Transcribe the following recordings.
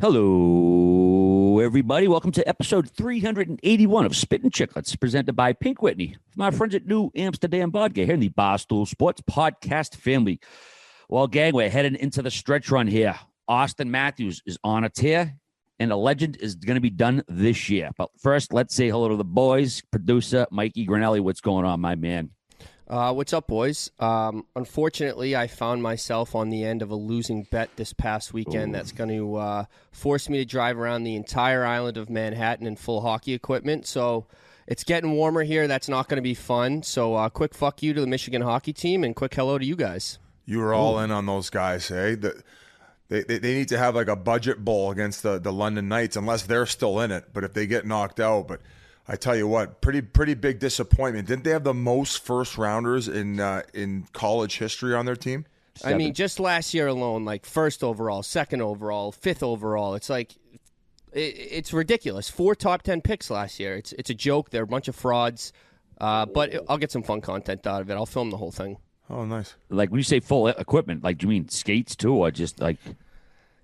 Hello, everybody. Welcome to episode 381 of Spittin Chiclets, presented by Pink Whitney, my friends at New Amsterdam Vodka here in the Barstool Sports podcast family. Well, gang, we're heading into the stretch run here. Auston Matthews is on a tear, and a legend is going to be done this year. But first, let's say hello to the boys. Producer Mikey Grinelli, what's going on, my man? What's up, boys? Unfortunately, I found myself on the end of a losing bet this past weekend. That's going to force me to drive around the entire island of Manhattan in full hockey equipment. So it's getting warmer here. That's not going to be fun. So quick fuck you to the Michigan hockey team and quick hello to you guys. You were all in on those guys, eh? They need to have like a budget bowl against the London Knights, unless they're still in it. But if they get knocked out, but I tell you what, pretty big disappointment. Didn't they have the most first rounders in college history on their team? 7. I mean, just last year alone, like first overall, second overall, fifth overall. It's like it's ridiculous. 4 top 10 picks last year. It's a joke. They're a bunch of frauds. But I'll get some fun content out of it. I'll film the whole thing. Oh, nice. Like, when you say full equipment, like, do you mean skates too, or just like?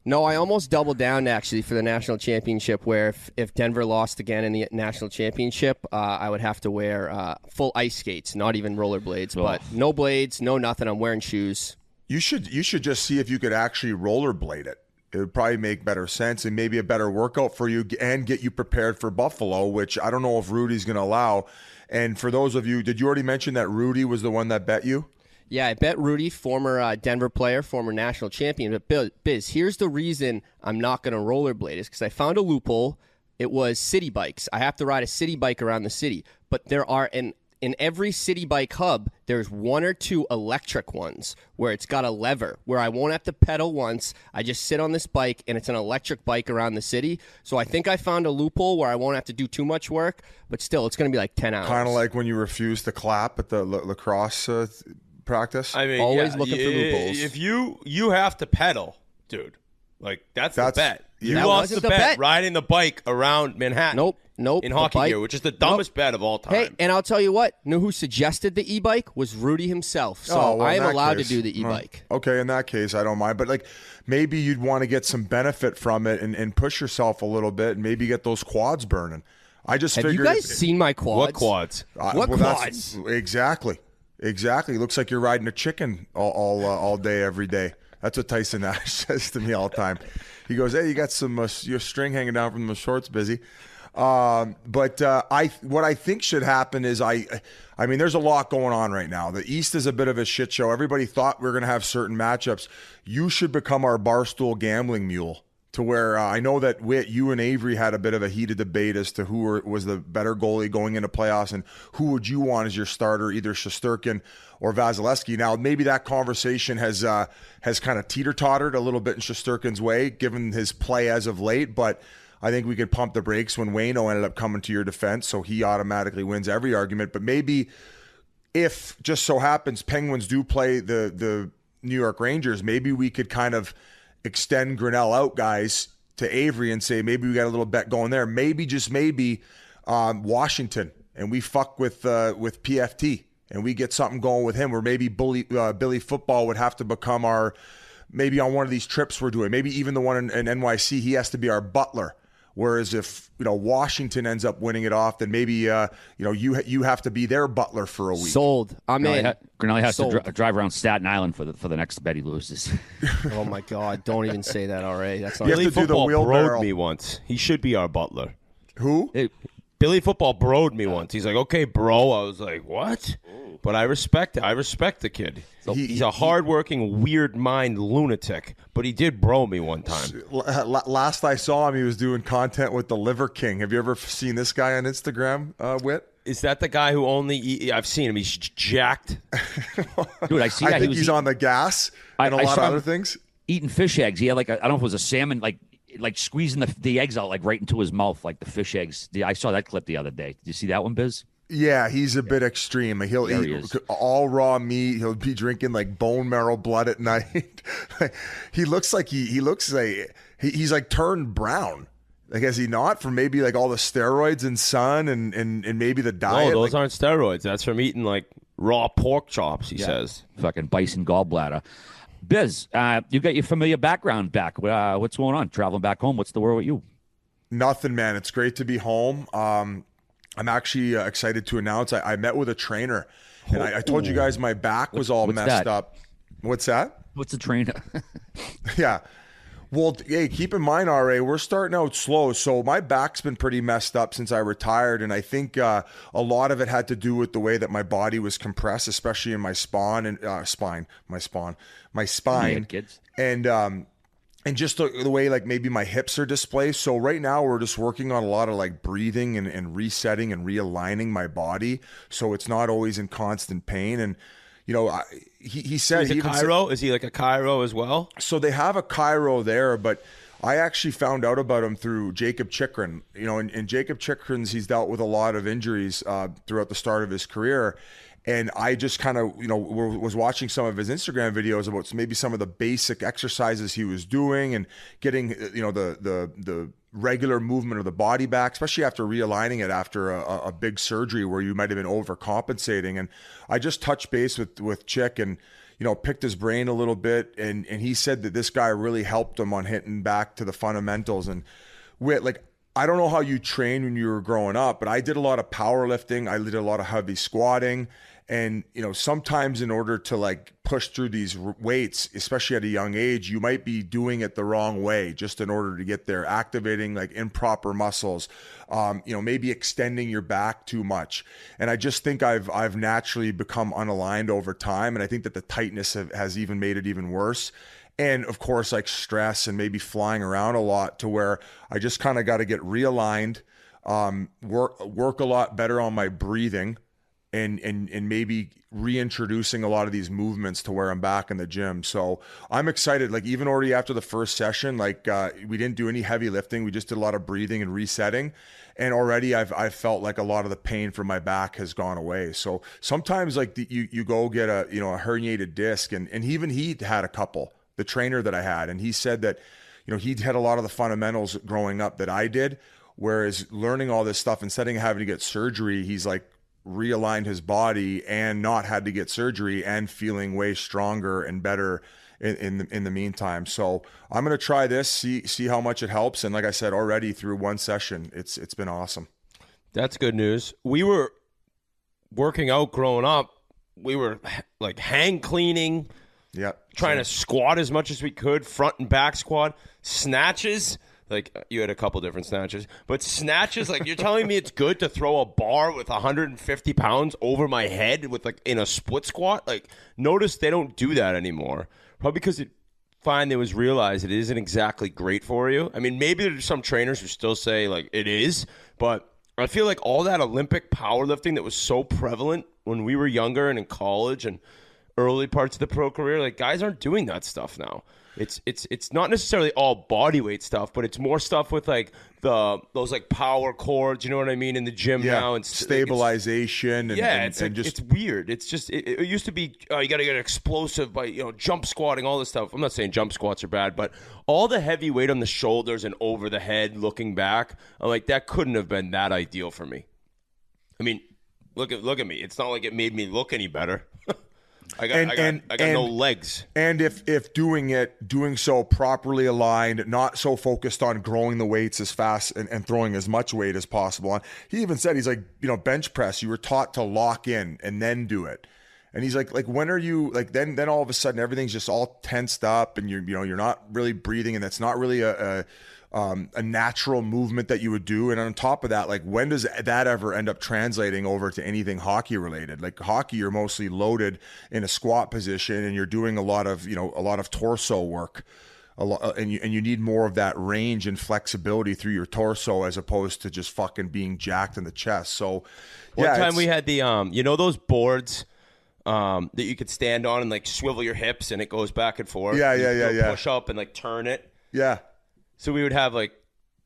No, I almost doubled down actually for the national championship, where if Denver lost again in the national championship, I would have to wear full ice skates, not even rollerblades, but no blades, no nothing. I'm wearing shoes. You should just see if you could actually rollerblade it. It would probably make better sense and maybe a better workout for you and get you prepared for Buffalo, which I don't know if Rudy's going to allow. And for those of you, did you already mention that Rudy was the one that bet you? Yeah, I bet Rudy, former Denver player, former national champion. But Biz, here's the reason I'm not going to rollerblade is because I found a loophole. It was city bikes. I have to ride a city bike around the city. But there are, in every city bike hub, there's 1 or 2 electric ones where it's got a lever, where I won't have to pedal once. I just sit on this bike, and it's an electric bike around the city. So I think I found a loophole where I won't have to do too much work. But still, it's going to be like 10 hours. Kind of like when you refused to clap at the lacrosse practice. I mean, always looking for loopholes. If you have to pedal, dude, like that's the bet. You That lost wasn't the the bet bet. riding the bike around Manhattan. Nope. In The hockey bike- gear, which is the dumbest bet of all time. Hey, and I'll tell you what, know who suggested the e-bike was Rudy himself. So Oh, well, I in am that allowed case, to do the e-bike. Okay, in that case, I don't mind. But like maybe you'd want to get some benefit from it and push yourself a little bit and maybe get those quads burning. I just Have figured you guys seen my quads? What quads? What that's- quads? Exactly. Looks like you're riding a chicken all day, every day. That's what Tyson Nash says to me all the time. He goes, "Hey, you got some your string hanging down from the shorts, busy." But what I think should happen is I mean, there's a lot going on right now. The East is a bit of a shit show. Everybody thought we were going to have certain matchups. You should become our Barstool gambling mule. To where I know that you and Avery had a bit of a heated debate as to who was the better goalie going into playoffs and who would you want as your starter, either Shesterkin or Vasilevsky. Now, maybe that conversation has kind of teeter-tottered a little bit in Shesterkin's way, given his play as of late, but I think we could pump the brakes when Waino ended up coming to your defense, so he automatically wins every argument. But maybe if just so happens Penguins do play the New York Rangers, maybe we could kind of extend Grinnell out, guys, to Avery and say maybe we got a little bet going there. Maybe, just maybe, Washington, and we fuck with PFT and we get something going with him, or maybe Billy Football would have to become our, maybe on one of these trips we're doing, maybe even the one in NYC, he has to be our butler. Whereas if Washington ends up winning it off, then maybe you have to be their butler for a week. Sold. I'm in. Grinelli has Sold. to drive around Staten Island for the next bet he loses. Oh my God! Don't even say that already. That's not. You have Billy to do the Football wheelbarrow. broed me once. He should be our butler. Who? Billy Football broed me once. He's like, "Okay, bro." I was like, "What?" But I respect it. I respect the kid. He's a hardworking, weird mind lunatic. But he did bro me one time. Last I saw him, he was doing content with the Liver King. Have you ever seen this guy on Instagram, Whit? Is that the guy who only I've seen him? He's jacked. Dude, I see I that. think he's on the gas and a I lot of saw other him things. eating fish eggs. He had like I don't know if it was a salmon, like squeezing the eggs out like right into his mouth, like the fish eggs. I saw that clip the other day. Did you see that one, Biz? Yeah, he's a bit extreme. He'll There he eat is. all raw meat. He'll be drinking like bone marrow blood at night. He looks like he's like turned brown. Like, has he not, from maybe like all the steroids and sun and maybe the diet? No, those aren't steroids. That's from eating like raw pork chops, he says. Fucking bison gallbladder. Biz, you got your familiar background back. What's going on? Traveling back home? What's the word with you? Nothing, man. It's great to be home. I'm actually excited to announce I met with a trainer, and I told you guys my back was all messed up. What's that? What's a trainer? Yeah. Well, hey, keep in mind, RA, we're starting out slow. So my back's been pretty messed up since I retired. And I think a lot of it had to do with the way that my body was compressed, especially in my spine and my spine. Kids. And just the way like maybe my hips are displaced. So right now we're just working on a lot of like breathing and resetting and realigning my body. So it's not always in constant pain. And, you know, he said... Is chiro? Is he like a chiro as well? So they have a chiro there, but I actually found out about him through Jacob Chychrun. You know, in Jacob Chychrun's, he's dealt with a lot of injuries throughout the start of his career. And I just kind of, you know, was watching some of his Instagram videos about maybe some of the basic exercises he was doing and getting, you know, the regular movement of the body back, especially after realigning it after a big surgery where you might have been overcompensating. And I just touched base with Chick and, you know, picked his brain a little bit. And he said that this guy really helped him on hitting back to the fundamentals. And like, I don't know how you trained when you were growing up, but I did a lot of powerlifting. I did a lot of heavy squatting. And, you know, sometimes in order to like push through these weights, especially at a young age, you might be doing it the wrong way just in order to get there, activating like improper muscles, you know, maybe extending your back too much. And I just think I've naturally become unaligned over time. And I think that the tightness has even made it even worse. And of course, like stress and maybe flying around a lot to where I just kind of got to get realigned, work a lot better on my breathing. And maybe reintroducing a lot of these movements to where I'm back in the gym. So I'm excited. Like even already after the first session, like we didn't do any heavy lifting. We just did a lot of breathing and resetting. And already I've felt like a lot of the pain from my back has gone away. So sometimes like you go get a herniated disc and even he had a couple, the trainer that I had. And he said that, you know, he'd had a lot of the fundamentals growing up that I did. Whereas learning all this stuff instead of having to get surgery, he's like, realigned his body and not had to get surgery and feeling way stronger and better in the meantime. So I'm going to try this, see how much it helps. And like I said, already through one session, it's been awesome. That's good news. We were working out growing up. We were like hang cleaning, trying to squat as much as we could, front and back squat, snatches. Like, you had a couple different snatches. But snatches, like, you're telling me it's good to throw a bar with 150 pounds over my head with, like, in a split squat? Like, notice they don't do that anymore. Probably because it was realized it isn't exactly great for you. I mean, maybe there's some trainers who still say, like, it is. But I feel like all that Olympic powerlifting that was so prevalent when we were younger and in college and early parts of the pro career, like, guys aren't doing that stuff now. It's not necessarily all body weight stuff, but it's more stuff with like those like power cords, you know what I mean, in the gym now, and stabilization. It's weird. It's just it used to be you got to get explosive by jump squatting, all this stuff. I'm not saying jump squats are bad, but all the heavy weight on the shoulders and over the head, looking back, I'm like, that couldn't have been that ideal for me. I mean, look at me. It's not like it made me look any better. I got no legs. And if doing so properly aligned, not so focused on growing the weights as fast and throwing as much weight as possible. He even said, he's like, bench press, you were taught to lock in and then do it. And he's like when are you like then all of a sudden everything's just all tensed up and you're not really breathing, and that's not really a natural movement that you would do. And on top of that, like, when does that ever end up translating over to anything hockey related? Like hockey, you're mostly loaded in a squat position and you're doing a lot of torso work, and you need more of that range and flexibility through your torso as opposed to just fucking being jacked in the chest. So one time we had the those boards that you could stand on and like swivel your hips and it goes back and forth. Yeah. Push up and like turn it. Yeah. So we would have like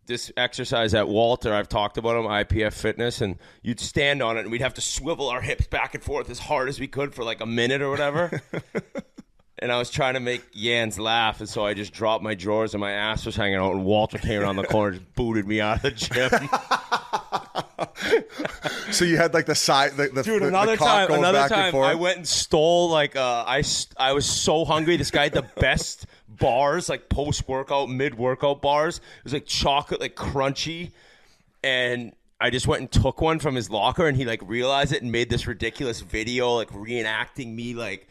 this exercise at Walter. I've talked about him, IPF Fitness, and you'd stand on it and we'd have to swivel our hips back and forth as hard as we could for like a minute or whatever. And I was trying to make Jans laugh, and so I just dropped my drawers and my ass was hanging out, and Walter came around the corner and just booted me out of the gym. So you had like the side, Dude, the another cock goes time, back and forth. I went and stole like I was so hungry. This guy had the best bars, like post-workout, mid-workout bars. It was like chocolate, like crunchy, and I just went and took one from his locker, and he like realized it and made this ridiculous video, like reenacting me like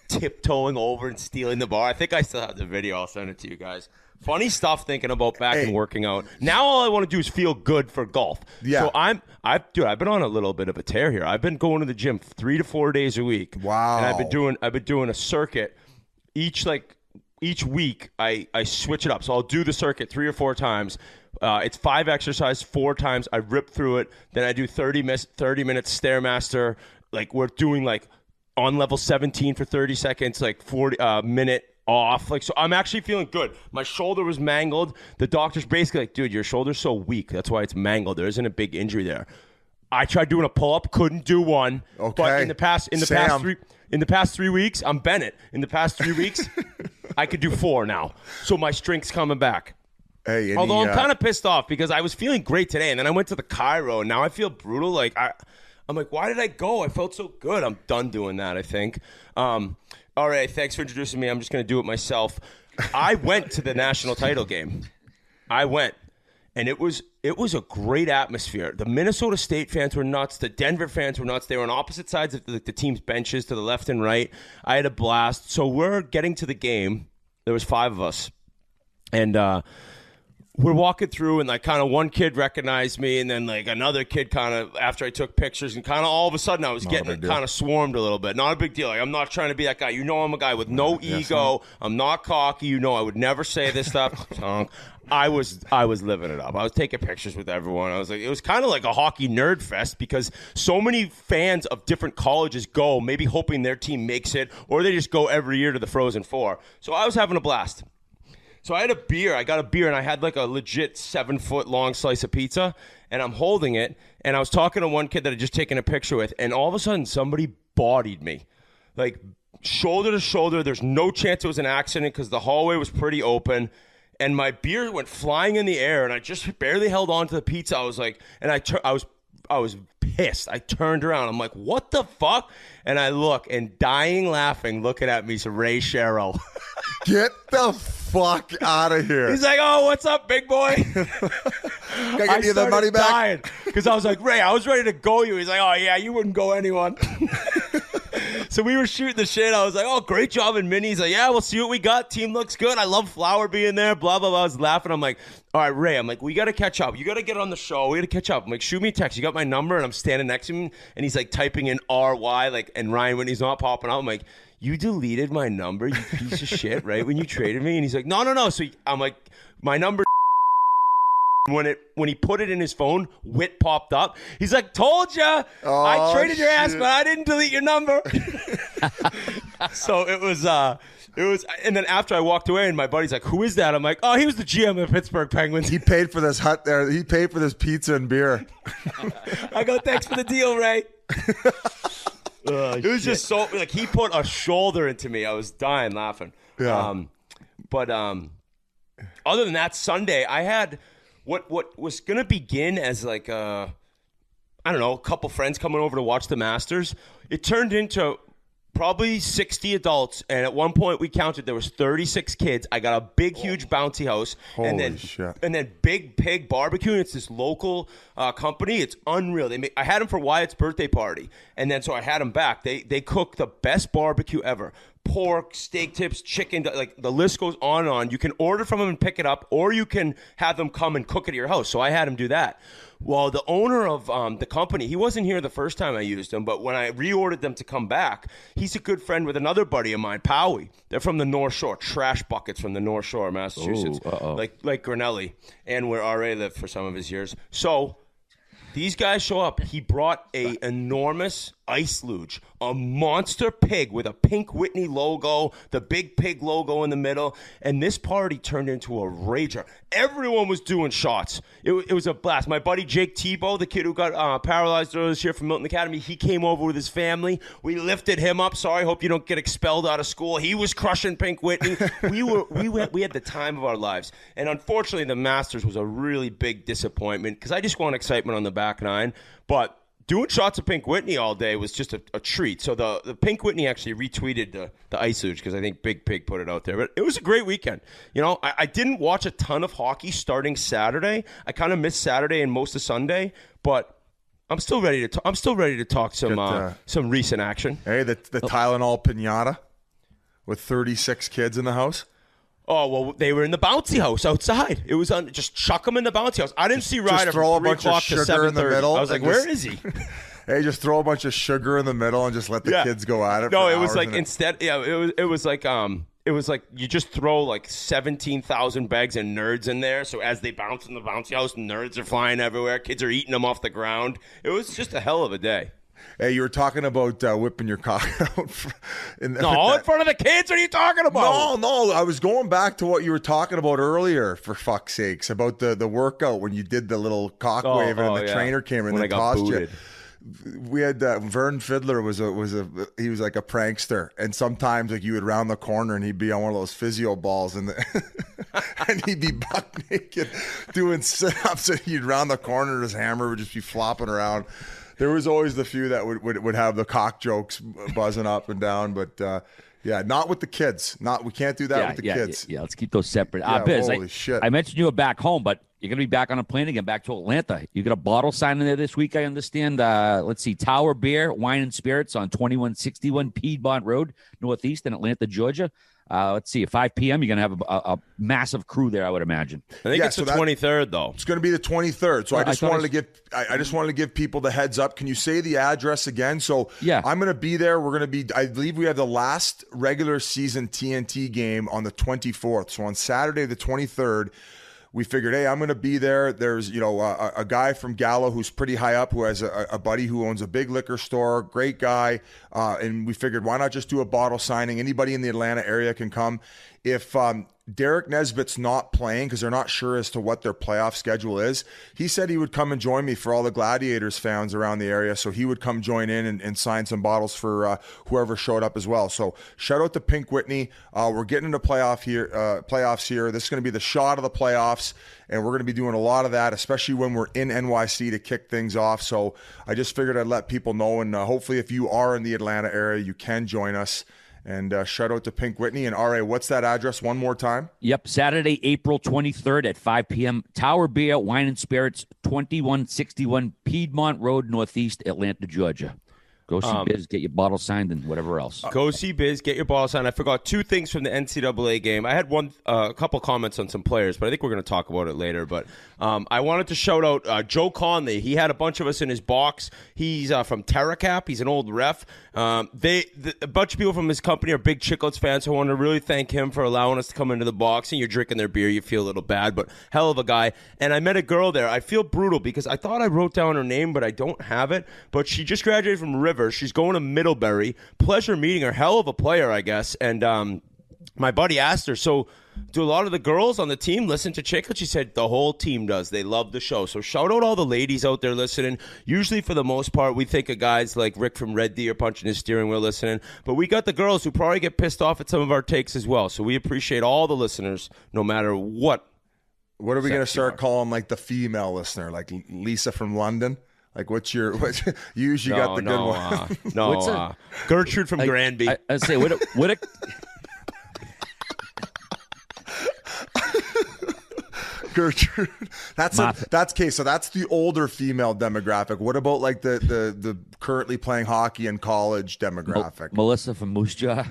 tiptoeing over and stealing the bar. I think I still have the video. I'll send it to you guys. Funny stuff thinking about back and working out. Now all I want to do is feel good for golf. Yeah. So I've been on a little bit of a tear here. I've been going to the gym 3 to 4 days a week. Wow. And I've been doing a circuit each week. I switch it up. So I'll do the circuit 3 or 4 times. It's 5 exercises 4 times. I rip through it. Then I do 30 minutes Stairmaster. Like we're doing like on level 17 for 30 seconds, like 40 minute off. Like, so I'm actually feeling good. My shoulder was mangled. The doctor's basically like, dude, your shoulder's so weak. That's why it's mangled. There isn't a big injury there. I tried doing a pull-up, couldn't do one. Okay. But in the past 3 weeks, I'm Bennett. In the past 3 weeks, I could do 4 now. So my strength's coming back. Hey, although I'm kind of pissed off because I was feeling great today, and then I went to the Cairo, and now I feel brutal. Like I'm like, why did I go? I felt so good. I'm done doing that, I think. All right, thanks for introducing me. I'm just going to do it myself. I went to the national title game. I went, and it was a great atmosphere. The Minnesota State fans were nuts. The Denver fans were nuts. They were on opposite sides of the team's benches to the left and right. I had a blast. So we're getting to the game. There was 5 of us, and we're walking through, and like kind of one kid recognized me, and then like another kid kind of after I took pictures, and kind of all of a sudden I was getting kind of swarmed a little bit. Not a big deal. Like, I'm not trying to be that guy. You know, I'm a guy with no ego. I'm not cocky. You know, I would never say this stuff. I was living it up. I was taking pictures with everyone. I was like, it was kind of like a hockey nerd fest because so many fans of different colleges go, maybe hoping their team makes it, or they just go every year to the Frozen Four. So I was having a blast. So I had a beer. I got a beer, and I had like a legit 7-foot long slice of pizza, and I'm holding it, and I was talking to one kid that I had just taken a picture with, and all of a sudden somebody bodied me. Like shoulder to shoulder. There's no chance it was an accident because the hallway was pretty open, and my beer went flying in the air, and I just barely held on to the pizza. I was like, and I was pissed. I turned around. I'm like, what the fuck? And I look, and dying laughing, looking at me is Ray Sherrill. Get the fuck out of here. He's like, oh, what's up, big boy? Gotta get you the money back. Because I was like, Ray, I was ready to go you. He's like, oh, yeah, you wouldn't go anyone. So we were shooting the shit. I was like, oh, great job in Minnie. He's like, yeah, we'll see what we got. Team looks good. I love Flower being there, blah, blah, blah. I was laughing. I'm like, all right, Ray, I'm like, we got to catch up. You got to get on the show. We got to catch up. I'm like, shoot me a text. You got my number? And I'm standing next to him, and he's like typing in RY, like, and Ryan Whitney's not popping out. I'm like, you deleted my number, you piece of shit, right? When you traded me? And he's like, no. So I'm like, my number. When he put it in his phone, Whit popped up. He's like, told ya. I traded your ass, but I didn't delete your number. So it was, and then after I walked away, and my buddy's like, who is that? I'm like, oh, he was the GM of the Pittsburgh Penguins. He paid for this hut there. He paid for this pizza and beer. I go, thanks for the deal, Ray. It was just so, like, he put a shoulder into me. I was dying laughing. Yeah. But other than that, Sunday, I had what was going to begin as like a couple friends coming over to watch the Masters. It turned into probably 60 adults, and at one point we counted there was 36 kids. I got a big, huge bouncy house, and then Big Pig Barbecue. And it's this local company. It's unreal. I had them for Wyatt's birthday party, and then so I had them back. They cook the best barbecue ever. Pork, steak tips, chicken, like the list goes on and on. You can order from them and pick it up, or you can have them come and cook it at your house. So I had him do that. Well, the owner of the company, he wasn't here the first time I used him, but when I reordered them to come back, he's a good friend with another buddy of mine, Powie. They're from the North Shore, trash buckets from the North Shore, Massachusetts, like Grinnelli, and where R.A. lived for some of his years. So these guys show up. He brought a enormous ice luge, a monster pig with a pink Whitney logo, the big pig logo in the middle, and this party turned into a rager. Everyone was doing shots. It was a blast. My buddy Jake Tebow, the kid who got paralyzed earlier this year from Milton Academy, he came over with his family. We lifted him up. Sorry, hope you don't get expelled out of school. He was crushing pink Whitney. We had the time of our lives. And unfortunately, the Masters was a really big disappointment because I just want excitement on the back nine. But doing shots of Pink Whitney all day was just a treat. So the Pink Whitney actually retweeted the Ice Luge because I think Big Pig put it out there. But it was a great weekend. You know, I didn't watch a ton of hockey starting Saturday. I kind of missed Saturday and most of Sunday, but I'm still ready to talk some recent action. Hey, the Tylenol pinata with 36 kids in the house. Oh, well, they were in the bouncy house outside. It was just chuck them in the bouncy house. I didn't see Ryder from 3 o'clock to 7:30. I was like, where is he? Hey, just throw a bunch of sugar in the middle and just let the kids go at it. No, it was like it was like you just throw like 17,000 bags of nerds in there. So as they bounce in the bouncy house, nerds are flying everywhere. Kids are eating them off the ground. It was just a hell of a day. Hey, you were talking about whipping your cock out. In front of the kids? What are you talking about? No. I was going back to what you were talking about earlier, for fuck's sakes, about the workout when you did the little cock wave and the trainer came in and tossed you. We had Vern Fiddler he was like a prankster, and sometimes like you would round the corner and he'd be on one of those physio balls and he'd be buck naked doing sit-ups, and you'd round the corner and his hammer would just be flopping around. There was always the few that would have the cock jokes buzzing up and down, but not with the kids. We can't do that with the kids. Yeah, let's keep those separate. Biz, holy shit! I mentioned you were back home, but you're going to be back on a plane again, back to Atlanta. You got a bottle signing there this week, I understand. Let's see, Tower Beer, Wine and Spirits on 2161 Piedmont Road, Northeast in Atlanta, Georgia. Let's see, at 5 p.m., you're going to have a massive crew there, I would imagine. I think it's the 23rd, though. It's going to be the 23rd. So I just wanted to give people the heads up. Can you say the address again? So I'm going to be there. I believe we have the last regular season TNT game on the 24th. So on Saturday, the 23rd, we figured, hey, I'm going to be there. There's, a guy from Gallo who's pretty high up, who has a buddy who owns a big liquor store, great guy. And we figured, why not just do a bottle signing? Anybody in the Atlanta area can come. If Derek Nesbitt's not playing because they're not sure as to what their playoff schedule is, he said he would come and join me for all the Gladiators fans around the area. So he would come join in and sign some bottles for whoever showed up as well. So shout out to Pink Whitney. We're getting into playoffs here. This is going to be the shot of the playoffs, and we're going to be doing a lot of that, especially when we're in NYC to kick things off. So I just figured I'd let people know, and hopefully if you are in the Atlanta area, you can join us. And shout out to Pink Whitney. And RA, what's that address one more time? Yep, Saturday, April 23rd at 5 p.m. Tower Beer, Wine and Spirits, 2161 Piedmont Road, Northeast, Atlanta, Georgia. Go see Biz, get your bottle signed, and whatever else. Go see Biz, get your bottle signed. I forgot 2 things from the NCAA game. I had a couple comments on some players, but I think we're going to talk about it later. But I wanted to shout out Joe Conley. He had a bunch of us in his box. He's from TerraCap. He's an old ref. A bunch of people from his company are big Chiclets fans, so I want to really thank him for allowing us to come into the box. And you're drinking their beer, you feel a little bad, but hell of a guy. And I met a girl there. I feel brutal because I thought I wrote down her name, but I don't have it. But she just graduated from River. She's going to Middlebury. Pleasure meeting her. Hell of a player, I guess. And my buddy asked her, so do a lot of the girls on the team listen to Chiclets? She said the whole team does. They love the show. So shout out all the ladies out there listening. Usually, for the most part, we think of guys like Rick from Red Deer punching his steering wheel listening. But we got the girls who probably get pissed off at some of our takes as well. So we appreciate all the listeners, no matter what. What are we going to start calling like the female listener, like Lisa from London? Like, you usually got the good one. Gertrude from Granby. I say, what a Gertrude. That's okay. So that's the older female demographic. What about like the currently playing hockey in college demographic? Melissa from Moose Jaw.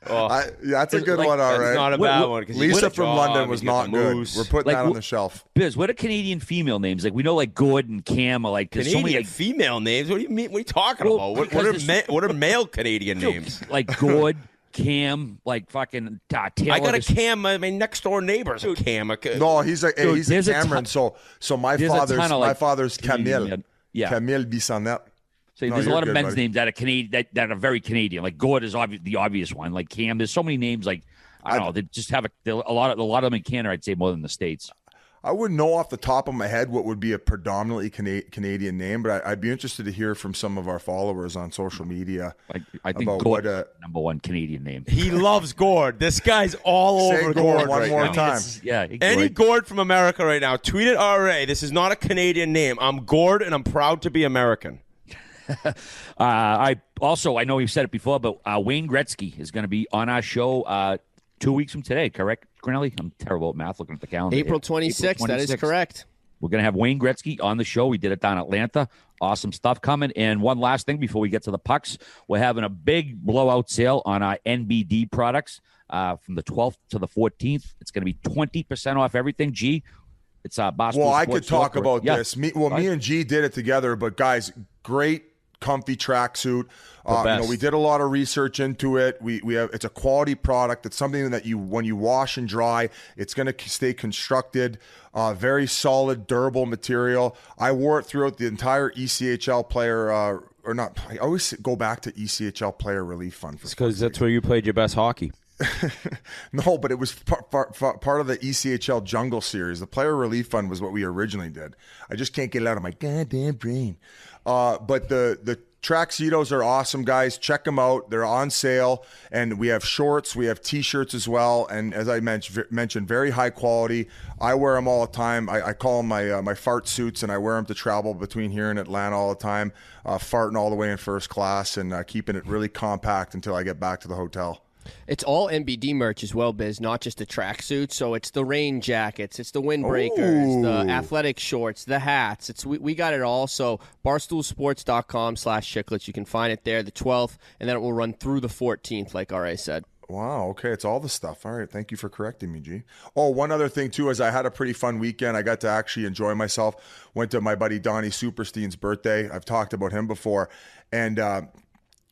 That's a good one, all right. That's not a bad one. Lisa from London was not good. We're putting that on the shelf. Biz, what are Canadian female names? Like, we know like Gord and Cam are like Canadian so many female names. What do you mean? What are you talking about? What are male Canadian names? Like Gord, Cam, like fucking Taylor. I got a Cam. My next door neighbor's a Cam. No, he's a Cameron. So my father's Camille. Camille Bissonnette. So there's a lot of men's names that are Canadian that are very Canadian. Like Gord is the obvious one. Like Cam, there's so many names. Like I don't know. They just have a lot of them in Canada. I'd say more than the States. I wouldn't know off the top of my head what would be a predominantly Canadian name, but I'd be interested to hear from some of our followers on social media. I think about Gord is the number one Canadian name. He loves Gord. This guy's all Say over Gord Gord one right more now. time. Any Gord from America right now, tweet at RA. This is not a Canadian name. I'm Gord, and I'm proud to be American. I know we've said it before, but Wayne Gretzky is going to be on our show 2 weeks from today, correct, Grinelli? I'm terrible at math looking at the calendar. April 26th, that is correct. We're going to have Wayne Gretzky on the show. We did it down in Atlanta. Awesome stuff coming. And one last thing before we get to the pucks, we're having a big blowout sale on our NBD products from the 12th to the 14th. It's going to be 20% off everything. G, it's Boston. Well, I Sports could talk Store. about this. Me and G did it together, but guys, great comfy tracksuit. We did a lot of research into it. We have, it's a quality product. It's something that when you wash and dry, it's going to stay constructed. Very solid, durable material. I wore it throughout the entire ECHL player, or not. I always go back to ECHL Player Relief Fund. Because that's where you played your best hockey. No, but it was part of the ECHL Jungle Series. The Player Relief Fund was what we originally did. I just can't get it out of my goddamn brain. But the Traxitos are awesome, guys. Check them out. They're on sale. And we have shorts. We have T-shirts as well. And as I mentioned, very high quality. I wear them all the time. I call them my fart suits, and I wear them to travel between here and Atlanta all the time, farting all the way in first class and keeping it really compact until I get back to the hotel. It's all NBD merch as well, Biz, not just the tracksuit. So it's the rain jackets, it's the windbreakers, the athletic shorts, the hats. We got it all. So barstoolsports.com/chiclets. You can find it there the 12th, and then it will run through the 14th, like R.A. said. Wow, okay, it's all the stuff. All right, thank you for correcting me, G. Oh, one other thing, too, is I had a pretty fun weekend. I got to actually enjoy myself. Went to my buddy Donnie Superstein's birthday. I've talked about him before. And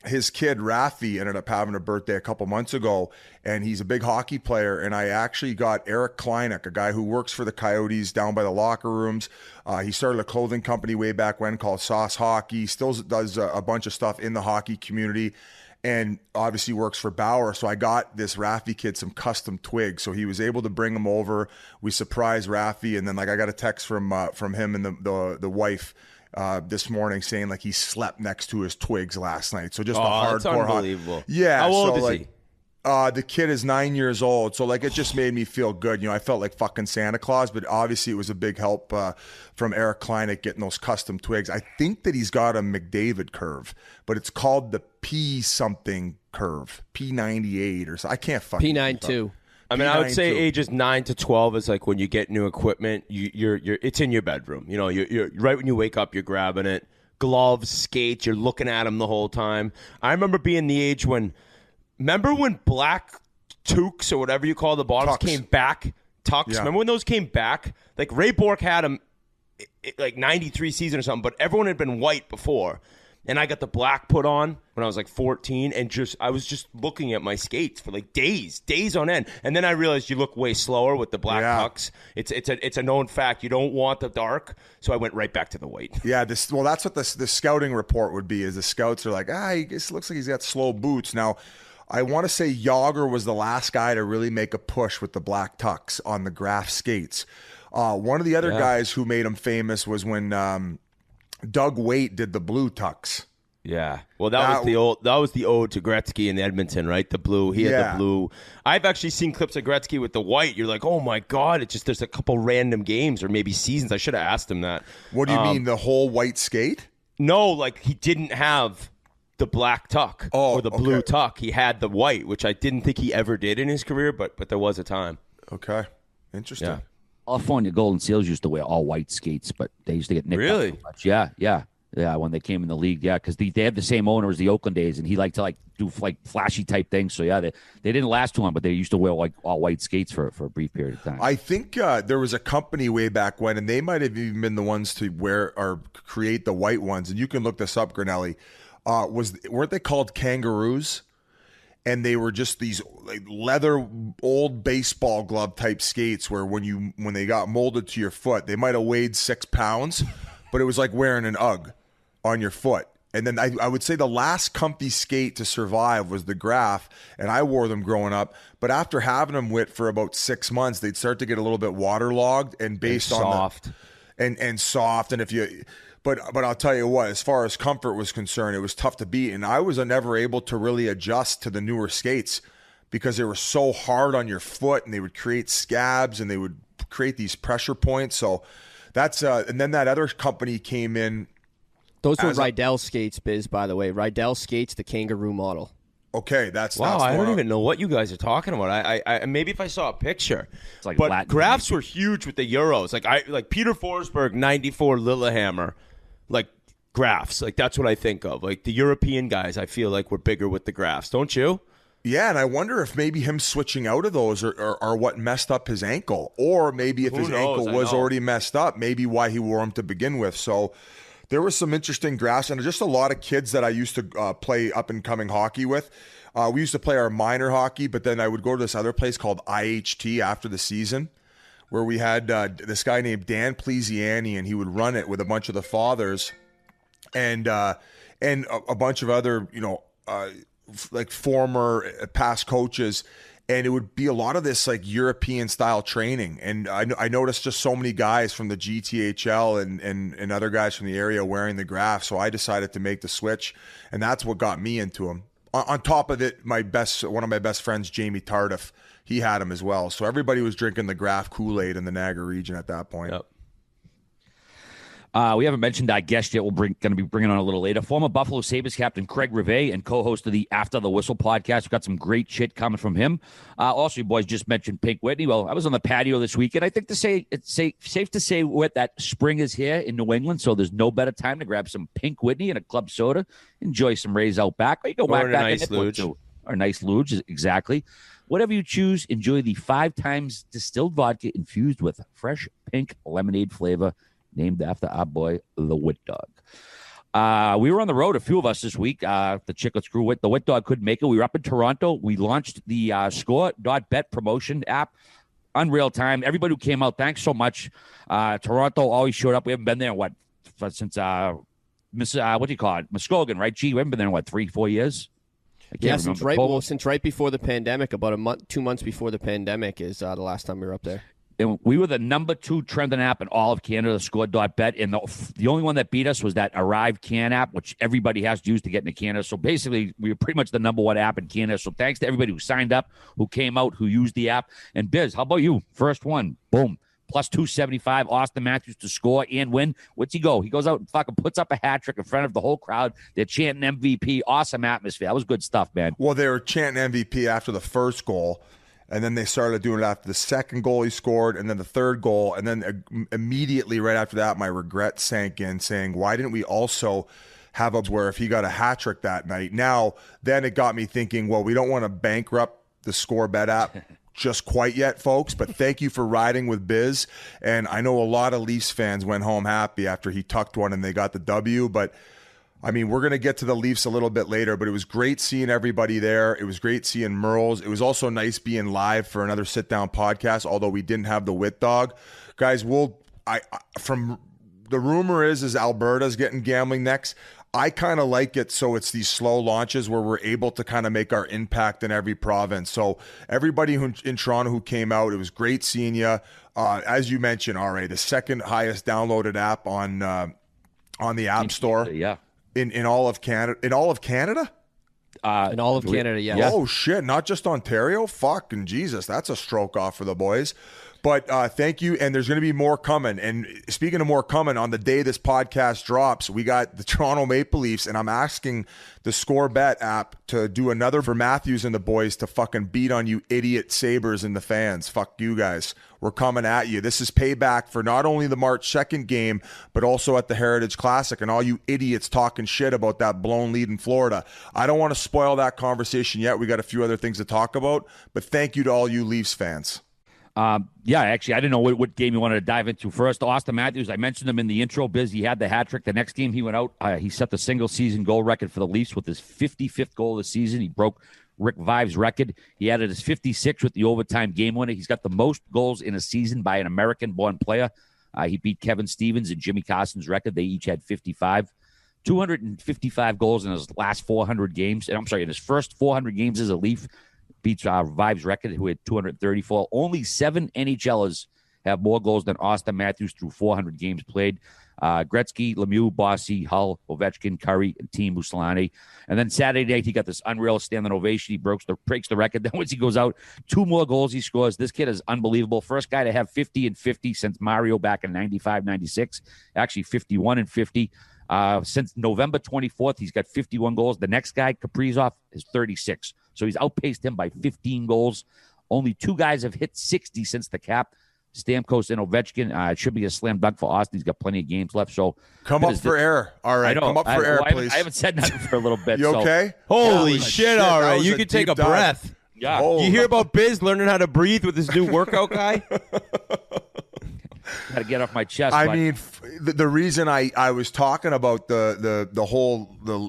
his kid, Rafi, ended up having a birthday a couple months ago, and he's a big hockey player. And I actually got Eric Kleinek, a guy who works for the Coyotes down by the locker rooms. He started a clothing company way back when called Sauce Hockey. Still does a bunch of stuff in the hockey community, and obviously works for Bauer. So I got this Rafi kid some custom twigs. So he was able to bring them over. We surprised Rafi, and then I got a text from him and the wife this morning saying he slept next to his twigs last night. So just a hardcore. That's unbelievable. Yeah. How old is he? The kid is 9 years old. So it just made me feel good. I felt like fucking Santa Claus, but obviously it was a big help from Eric Kleinek getting those custom twigs. I think that he's got a McDavid curve, but it's called the P something curve, P98 or so. I can't fucking P92. I mean, I would say ages 9 to 12 is when you get new equipment. You're it's in your bedroom. You're right when you wake up, you're grabbing it. Gloves, skates, you're looking at them the whole time. I remember being the age when black toques or whatever you call the bottoms came back? Tucks. Yeah. Remember when those came back? Ray Bourque had them 93 season or something, but everyone had been white before. And I got the black put on when I was 14, and I was just looking at my skates for days on end. And then I realized you look way slower with the black tucks. It's a known fact. You don't want the dark, so I went right back to the white. Yeah, that's what the scouting report would be. Is the scouts are he looks like he's got slow boots. Now, I want to say Yager was the last guy to really make a push with the black tucks on the Graf skates. One of the other guys who made him famous was when Doug Waite did the blue tucks. Yeah. Well, that was the ode to Gretzky in Edmonton, right? The blue. He had the blue. I've actually seen clips of Gretzky with the white. You're like, oh my God, there's a couple random games or maybe seasons. I should have asked him that. What do you mean, the whole white skate? No, he didn't have the black tuck or the blue tuck. He had the white, which I didn't think he ever did in his career, but there was a time. Okay. Interesting. Yeah. California Golden Seals used to wear all white skates, but they used to get nicked really? Up so much. Yeah. When they came in the league, because they had the same owner as the Oakland A's, and he liked to do flashy type things. So they didn't last too long, but they used to wear all white skates for a brief period of time. I think there was a company way back when, and they might have even been the ones to wear or create the white ones. And you can look this up, Grinelli. Weren't they called Kangaroos? And they were just these leather old baseball glove type skates where when they got molded to your foot, they might have weighed 6 pounds, but it was like wearing an UGG on your foot. And then I would say the last comfy skate to survive was the Graf, and I wore them growing up. But after having them for about 6 months, they'd start to get a little bit waterlogged and soft. And soft. And but I'll tell you what, as far as comfort was concerned, it was tough to beat. And I was never able to really adjust to the newer skates because they were so hard on your foot, and they would create scabs and they would create these pressure points. So that's and then that other company came in. Those were Rydell skates, Biz, by the way. Rydell skates, the kangaroo model. Okay, that's I don't even know what you guys are talking about. I maybe if I saw a picture. It's like but Latin Grafs were huge with the Euros. Like Peter Forsberg, 94 Lillehammer, like Grafs. Like that's what I think of. Like the European guys, I feel like were bigger with the Grafs, don't you? Yeah, and I wonder if maybe him switching out of those are what messed up his ankle, or maybe if his ankle was already messed up, maybe why he wore them to begin with. So. There was some interesting graphs, and just a lot of kids that I used to play up-and-coming hockey with. We used to play our minor hockey, but then I would go to this other place called IHT after the season, where we had this guy named Dan Pleziani, and he would run it with a bunch of the fathers and a bunch of other, like former past coaches. And it would be a lot of this like European style training. And I noticed just so many guys from the GTHL and other guys from the area wearing the Graf. So I decided to make the switch, and that's what got me into them. On top of it, one of my best friends, Jamie Tardif, he had them as well. So everybody was drinking the Graf Kool-Aid in the Niagara region at that point. Yep. We haven't mentioned our guest yet. We're going to be bringing on a little later. Former Buffalo Sabres captain Craig Rivet and co-host of the After the Whistle podcast. We've got some great shit coming from him. Also, you boys just mentioned Pink Whitney. Well, I was on the patio this weekend. I think it's safe to say that spring is here in New England, so there's no better time to grab some Pink Whitney and a club soda, enjoy some Rays out back. Or you go whack back nice luge. Or a nice luge, exactly. Whatever you choose, enjoy the 5 times distilled vodka infused with fresh pink lemonade flavor, named after our boy, the Wit Dog. We were on the road, a few of us this week. The Chiclets crew, the Wit Dog couldn't make it. We were up in Toronto. We launched the ScoreBet promotion app. Unreal time. Everybody who came out, thanks so much. Toronto always showed up. We haven't been there, since, what do you call it? Muskogee, right? Gee, we haven't been there in, 3-4 years? Since right before the pandemic, about 2 months before the pandemic is the last time we were up there. And we were the number 2 trending app in all of Canada, Score.bet. And the only one that beat us was that Arrive Can app, which everybody has to use to get into Canada. So basically, we were pretty much the number 1 app in Canada. So thanks to everybody who signed up, who came out, who used the app. And Biz, how about you? First one, boom. Plus 275, Auston Matthews to score and win. What's he go? He goes out and fucking puts up a hat trick in front of the whole crowd. They're chanting MVP. Awesome atmosphere. That was good stuff, man. Well, they were chanting MVP after the first goal. And then they started doing it after the second goal he scored, and then the third goal. And then immediately right after that, my regret sank in, saying, why didn't we also have a where if he got a hat trick that night? Now, then it got me thinking, well, we don't want to bankrupt the ScoreBet app just quite yet, folks. But thank you for riding with Biz. And I know a lot of Leafs fans went home happy after he tucked one and they got the W. But I mean, we're going to get to the Leafs a little bit later, but it was great seeing everybody there. It was great seeing Merles. It was also nice being live for another sit-down podcast, although we didn't have the Wit Dog. Guys, from the rumor is Alberta's getting gambling next. I kind of like it, so it's these slow launches where we're able to kind of make our impact in every province. So everybody in Toronto who came out, it was great seeing you. As you mentioned, RA, the second highest downloaded app on the App Store. Yeah. In all of Canada? In all of Canada, yes. Oh, shit. Not just Ontario? Fucking Jesus. That's a stroke off for the boys. But thank you, and there's going to be more coming. And speaking of more coming, on the day this podcast drops, we got the Toronto Maple Leafs, and I'm asking the ScoreBet app to do another for Matthews and the boys to fucking beat on you idiot Sabres and the fans. Fuck you guys. We're coming at you. This is payback for not only the March 2nd game, but also at the Heritage Classic, and all you idiots talking shit about that blown lead in Florida. I don't want to spoil that conversation yet. We got a few other things to talk about, but thank you to all you Leafs fans. Actually, I didn't know what game you wanted to dive into first. Auston Matthews, I mentioned him in the intro, Biz. He had the hat trick. The next game he went out, he set the single-season goal record for the Leafs with his 55th goal of the season. He broke Rick Vive's record. He added his 56 with the overtime game winner. He's got the most goals in a season by an American-born player. He beat Kevin Stevens and Jimmy Carson's record. They each had 55. 255 goals in his last 400 games. And I'm sorry, in his first 400 games as a Leaf, beats Vibe's record, who had 234. Only 7 NHLers have more goals than Auston Matthews through 400 games played. Gretzky, Lemieux, Bossy, Hull, Ovechkin, Curry, and Team Musolani. And then Saturday night, he got this unreal standing ovation. He breaks the record. Then once he goes out, 2 more goals he scores. This kid is unbelievable. First guy to have 50 and 50 since Mario back in 95, 96. Actually, 51 and 50. Since November 24th, he's got 51 goals. The next guy, Kaprizov, is 36. So he's outpaced him by 15 goals. Only 2 guys have hit 60 since the cap. Stamkos and Ovechkin. It should be a slam dunk for Austin. He's got plenty of games left. So come up for air. All right, come up for air, please. I haven't said nothing for a little bit. You okay? Holy shit! All right, you can take a breath. Yeah. You hear about Biz learning how to breathe with his new workout guy? Got to get off my chest. I mean, the reason I was talking about the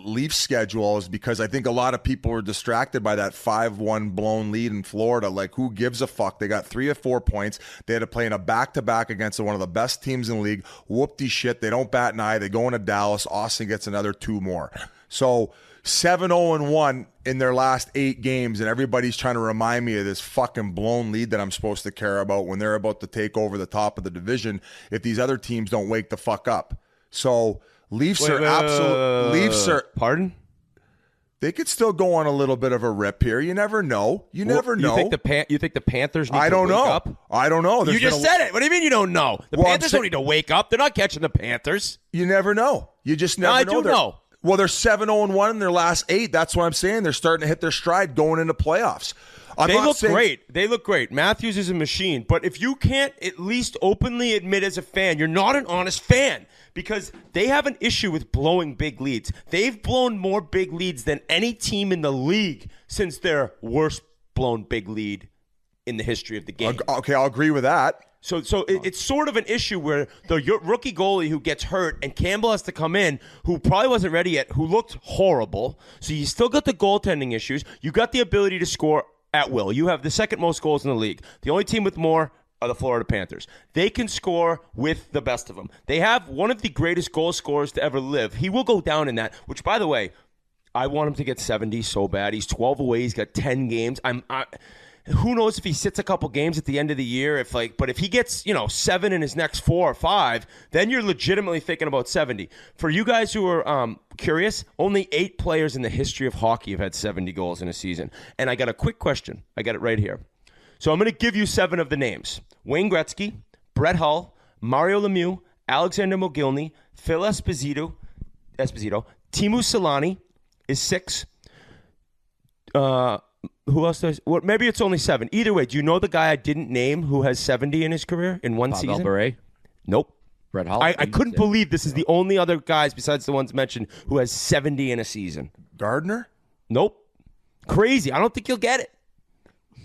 Leafs schedule is because I think a lot of people were distracted by that 5-1 blown lead in Florida. Like, who gives a fuck? They got 3 or 4 points. They had to play in a back-to-back against one of the best teams in the league. Whoop-de shit. They don't bat an eye. They go into Dallas. Austin gets another 2 more. So 7-0-1 in their last 8 games, and everybody's trying to remind me of this fucking blown lead that I'm supposed to care about when they're about to take over the top of the division if these other teams don't wake the fuck up. So Leafs are absolute. Leafs are. Pardon? They could still go on a little bit of a rip here. You never know. You never know. You think the Panthers need I don't to wake know. up? I don't know. You just said it. What do you mean you don't know? The Panthers don't need to wake up. They're not catching the Panthers. You never know. You just never know. I do know. Well, they're 7-0-1 in their last 8. That's what I'm saying. They're starting to hit their stride going into playoffs. They look great. They look great. Matthews is a machine. But if you can't at least openly admit as a fan, you're not an honest fan, because they have an issue with blowing big leads. They've blown more big leads than any team in the league since their worst blown big lead in the history of the game. Okay, I'll agree with that. So it's sort of an issue where the rookie goalie who gets hurt and Campbell has to come in, who probably wasn't ready yet, who looked horrible. So you still got the goaltending issues. You got the ability to score at will. You have the second most goals in the league. The only team with more are the Florida Panthers. They can score with the best of them. They have one of the greatest goal scorers to ever live. He will go down in that, which, by the way, I want him to get 70 so bad. He's 12 away. He's got 10 games. Who knows if he sits a couple games at the end of the year? But if he gets 7 in his next 4 or 5, then you're legitimately thinking about 70. For you guys who are curious, only 8 players in the history of hockey have had 70 goals in a season. And I got a quick question. I got it right here. So I'm going to give you 7 of the names: Wayne Gretzky, Brett Hull, Mario Lemieux, Alexander Mogilny, Phil Esposito, Teemu Selanne is 6. Who else does? Well, maybe it's only 7. Either way, do you know the guy I didn't name who has 70 in his career in one season? Beret? Nope. Brett Hull? I couldn't believe this is the only other guys besides the ones mentioned who has 70 in a season. Gardner? Nope. Crazy. I don't think you'll get it.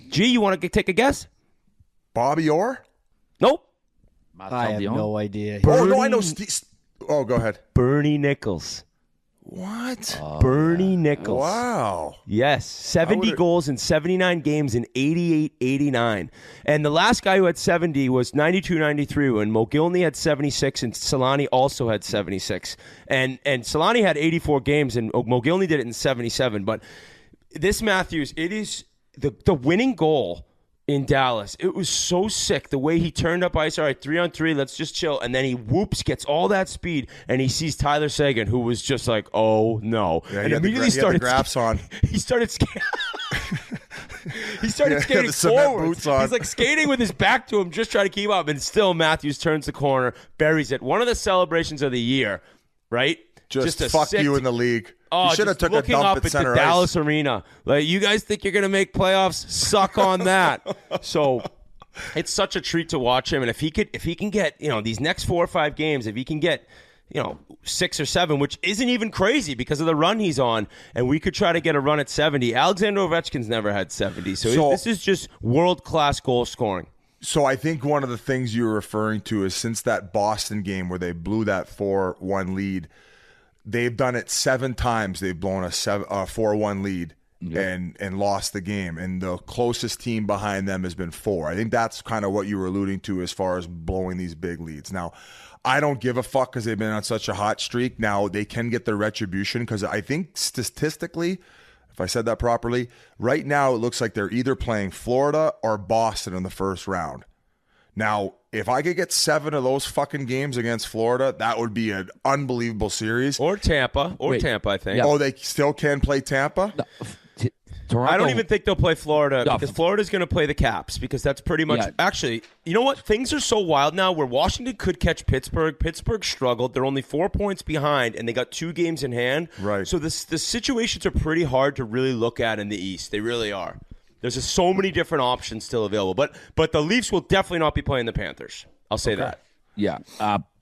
G, you want to take a guess? Bobby Orr? Nope. I have no idea. I know. Go ahead. Bernie Nichols. What? Bernie Nichols. Wow. Yes. 70 goals in 79 games in 88-89. And the last guy who had 70 was 92-93 when Mogilny had 76 and Selanne also had 76. And Selanne had 84 games and Mogilny did it in 77. But this Matthews, it is the winning goal in Dallas. It was so sick the way he turned up ice. All right, 3-on-3, let's just chill. And then he whoops, gets all that speed, and he sees Tyler Seguin, who was just like, oh no. Yeah, and immediately started graphs on. He started skating. He started skating forward. He's like skating with his back to him, just trying to keep up. And still, Matthews turns the corner, buries it. One of the celebrations of the year, right? Just fuck you in the league. Oh, you should have took a looking dump up at at center the ice. Dallas arena. Like, you guys think you're going to make playoffs? Suck on that. So it's such a treat to watch him. And if he can get, these next 4 or 5 games, if he can get, 6 or 7, which isn't even crazy because of the run he's on, and we could try to get a run at 70. Alexander Ovechkin's never had 70. So this is just world-class goal scoring. So I think one of the things you were referring to is since that Boston game where they blew that 4-1 lead, they've done it 7 times. They've blown a 4-1 lead, and lost the game, and the closest team behind them has been 4. I think that's kind of what you were alluding to as far as blowing these big leads. Now, I don't give a fuck because they've been on such a hot streak. Now they can get their retribution because I think statistically, if I said that properly, right now it looks like they're either playing Florida or Boston in the first round. Now, if I could get 7 of those fucking games against Florida, that would be an unbelievable series. Or Tampa. Tampa, I think. Yeah. Oh, they still can play Tampa? No. I don't even think they'll play Florida because Florida's going to play the Caps because that's pretty much actually, you know what? Things are so wild now where Washington could catch Pittsburgh. Pittsburgh struggled. They're only 4 points behind and they got 2 games in hand. Right. So the situations are pretty hard to really look at in the East. They really are. There's just so many different options still available. But the Leafs will definitely not be playing the Panthers. I'll say that. Yeah.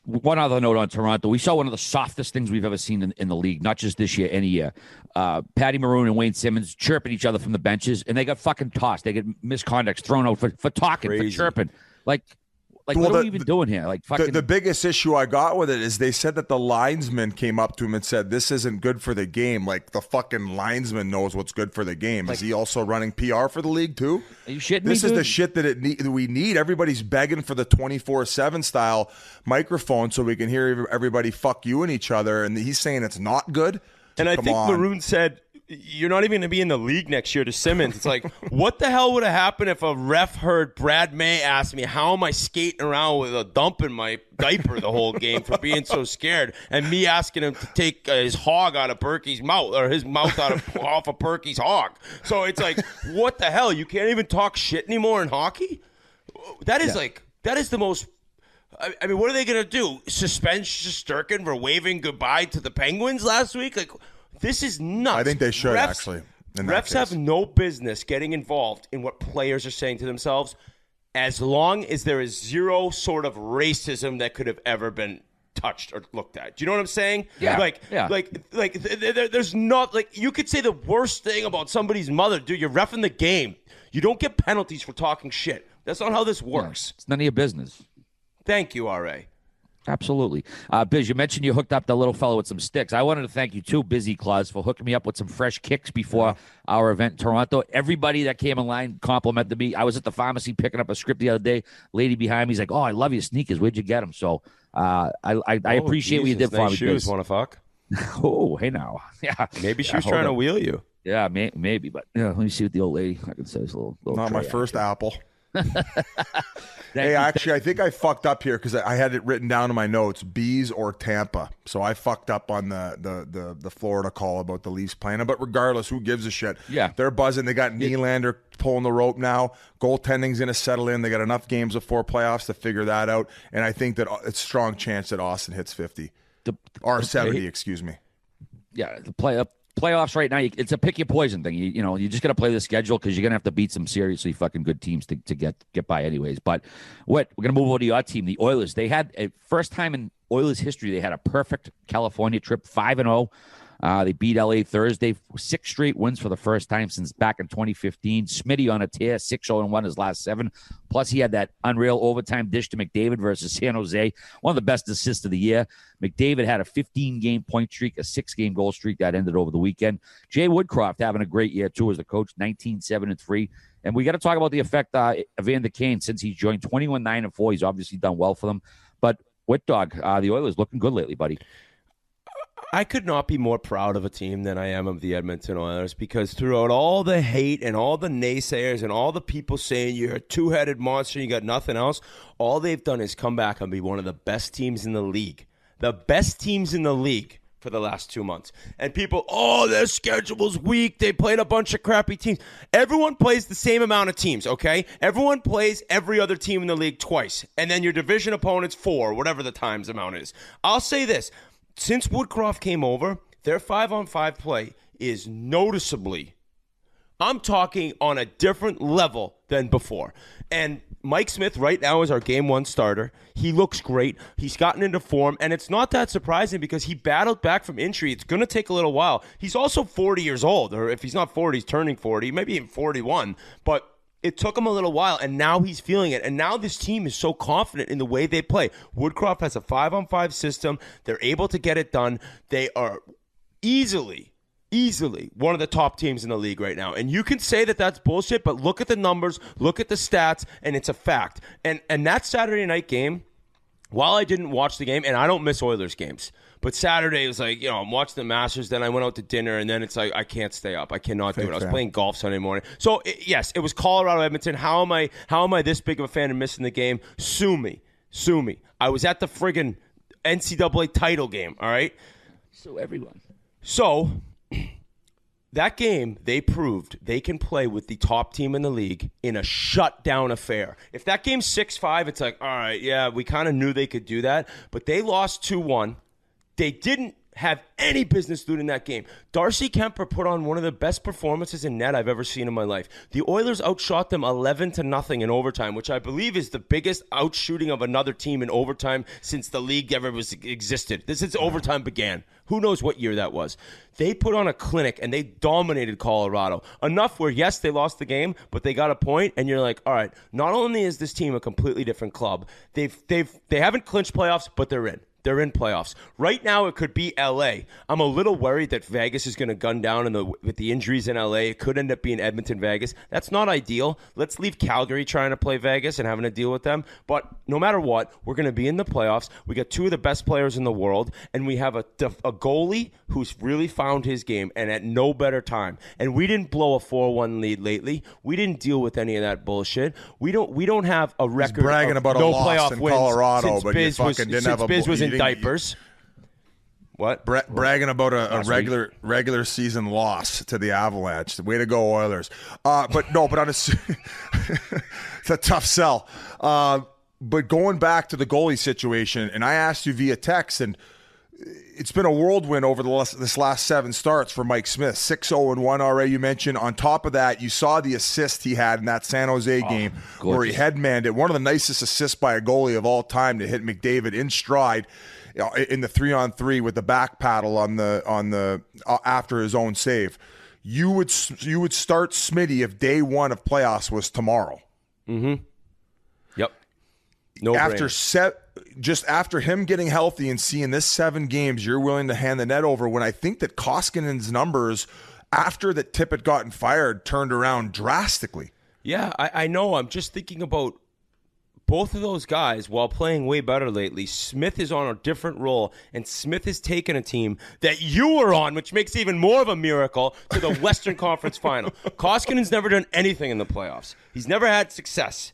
One other note on Toronto. We saw one of the softest things we've ever seen in the league, not just this year, any year. Patty Maroon and Wayne Simmons chirping each other from the benches, and they got fucking tossed. They get misconducts thrown out for talking, for chirping. Like what are we even doing here? Like fucking. The biggest issue I got with it is they said that the linesman came up to him and said, "This isn't good for the game." Like the fucking linesman knows what's good for the game. Is he also running PR for the league too? Are you shitting me, This is dude? the shit that we need. Everybody's begging for the 24/7 style microphone so we can hear everybody fuck you and each other. And he's saying it's not good. And I think Maroon said, you're not even going to be in the league next year to Simmons. It's like, what the hell would have happened if a ref heard Brad May ask me, how am I skating around with a dump in my diaper the whole game for being so scared? And me asking him to take his hog out of Berkey's mouth or his mouth off of Berkey's hog. So it's like, what the hell? You can't even talk shit anymore in hockey? That is that is the most... I mean, what are they going to do? Suspend Shesterkin for waving goodbye to the Penguins last week? Like, this is nuts. I think they should, actually. Refs have no business getting involved in what players are saying to themselves as long as there is zero sort of racism that could have ever been touched or looked at. Do you know what I'm saying? Yeah. There's not, like, you could say the worst thing about somebody's mother. Dude, you're reffing the game. You don't get penalties for talking shit. That's not how this works. It's none of your business. Thank you, R.A. Absolutely. Biz, you mentioned you hooked up that little fellow with some sticks. I wanted to thank you too, Busy Claus, for hooking me up with some fresh kicks before our event in Toronto. Everybody that came in line complimented me. I was at the pharmacy picking up a script the other day. Lady behind me is like, "Oh, I love your sneakers. Where'd you get them?" So I appreciate what you did for me, shoes, want to fuck? Oh, hey now. Yeah. Maybe she was trying to wheel you. Yeah, maybe. But let me see what the old lady, I can say, is a little not my first action. apple. Hey, actually, I think I fucked up here because I had it written down in my notes: Bees or Tampa. So I fucked up on the Florida call about the Leafs playing them. But regardless, who gives a shit? Yeah, they're buzzing. They got Nylander pulling the rope now. Goaltending's going to settle in. They got enough games before playoffs to figure that out. And I think that it's a strong chance that Austin hits 50 or 70. Excuse me. Yeah, the playoffs right now, it's a pick your poison thing. You just got to play the schedule because you're going to have to beat some seriously fucking good teams to get by anyways. But we're going to move over to your team, the Oilers. They had a first time in Oilers history, they had a perfect California trip, 5-0. They beat LA Thursday, 6 straight wins for the first time since back in 2015. Smitty on a tear, 6-0-1 his last 7. Plus, he had that unreal overtime dish to McDavid versus San Jose. One of the best assists of the year. McDavid had a 15-game point streak, a 6-game goal streak that ended over the weekend. Jay Woodcroft having a great year, too, as a coach, 19-7-3. And we got to talk about the effect of Evander Kane since he joined 21-9-4. He's obviously done well for them. But, Whit Dog, the Oilers looking good lately, buddy. I could not be more proud of a team than I am of the Edmonton Oilers because throughout all the hate and all the naysayers and all the people saying you're a two-headed monster and you got nothing else, all they've done is come back and be one of the best teams in the league. The best teams in the league for the last 2 months. And people, their schedule's weak. They played a bunch of crappy teams. Everyone plays the same amount of teams, okay? Everyone plays every other team in the league twice. And then your division opponents 4, whatever the times amount is. I'll say this. Since Woodcroft came over, their 5-on-5 play is noticeably, I'm talking on a different level than before. And Mike Smith right now is our game 1 starter. He looks great. He's gotten into form, and it's not that surprising because he battled back from injury. It's going to take a little while. He's also 40 years old, or if he's not 40, he's turning 40, maybe even 41. But it took him a little while, and now he's feeling it. And now this team is so confident in the way they play. Woodcroft has a 5-on-5 system. They're able to get it done. They are easily easily one of the top teams in the league right now. And you can say that that's bullshit, but look at the numbers, look at the stats, and it's a fact. And that Saturday night game, while I didn't watch the game, and I don't miss Oilers games, but Saturday was like, I'm watching the Masters, then I went out to dinner, and then it's like, I can't stay up. I cannot do it. I was playing golf Sunday morning. So, yes, it was Colorado, Edmonton. How am I this big of a fan and missing the game? Sue me. I was at the friggin' NCAA title game, all right? So everyone. So, that game, they proved they can play with the top team in the league in a shutdown affair. If that game's 6-5, it's like, all right, yeah, we kind of knew they could do that. But they lost 2-1. They didn't have any business losing that game. Darcy Kemper put on one of the best performances in net I've ever seen in my life. The Oilers outshot them 11-0 in overtime, which I believe is the biggest outshooting of another team in overtime since the league ever existed. This is overtime began. Who knows what year that was? They put on a clinic and they dominated Colorado. Enough where, yes, they lost the game, but they got a point, and you're like, all right, not only is this team a completely different club, they haven't clinched playoffs, but they're in. They're in playoffs. Right now, it could be L.A. I'm a little worried that Vegas is going to gun down with the injuries in L.A. It could end up being Edmonton-Vegas. That's not ideal. Let's leave Calgary trying to play Vegas and having to deal with them. But no matter what, we're going to be in the playoffs. We got two of the best players in the world, and we have a goalie who's really found his game and at no better time. And we didn't blow a 4-1 lead lately. We didn't deal with any of that bullshit. We don't have a record. He's bragging about no a loss playoff in wins Colorado, but you fucking didn't have a Biz was in diapers. What? Bragging about a regular season loss to the Avalanche. Way to go, Oilers. But on it's a tough sell. But going back to the goalie situation, and I asked you via text, and it's been a whirlwind over this last 7 starts for Mike Smith. 6-0-1 already, you mentioned. On top of that, you saw the assist he had in that San Jose game where he headmanned it. One of the nicest assists by a goalie of all time to hit McDavid in stride in the 3-on-3 with the back paddle on the after his own save. You would start Smitty if day one of playoffs was tomorrow. Mm-hmm. Yep. No brainer. Just after him getting healthy and seeing this 7 games, you're willing to hand the net over, when I think that Koskinen's numbers after that Tippett gotten fired turned around drastically. Yeah, I know. I'm just thinking about both of those guys while playing way better lately. Smith is on a different role, and Smith has taken a team that you were on, which makes even more of a miracle, to the Western Conference Final. Koskinen's never done anything in the playoffs. He's never had success.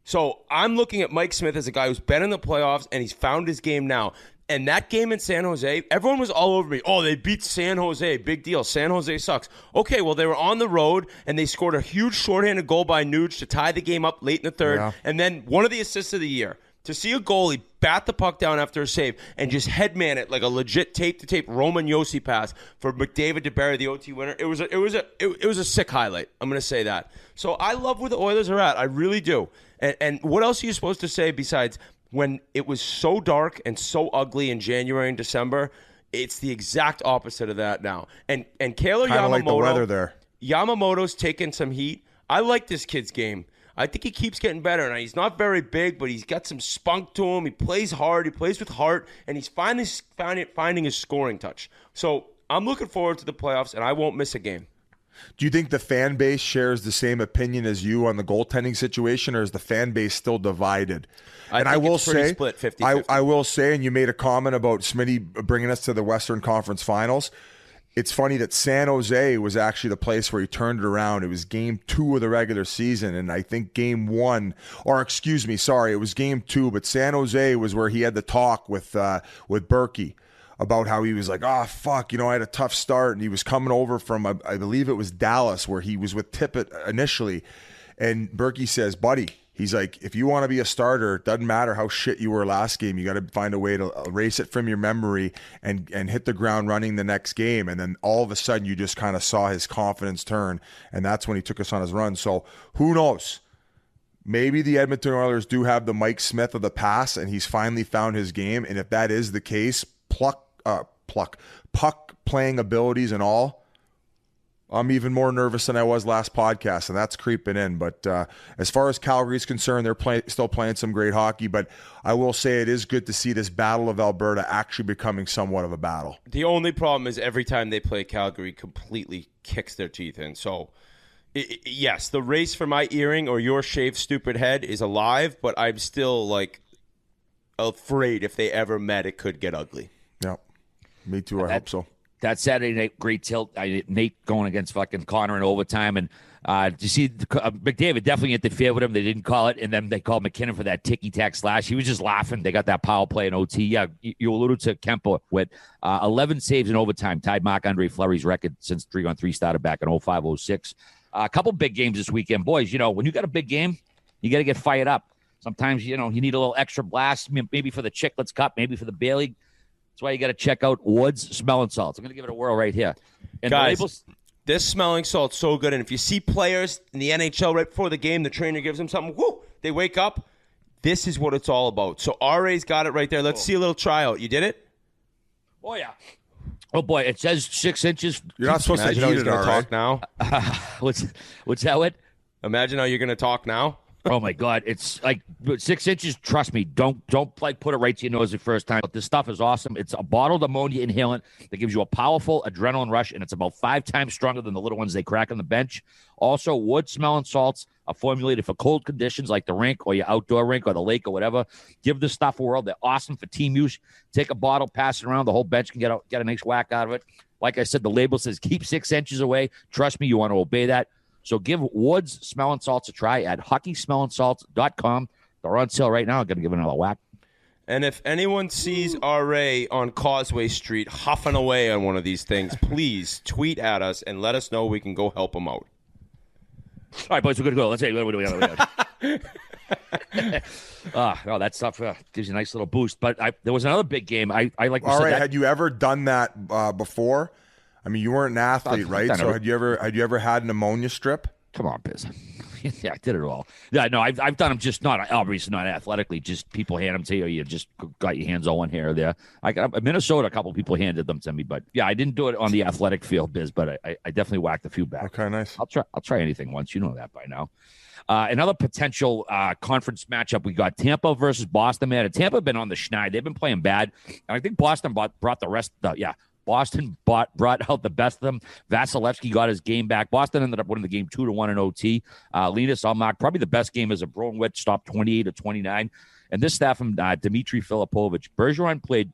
So I'm looking at Mike Smith as a guy who's been in the playoffs, and he's found his game now. And that game in San Jose, everyone was all over me. Oh, they beat San Jose. Big deal. San Jose sucks. Okay, well, they were on the road, and they scored a huge shorthanded goal by Nuge to tie the game up late in the third. Yeah. And then one of the assists of the year. To see a goalie bat the puck down after a save and just headman it like a legit tape-to-tape Roman Yossi pass for McDavid to bury the OT winner, it was a sick highlight. I'm going to say that. So I love where the Oilers are at. I really do. And what else are you supposed to say besides when it was so dark and so ugly in January and December? It's the exact opposite of that now. And Kaylor Yamamoto, like the weather there. Yamamoto's taking some heat. I like this kid's game. I think he keeps getting better. Now, he's not very big, but he's got some spunk to him. He plays hard. He plays with heart, and he's finally finding his scoring touch. So I'm looking forward to the playoffs, and I won't miss a game. Do you think the fan base shares the same opinion as you on the goaltending situation, or is the fan base still divided? I will say, split 50-50. I will say, and you made a comment about Smitty bringing us to the Western Conference Finals. It's funny that San Jose was actually the place where he turned it around. It was game 2 of the regular season, and I think game 1, or excuse me, sorry, it was game 2, but San Jose was where he had the talk with Berkey about how he was like, oh, fuck, I had a tough start, and he was coming over from, I believe it was Dallas, where he was with Tippett initially, and Berkey says, buddy, he's like, if you want to be a starter, it doesn't matter how shit you were last game. You got to find a way to erase it from your memory and hit the ground running the next game. And then all of a sudden you just kind of saw his confidence turn, and that's when he took us on his run. So who knows? Maybe the Edmonton Oilers do have the Mike Smith of the past, and he's finally found his game. And if that is the case, puck playing abilities and all, I'm even more nervous than I was last podcast, and that's creeping in. But as far as Calgary's concerned, they're still playing some great hockey. But I will say it is good to see this Battle of Alberta actually becoming somewhat of a battle. The only problem is every time they play Calgary completely kicks their teeth in. So, yes, the race for my earring or your shaved stupid head is alive, but I'm still, like, afraid if they ever met, it could get ugly. Yep. Me too. I hope so. That Saturday night, great tilt. Nate going against fucking Connor in overtime. And you see, McDavid definitely interfered with him. They didn't call it. And then they called McKinnon for that ticky-tack slash. He was just laughing. They got that power play in OT. Yeah, you alluded to Kemper with 11 saves in overtime. Tied Marc-Andre Fleury's record since 3-on-3 started back in 05-06. A couple big games this weekend. Boys, when you got a big game, you got to get fired up. Sometimes, you need a little extra blast, maybe for the Chiclets Cup, maybe for the Beer League. That's why you got to check out Woods Smelling Salts. I'm going to give it a whirl right here. And guys, this smelling salt's so good. And if you see players in the NHL right before the game, the trainer gives them something, they wake up. This is what it's all about. So RA's got it right there. Let's see a little tryout. You did it? Oh, yeah. Oh, boy. It says 6 inches. You're not supposed to eat it, all right? Talk now. What's that, what? Imagine how you're going to talk now. Oh my God! It's like 6 inches. Trust me. Don't like put it right to your nose the first time. But this stuff is awesome. It's a bottled ammonia inhalant that gives you a powerful adrenaline rush, and it's about 5 times stronger than the little ones they crack on the bench. Also, Wood Smelling Salts are formulated for cold conditions like the rink or your outdoor rink or the lake or whatever. Give this stuff a whirl. They're awesome for team use. Take a bottle, pass it around. The whole bench can get a nice whack out of it. Like I said, the label says keep 6 inches away. Trust me, you want to obey that. So give Woods Smelling Salts a try at hockeysmellingsalts.com. They're on sale right now. I'm going to give it another whack. And if anyone sees RA on Causeway Street huffing away on one of these things, please tweet at us and let us know we can go help him out. All right, boys, we're good to go. Let's see. What do we got? That stuff gives you a nice little boost. But there was another big game. I like. All right, had you ever done that before? I mean, you weren't an athlete, right? So had you ever had an ammonia strip? Come on, Biz. Yeah, I did it all. Yeah, no, I've done them, just not obviously not athletically. Just people hand them to you. You just got your hands on one here or there. I got Minnesota. A couple people handed them to me, but yeah, I didn't do it on the athletic field, Biz. But I definitely whacked a few back. Okay, nice. I'll try anything once. You know that by now. Another potential conference matchup, we got Tampa versus Boston. Man, Tampa have been on the schneid. They've been playing bad, and I think Boston brought the rest. Boston brought out the best of them. Vasilevsky got his game back. Boston ended up winning the game 2-1 in OT. Linus Ullmark, probably the best game as a Bruin-Wit, stopped 28-29. And this staff from Dmitry Filipovich. Bergeron played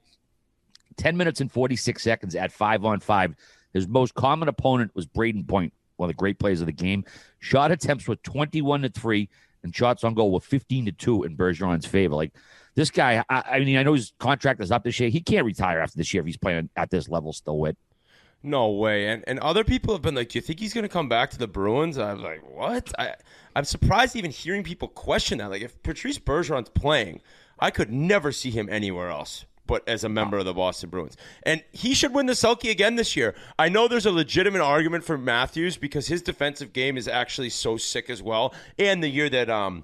10 minutes and 46 seconds at 5-on-5. His most common opponent was Braden Point, one of the great players of the game. Shot attempts were 21-3, and shots on goal were 15-2 in Bergeron's favor. Like, this guy, I mean, I know his contract is up this year. He can't retire after this year if he's playing at this level still, Whit. No way. And other people have been like, do you think he's going to come back to the Bruins? I'm like, what? I'm surprised even hearing people question that. Like, if Patrice Bergeron's playing, I could never see him anywhere else but as a member of the Boston Bruins. And he should win the Selke again this year. I know there's a legitimate argument for Matthews because his defensive game is actually so sick as well. And the year that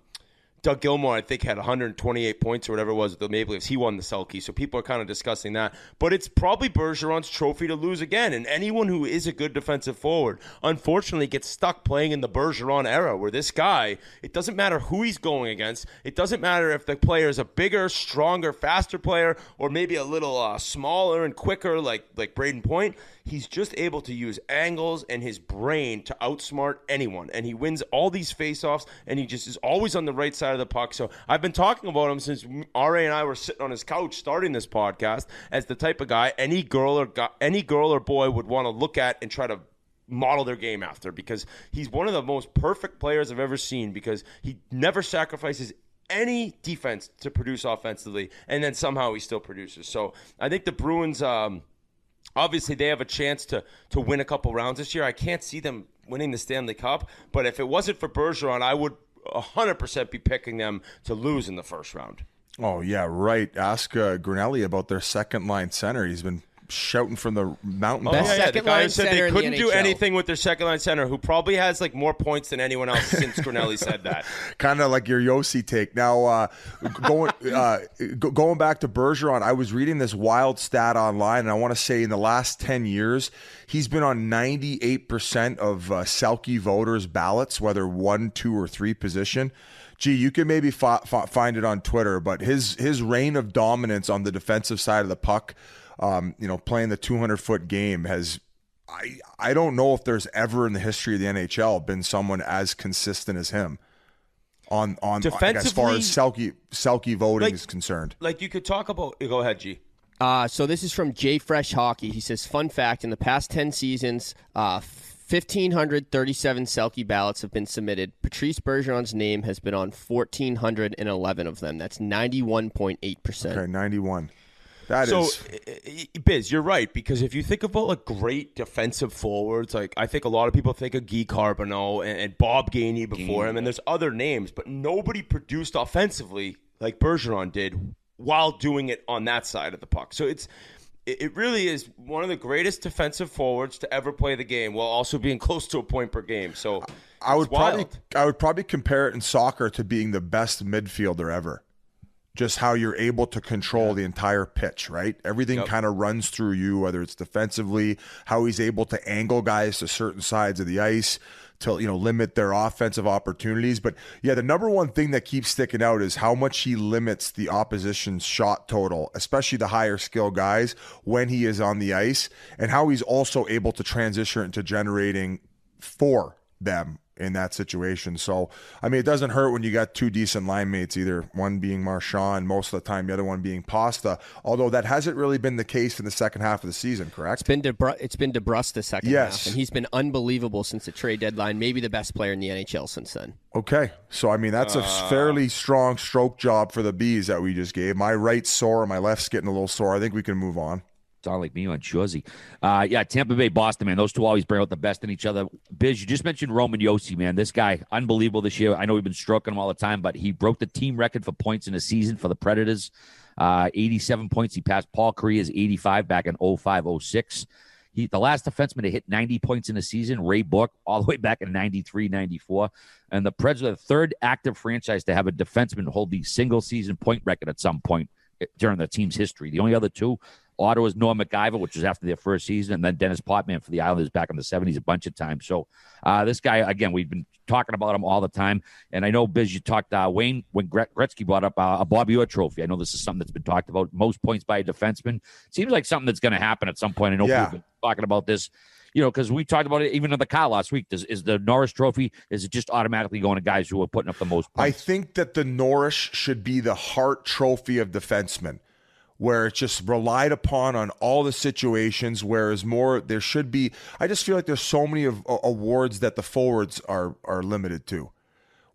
Doug Gilmour, I think, had 128 points or whatever it was at the Maple Leafs. He won the Selke, so people are kind of discussing that. But it's probably Bergeron's trophy to lose again. And anyone who is a good defensive forward, unfortunately, gets stuck playing in the Bergeron era, where this guy, it doesn't matter who he's going against. It doesn't matter if the player is a bigger, stronger, faster player, or maybe a little smaller and quicker like Braden Point. He's just able to use angles and his brain to outsmart anyone. And he wins all these faceoffs, and he just is always on the right side of the puck. So I've been talking about him since RA and I were sitting on his couch starting this podcast as the type of guy any girl or boy would want to look at and try to model their game after, because he's one of the most perfect players I've ever seen, because he never sacrifices any defense to produce offensively, and then somehow he still produces. So I think the Bruins... obviously, they have a chance to win a couple rounds this year. I can't see them winning the Stanley Cup, but if it wasn't for Bergeron, I would 100% be picking them to lose in the first round. Oh, yeah, right. Ask Grinelli about their second-line center. He's been shouting from the mountain. The guy who said they couldn't do anything with their second line center, who probably has like more points than anyone else since Grinelli said that. Kind of like your Yossi take. Now, going back to Bergeron, I was reading this wild stat online, and I want to say in the last 10 years, he's been on 98% of Selke voters' ballots, whether 1, 2, or 3 position. Gee, you can maybe find it on Twitter, but his reign of dominance on the defensive side of the puck, playing the 200-foot game has. I don't know if there's ever in the history of the NHL been someone as consistent as him on as far as Selke voting is concerned. Like you could talk about. Go ahead, G. So this is from J Fresh Hockey. He says, fun fact: in the past 10 seasons, 1,537 Selke ballots have been submitted. Patrice Bergeron's name has been on 1,411 of them. That's 91.8%. Okay, 91. Biz, you're right, because if you think about like great defensive forwards, like I think a lot of people think of Guy Carbonneau and Bob Gainey before him, and there's other names, but nobody produced offensively like Bergeron did while doing it on that side of the puck. So it really is one of the greatest defensive forwards to ever play the game while also being close to a point per game. So I would probably compare it in soccer to being the best midfielder ever. Just how you're able to control the entire pitch, right? Everything kind of runs through you, whether it's defensively, how he's able to angle guys to certain sides of the ice to limit their offensive opportunities. But yeah, the number one thing that keeps sticking out is how much he limits the opposition's shot total, especially the higher skill guys when he is on the ice, and how he's also able to transition into generating for them in that situation. So, I mean, it doesn't hurt when you got 2 decent line mates, either one being Marchand, most of the time the other one being Pasta, although that hasn't really been the case in the second half of the season, correct? It's been DeBrus the second half, and he's been unbelievable since the trade deadline, maybe the best player in the NHL since then. Okay, so I mean, that's a fairly strong stroke job for the Bees that we just gave. My right's sore, my left's getting a little sore. I think we can move on. Sound like me on Jersey. Tampa Bay, Boston, man. Those two always bring out the best in each other. Biz, you just mentioned Roman Yossi, man. This guy, unbelievable this year. I know we've been stroking him all the time, but he broke the team record for points in a season for the Predators. 87 points. He passed Paul Kariya's 85 back in 05-06. The last defenseman to hit 90 points in a season, Ray Bourque, all the way back in 93-94. And the Preds are the third active franchise to have a defenseman hold the single-season point record at some point during the team's history. The only other two, Ottawa's Norm McIver, which was after their first season, and then Dennis Potvin for the Islanders back in the 70s a bunch of times. So this guy, again, we've been talking about him all the time. And I know, Biz, you talked, Wayne, when Gretzky brought up a Bobby Orr trophy. I know this is something that's been talked about. Most points by a defenseman. Seems like something that's going to happen at some point. I know people have been talking about this, because we talked about it even in the car last week. Is the Norris trophy, is it just automatically going to guys who are putting up the most points? I think that the Norris should be the Hart trophy of defensemen, where it's just relied upon on all the situations, whereas there should be. I just feel like there's so many awards that the forwards are limited to,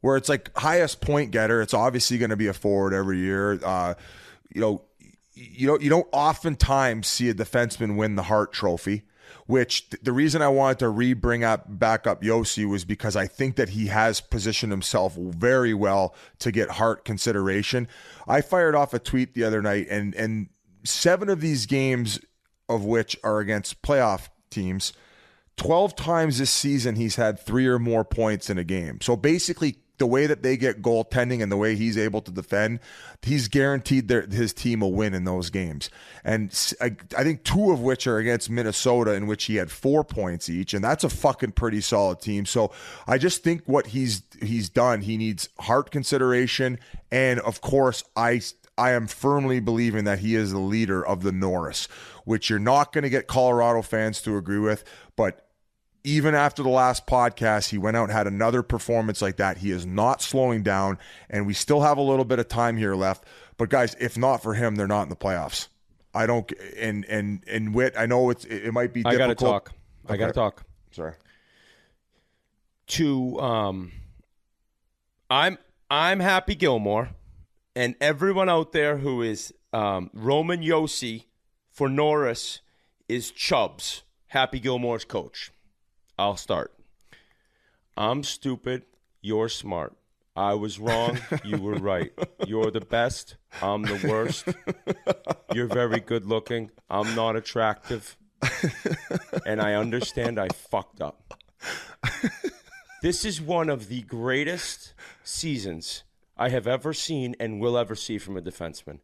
where it's like highest point getter. It's obviously going to be a forward every year. You don't oftentimes see a defenseman win the Hart Trophy, which the reason I wanted to back up Yossi was because I think that he has positioned himself very well to get Hart consideration. I fired off a tweet the other night, and 7 of these games, of which are against playoff teams, 12 times this season he's had 3 or more points in a game. So basically, the way that they get goaltending and the way he's able to defend, he's guaranteed his team a win in those games. And I think 2 of which are against Minnesota, in which he had 4 points each, and that's a fucking pretty solid team. So I just think what he's done, he needs Hart consideration, and of course I am firmly believing that he is the leader of the Norris, which you're not going to get Colorado fans to agree with, but even after the last podcast, he went out and had another performance like that. He is not slowing down, and we still have a little bit of time here left. But guys, if not for him, they're not in the playoffs. I don't. And Whit, I know it might be difficult. I gotta talk. Sorry. I'm Happy Gilmore, and everyone out there who is Roman Yossi for Norris is Chubbs, Happy Gilmore's coach. I'll start. I'm stupid. You're smart. I was wrong. You were right. You're the best. I'm the worst. You're very good looking. I'm not attractive. And I understand I fucked up. This is one of the greatest seasons I have ever seen and will ever see from a defenseman.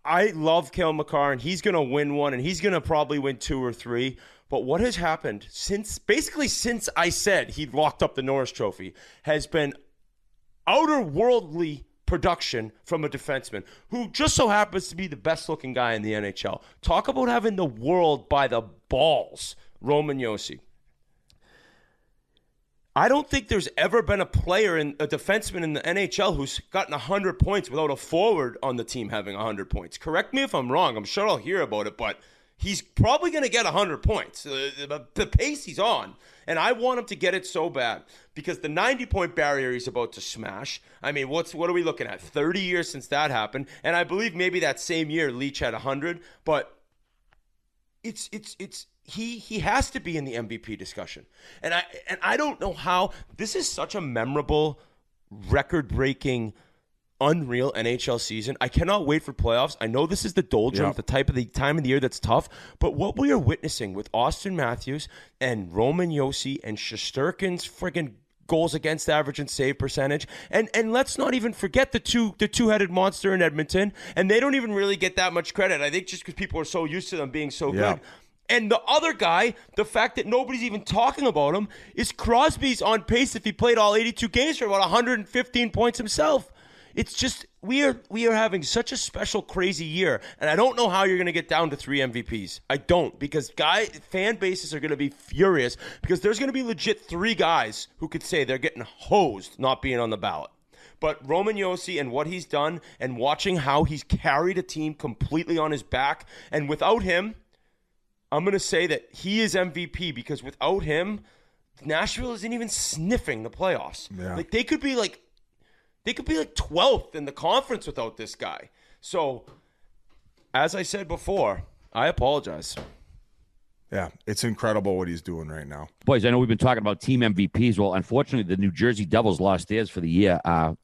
I love Cale Makar, and he's going to win one, and he's going to probably win 2 or 3. But what has happened since I said he locked up the Norris Trophy has been outer-worldly production from a defenseman who just so happens to be the best-looking guy in the NHL. Talk about having the world by the balls, Roman Yossi. I don't think there's ever been a defenseman in the NHL who's gotten 100 points without a forward on the team having 100 points. Correct me if I'm wrong. I'm sure I'll hear about it, but he's probably going to get 100 points. The pace he's on. And I want him to get it so bad because the 90-point barrier he's about to smash. I mean, what are we looking at? 30 years since that happened. And I believe maybe that same year Leach had 100, but he has to be in the MVP discussion. And I don't know how. This is such a memorable, record-breaking, unreal NHL season. I cannot wait for playoffs. I know this is the doldrums, the type of the time of the year that's tough, but what we are witnessing with Auston Matthews and Roman Yossi and Shesterkin's friggin' goals against average and save percentage, and let's not even forget the two-headed monster in Edmonton, and they don't even really get that much credit. I think just because people are so used to them being so good. And the other guy, the fact that nobody's even talking about him, is Crosby's on pace if he played all 82 games for about 115 points himself. It's just we are having such a special, crazy year, and I don't know how you're going to get down to 3 MVPs. I don't, because fan bases are going to be furious because there's going to be legit 3 guys who could say they're getting hosed not being on the ballot. But Roman Yossi and what he's done and watching how he's carried a team completely on his back, and without him, I'm going to say that he is MVP because without him, Nashville isn't even sniffing the playoffs. Yeah. Like they could be like 12th in the conference without this guy. So, as I said before, I apologize. Yeah, it's incredible what he's doing right now. Boys, I know we've been talking about team MVPs. Well, unfortunately, the New Jersey Devils lost theirs for the year.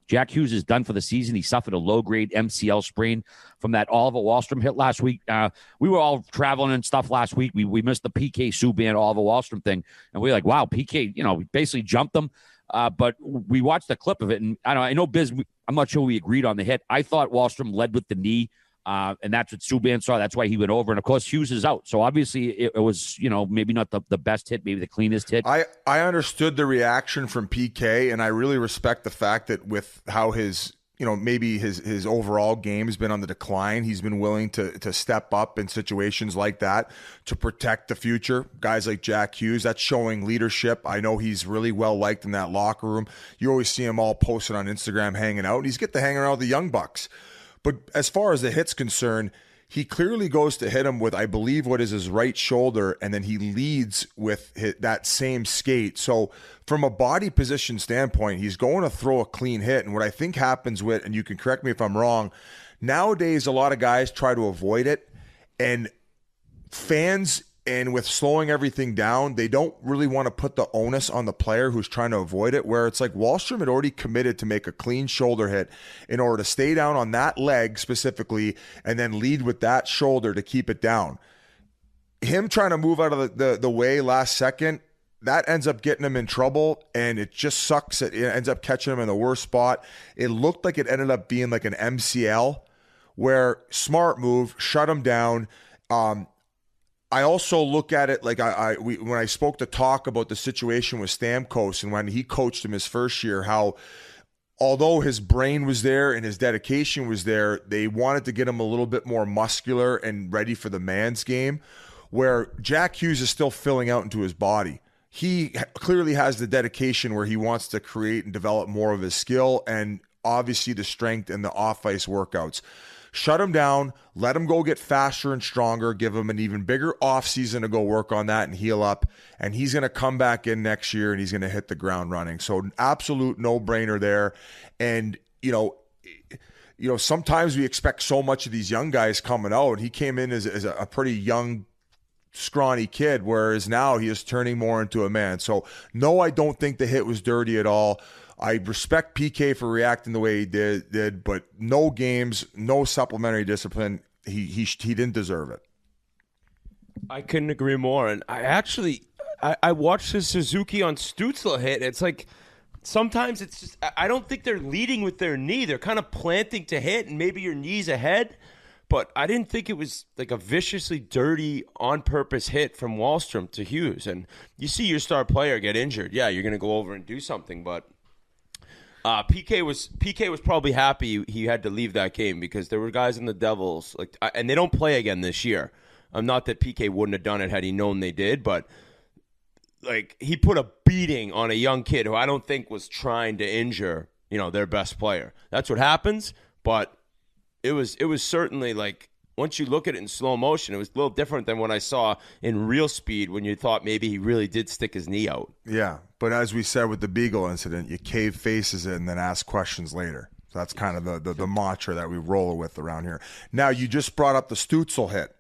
Jack Hughes is done for the season. He suffered a low-grade MCL sprain from that Oliver Wahlstrom hit last week. We were all traveling and stuff last week. We missed the PK Subban Oliver Wahlstrom thing, and we were like, wow, PK, we basically jumped them. But we watched the clip of it, and I know Biz, I'm not sure we agreed on the hit. I thought Wahlstrom led with the knee. And that's what Subban saw. That's why he went over. And, of course, Hughes is out. So, obviously, it was, maybe not the best hit, maybe the cleanest hit. I understood the reaction from PK, and I really respect the fact that with how his, maybe his overall game has been on the decline, he's been willing to step up in situations like that to protect the future. Guys like Jack Hughes, that's showing leadership. I know he's really well-liked in that locker room. You always see him all posted on Instagram hanging out, and he's get to hang around with the young bucks. But as far as the hit's concerned, he clearly goes to hit him with, I believe, what is his right shoulder, and then he leads with that same skate. So from a body position standpoint, he's going to throw a clean hit. And what I think happens with, and you can correct me if I'm wrong, nowadays a lot of guys try to avoid it, and fans, and with slowing everything down, they don't really want to put the onus on the player who's trying to avoid it, where it's like Wahlstrom had already committed to make a clean shoulder hit in order to stay down on that leg specifically and then lead with that shoulder to keep it down. Him trying to move out of the way last second, that ends up getting him in trouble, and it just sucks. It ends up catching him in the worst spot. It looked like it ended up being like an MCL, where smart move, shut him down. I also look at it like when I spoke to Talk about the situation with Stamkos and when he coached him his first year, how although his brain was there and his dedication was there, they wanted to get him a little bit more muscular and ready for the man's game, where Jack Hughes is still filling out into his body. He clearly has the dedication where he wants to create and develop more of his skill and obviously the strength and the off-ice workouts. Shut him down, let him go get faster and stronger, give him an even bigger offseason to go work on that and heal up, and he's going to come back in next year and he's going to hit the ground running. So an absolute no-brainer there. And, sometimes we expect so much of these young guys coming out. He came in as a pretty young, scrawny kid, whereas now he is turning more into a man. So, no, I don't think the hit was dirty at all. I respect PK for reacting the way he did, but no games, no supplementary discipline. He didn't deserve it. I couldn't agree more. And I watched the Suzuki on Stutzle hit. It's like sometimes it's just I don't think they're leading with their knee. They're kind of planting to hit, and maybe your knee's ahead. But I didn't think it was like a viciously dirty, on-purpose hit from Wahlstrom to Hughes. And you see your star player get injured. Yeah, you're going to go over and do something. But PK was probably happy he had to leave that game because there were guys in the Devils, and they don't play again this year. Not that PK wouldn't have done it had he known they did, but he put a beating on a young kid who I don't think was trying to injure, their best player. That's what happens, but it was certainly once you look at it in slow motion, it was a little different than what I saw in real speed when you thought maybe he really did stick his knee out. Yeah, but as we said with the Beagle incident, you cave faces it and then ask questions later. So that's kind of the mantra that we roll with around here. Now, you just brought up the Stutzle hit.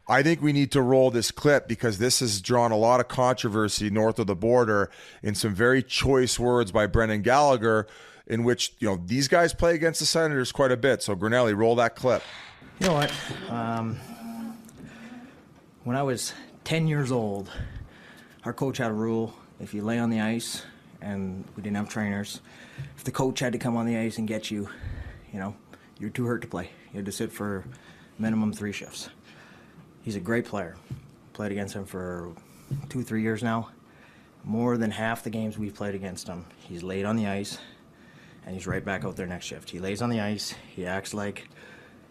I think we need to roll this clip because this has drawn a lot of controversy north of the border in some very choice words by Brendan Gallagher, in which these guys play against the Senators quite a bit. So Grinelli, roll that clip. You know what? When I was 10 years old, our coach had a rule: if you lay on the ice, and we didn't have trainers, if the coach had to come on the ice and get you, you're too hurt to play. You had to sit for minimum 3 shifts. He's a great player. Played against him for 2-3 years now. More than half the games we've played against him, he's laid on the ice, and he's right back out there next shift. He lays on the ice. He acts like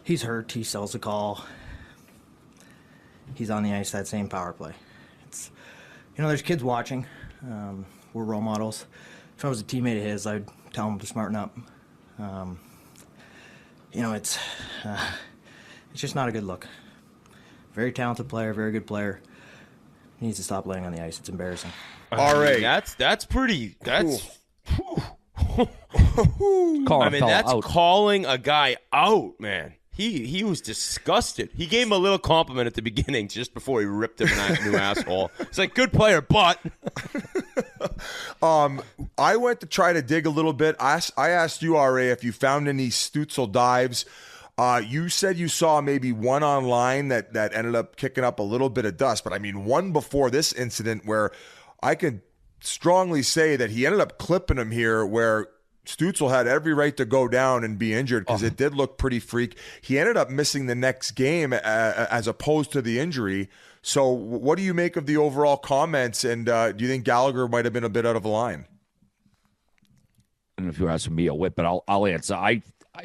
he's hurt. He sells the call. He's on the ice that same power play. It's, there's kids watching. We're role models. If I was a teammate of his, I'd tell him to smarten up. It's just not a good look. Very talented player, very good player. He needs to stop laying on the ice. It's embarrassing. All right. That's pretty. That's. Out. Calling a guy out, man. He was disgusted. He gave him a little compliment at the beginning just before he ripped him that new asshole. It's like, good player, but. I went to try to dig a little bit. I asked you, RA, if you found any Stutzle dives. You said you saw maybe one online that ended up kicking up a little bit of dust, but one before this incident where I could strongly say that he ended up clipping him here where Stutzle had every right to go down and be injured because it did look pretty freak. He ended up missing the next game as opposed to the injury. So what do you make of the overall comments, and do you think Gallagher might have been a bit out of line? I don't know if you're asking me a whip, but I'll answer.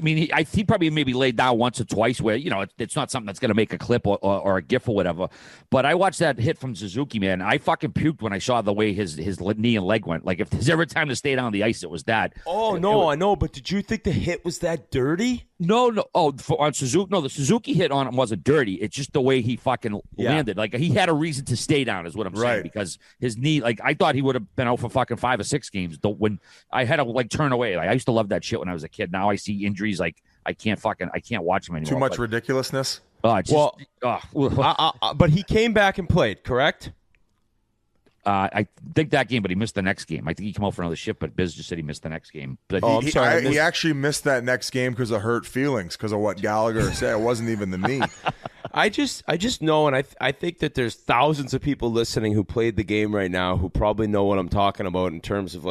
He probably maybe laid down once or twice where, it's not something that's going to make a clip or a GIF or whatever. But I watched that hit from Suzuki, man. I fucking puked when I saw the way his knee and leg went. Like, if there's ever time to stay down on the ice, it was that. Oh, no, I know. But did you think the hit was that dirty? No. Oh, on Suzuki? No, the Suzuki hit on him wasn't dirty. It's just the way he fucking landed. Like, he had a reason to stay down is what I'm saying. Because his knee, I thought he would have been out for fucking 5 or 6 games. When I had to, turn away. I used to love that shit when I was a kid. Now I see injuries, I can't watch him anymore. Too much ridiculousness? But he came back and played, correct? I think that game, but he missed the next game. I think he came out for another shift, but Biz just said he missed the next game. But I'm sorry. He actually missed that next game because of hurt feelings, because of what Gallagher said. It wasn't even the knee. I just know, and I think that there's thousands of people listening who played the game right now who probably know what I'm talking about in terms of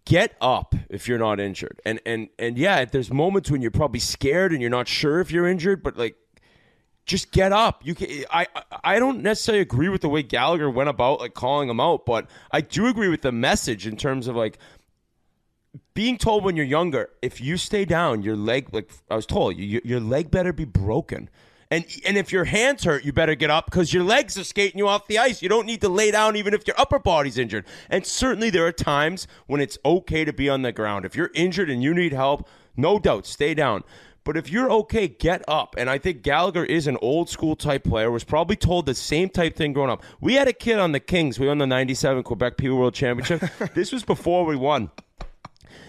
get up if you're not injured. And yeah, there's moments when you're probably scared and you're not sure if you're injured, but just get up. I don't necessarily agree with the way Gallagher went about calling him out, but I do agree with the message in terms of being told when you're younger, if you stay down, your leg, I was told, your leg better be broken. And if your hands hurt, you better get up because your legs are skating you off the ice. You don't need to lay down even if your upper body's injured. And certainly there are times when it's okay to be on the ground. If you're injured and you need help, no doubt, stay down. But if you're okay, get up. And I think Gallagher is an old school type player, was probably told the same type thing growing up. We had a kid on the Kings. We won the 97 Quebec Pee World Championship. This was before we won.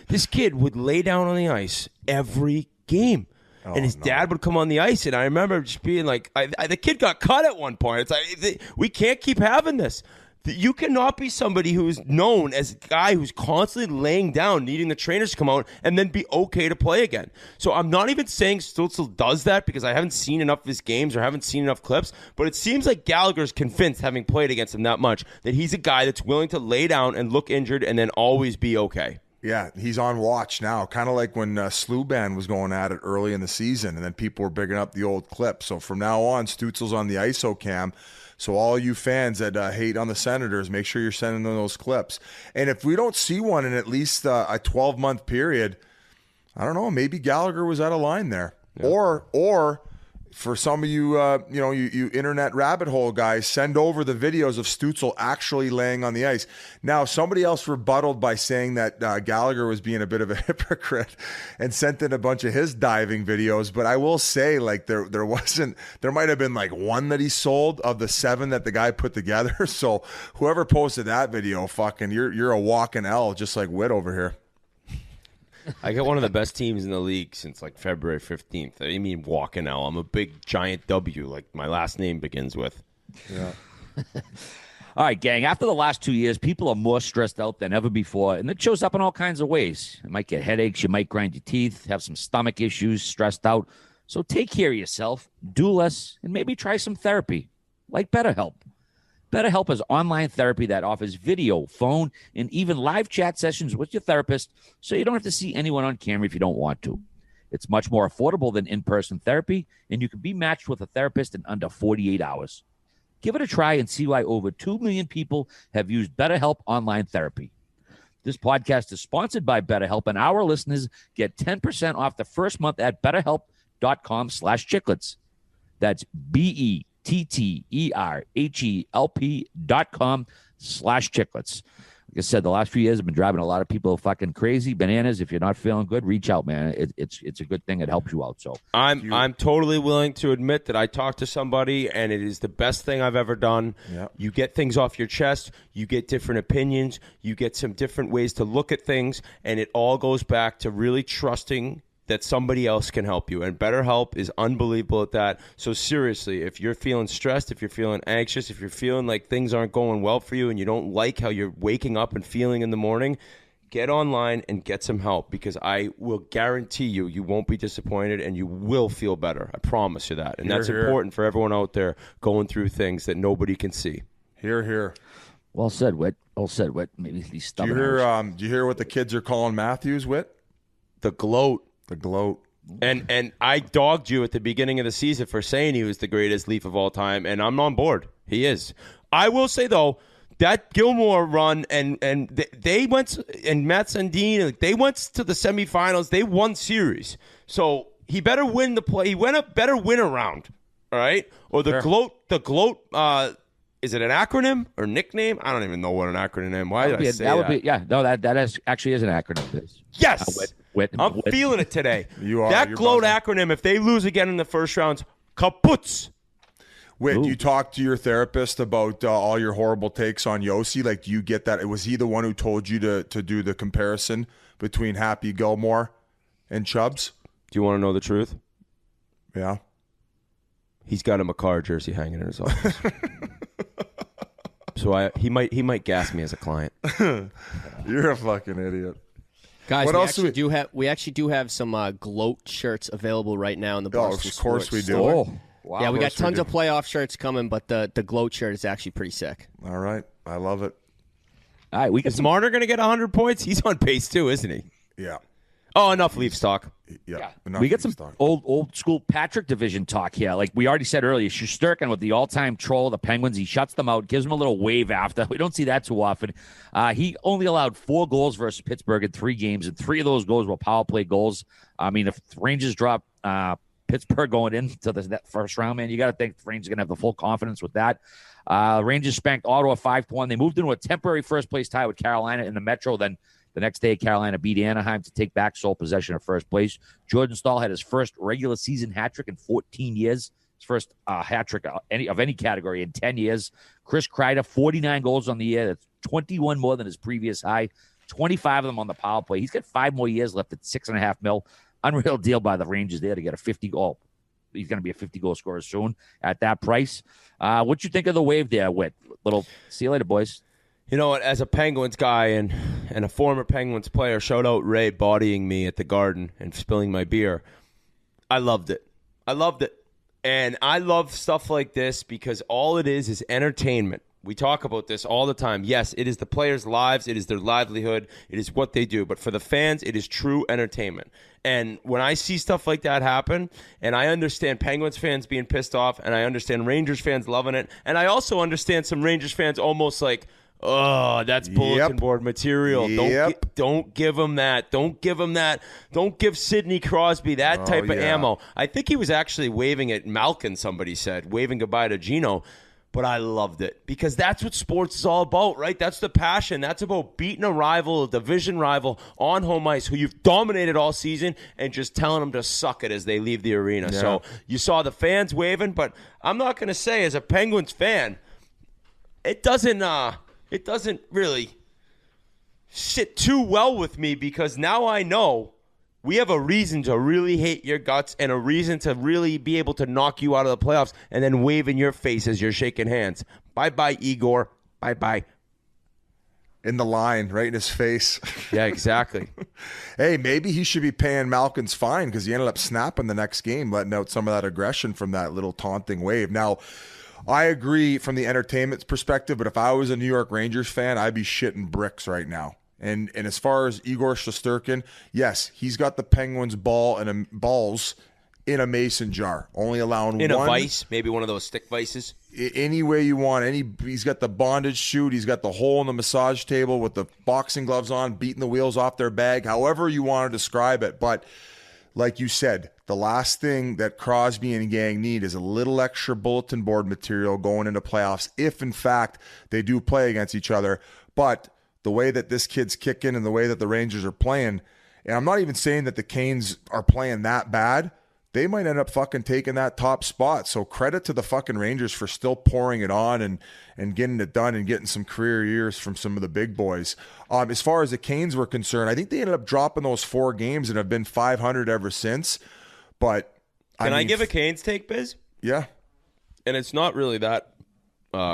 This kid would lay down on the ice every game. And his dad would come on the ice, and I remember just being the kid got cut at one point. It's we can't keep having this. You cannot be somebody who's known as a guy who's constantly laying down, needing the trainers to come out, and then be okay to play again. So I'm not even saying Stutzle does that because I haven't seen enough of his games or haven't seen enough clips, but it seems like Gallagher's convinced, having played against him that much, that he's a guy that's willing to lay down and look injured and then always be okay. Yeah, he's on watch now, kind of like when Sluban was going at it early in the season, and then people were bigging up the old clip. So from now on, Stutzle's on the ISO cam. So all you fans that hate on the Senators, make sure you're sending them those clips. And if we don't see one in at least a 12-month period, I don't know, maybe Gallagher was out of line there. Yeah. Or for some of you, you internet rabbit hole guys, send over the videos of Stutzle actually laying on the ice. Now, somebody else rebutted by saying that Gallagher was being a bit of a hypocrite and sent in a bunch of his diving videos. But I will say, like, there might have been like one that he sold of the 7 that the guy put together. So whoever posted that video, fucking, you're a walking L, just like Whit over here. I got one of the best teams in the league since like February 15th. I mean, walking L. I'm a big giant W, like my last name begins with. Yeah. All right, gang. After the last 2 years, people are more stressed out than ever before, and it shows up in all kinds of ways. You might get headaches, you might grind your teeth, have some stomach issues, stressed out. So take care of yourself, do less, and maybe try some therapy, like BetterHelp. BetterHelp is online therapy that offers video, phone, and even live chat sessions with your therapist, so you don't have to see anyone on camera if you don't want to. It's much more affordable than in-person therapy, and you can be matched with a therapist in under 48 hours. Give it a try and see why over 2 million people have used BetterHelp online therapy. This podcast is sponsored by BetterHelp, and our listeners get 10% off the first month at BetterHelp.com/Chiclets. That's BetterHelp.com/Chiclets. Like I said, the last few years have been driving a lot of people fucking crazy bananas. If you're not feeling good, reach out, man. It's a good thing. It helps you out. So I'm totally willing to admit that I talked to somebody, and it is the best thing I've ever done. Yep. You get things off your chest. You get different opinions. You get some different ways to look at things, and it all goes back to really trusting that somebody else can help you. And BetterHelp is unbelievable at that. So seriously, if you're feeling stressed, if you're feeling anxious, if you're feeling like things aren't going well for you and you don't like how you're waking up and feeling in the morning, get online and get some help, because I will guarantee you won't be disappointed and you will feel better. I promise you that. And that's important for everyone out there going through things that nobody can see. Hear, hear. Well said, Whit. Well said, Whit. Maybe these Do you hear what the kids are calling Matthews, Whit? The gloat. The gloat. And I dogged you at the beginning of the season for saying he was the greatest Leaf of all time, and I'm on board. He is. I will say, though, that Gilmore run and they went, and Matt Sundin, they went to the semifinals. They won series. So he better win the play. He better win a round, all right? Or the gloat, is it an acronym or nickname? I don't even know what an acronym is. Why did I say that? That actually is an acronym. Yes. I'm feeling it today. That gloat acronym, if they lose again in the first round, kaputs. Whit, you talked to your therapist about all your horrible takes on Yossi. Like, do you get that? Was he the one who told you to do the comparison between Happy Gilmore and Chubbs? Do you want to know the truth? Yeah. He's got a McCarr jersey hanging in his office. So he might gas me as a client. You're a fucking idiot. Guys, we actually do have some gloat shirts available right now in the Barstool Of course we do. Oh, wow. Yeah, we got tons of playoff shirts coming, but the gloat shirt is actually pretty sick. All right. I love it. All right, is Marner going to get 100 points? He's on pace too, isn't he? Yeah. Oh, enough Leafs talk. Yeah. We get some old school Patrick division talk here. Like we already said earlier, Shesterkin with the all-time troll of the Penguins. He shuts them out, gives them a little wave after. We don't see that too often. He only allowed 4 goals versus Pittsburgh in 3 games, and 3 of those goals were power play goals. I mean, if the Rangers drop Pittsburgh going into that first round, man, you got to think the Rangers are going to have the full confidence with that. Rangers spanked Ottawa 5-1. They moved into a temporary first-place tie with Carolina in the Metro. Then the next day, Carolina beat Anaheim to take back sole possession of first place. Jordan Staal had his first regular season hat trick in 14 years. His first hat trick of any category in 10 years. Chris Kreider, 49 goals on the year. That's 21 more than his previous high. 25 of them on the power play. He's got 5 more years left at $6.5 million. Unreal deal by the Rangers there to get a 50 goal. he's going to be a 50-goal scorer soon at that price. What you think of the wave there, Whit? See you later, boys. You know what? As a Penguins guy and a former Penguins player, shout out Ray bodying me at the Garden and spilling my beer. I loved it. And I love stuff like this because all it is entertainment. We talk about this all the time. Yes, it is the players' lives. It is their livelihood. It is what they do. But for the fans, it is true entertainment. And when I see stuff like that happen, and I understand Penguins fans being pissed off, and I understand Rangers fans loving it, and I also understand some Rangers fans almost like, oh, that's bulletin board material. Don't give him that. Don't give him that. Don't give Sidney Crosby that type of ammo. I think he was actually waving at Malkin, somebody said, waving goodbye to Geno. But I loved it because that's what sports is all about, right? That's the passion. That's about beating a rival, a division rival on home ice who you've dominated all season and just telling them to suck it as they leave the arena. Yeah. So you saw the fans waving, but I'm not going to say as a Penguins fan, it doesn't really sit too well with me because now I know we have a reason to really hate your guts and a reason to really be able to knock you out of the playoffs and then wave in your face as you're shaking hands. Bye-bye, Igor. Bye-bye. In the line, right in his face. Yeah, exactly. Hey, maybe he should be paying Malkin's fine because he ended up snapping the next game, letting out some of that aggression from that little taunting wave. Now, I agree from the entertainment perspective, but if I was a New York Rangers fan, I'd be shitting bricks right now. And as far as Igor Shesterkin, yes, he's got the Penguins' balls in a mason jar, only allowing in a vice, maybe one of those stick vices. Any way you want. He's got the bondage chute. He's got the hole in the massage table with the boxing gloves on, beating the wheels off their bag, however you want to describe it. But like you said, the last thing that Crosby and gang need is a little extra bulletin board material going into playoffs if, in fact, they do play against each other. But the way that this kid's kicking and the way that the Rangers are playing, and I'm not even saying that the Canes are playing that bad, they might end up fucking taking that top spot. So credit to the fucking Rangers for still pouring it on and getting it done and getting some career years from some of the big boys. As far as the Canes were concerned, I think they ended up dropping those 4 games and have been 500 ever since. But Can I give a Canes take, Biz? Yeah. And it's not really that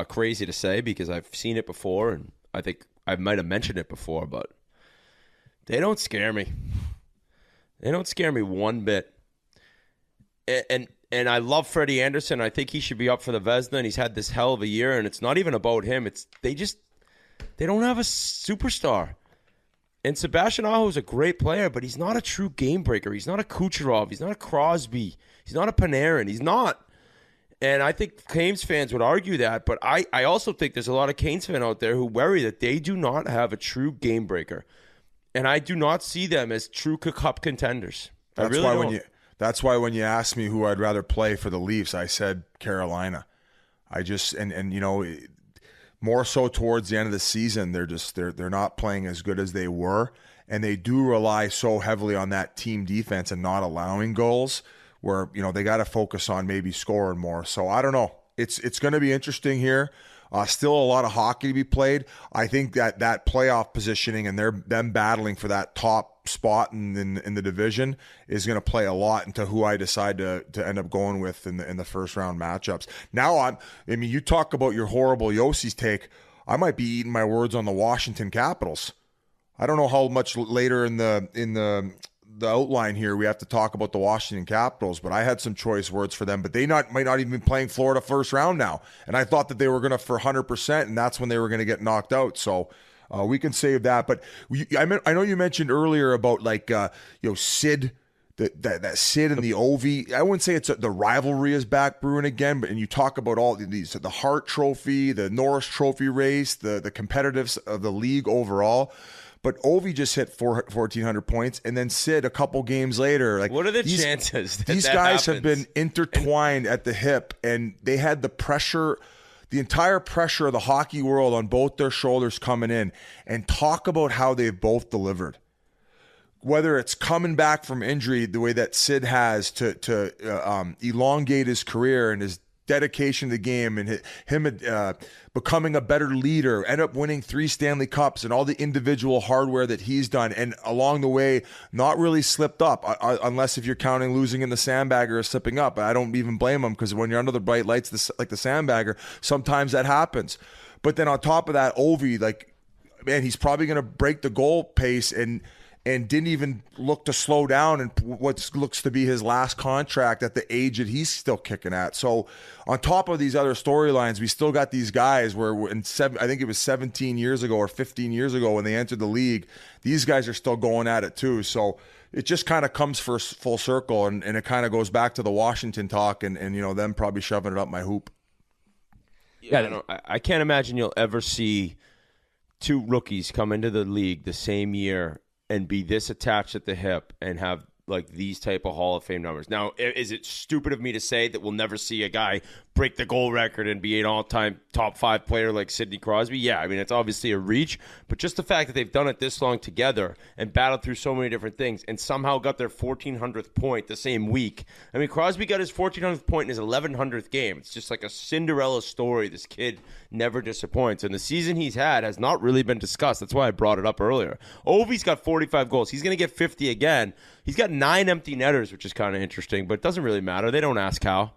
crazy to say because I've seen it before and I think I might have mentioned it before, but they don't scare me. They don't scare me one bit. And I love Freddie Anderson. I think he should be up for the Vezina, and he's had this hell of a year, and it's not even about him. They don't have a superstar. And Sebastian Aho is a great player, but he's not a true game breaker. He's not a Kucherov. He's not a Crosby. He's not a Panarin. He's not. And I think Canes fans would argue that, but I also think there's a lot of Canes fans out there who worry that they do not have a true game breaker. And I do not see them as true cup contenders. That's why when you asked me who I'd rather play for the Leafs, I said Carolina. I just and you know, more so towards the end of the season, they're not playing as good as they were, and they do rely so heavily on that team defense and not allowing goals, where, you know, they got to focus on maybe scoring more. So I don't know. It's going to be interesting here. Still a lot of hockey to be played. I think that playoff positioning and them battling for that top spot in the division is going to play a lot into who I decide to end up going with in the first round matchups. Now you talk about your horrible Yossi's take. I might be eating my words on the Washington Capitals. I don't know how much later in the outline here we have to talk about the Washington Capitals, but I had some choice words for them, but they might not even be playing Florida first round now, and I thought that they were going to for 100%, and that's when they were going to get knocked out. So we can save that. But I know you mentioned earlier about Sid, that Sid and the Ovi. I wouldn't say the rivalry is back brewing again, but you talk about all these, the Hart Trophy, the Norris Trophy race, the competitiveness of the league overall. But Ovi just hit 1,400 points, and then Sid a couple games later. Like, what are the chances that these guys have been intertwined at the hip, and they had the pressure, the entire pressure of the hockey world on both their shoulders coming in. And talk about how they've both delivered. Whether it's coming back from injury the way that Sid has to elongate his career and his dedication to the game and him becoming a better leader, end up winning 3 Stanley Cups and all the individual hardware that he's done, and along the way not really slipped up, unless if you're counting losing in the sandbagger or slipping up. I don't even blame him, because when you're under the bright lights like the sandbagger, sometimes that happens. But then on top of that, Ovi, like, man, he's probably going to break the goal pace and didn't even look to slow down in what looks to be his last contract at the age that he's still kicking at. So on top of these other storylines, we still got these guys where I think it was 17 years ago or 15 years ago when they entered the league, these guys are still going at it too. So it just kind of comes full circle, and it kind of goes back to the Washington talk and them probably shoving it up my hoop. Yeah, I can't imagine you'll ever see 2 rookies come into the league the same year and be this attached at the hip and have like these type of Hall of Fame numbers. Now, is it stupid of me to say that we'll never see a guy break the goal record and be an all-time top 5 player like Sidney Crosby? Yeah, I mean, it's obviously a reach, but just the fact that they've done it this long together and battled through so many different things and somehow got their 1,400th point the same week. I mean, Crosby got his 1,400th point in his 1,100th game. It's just like a Cinderella story. This kid never disappoints, and the season he's had has not really been discussed. That's why I brought it up earlier. Ovi's got 45 goals. He's going to get 50 again. He's got 9 empty netters, which is kind of interesting, but it doesn't really matter. They don't ask how.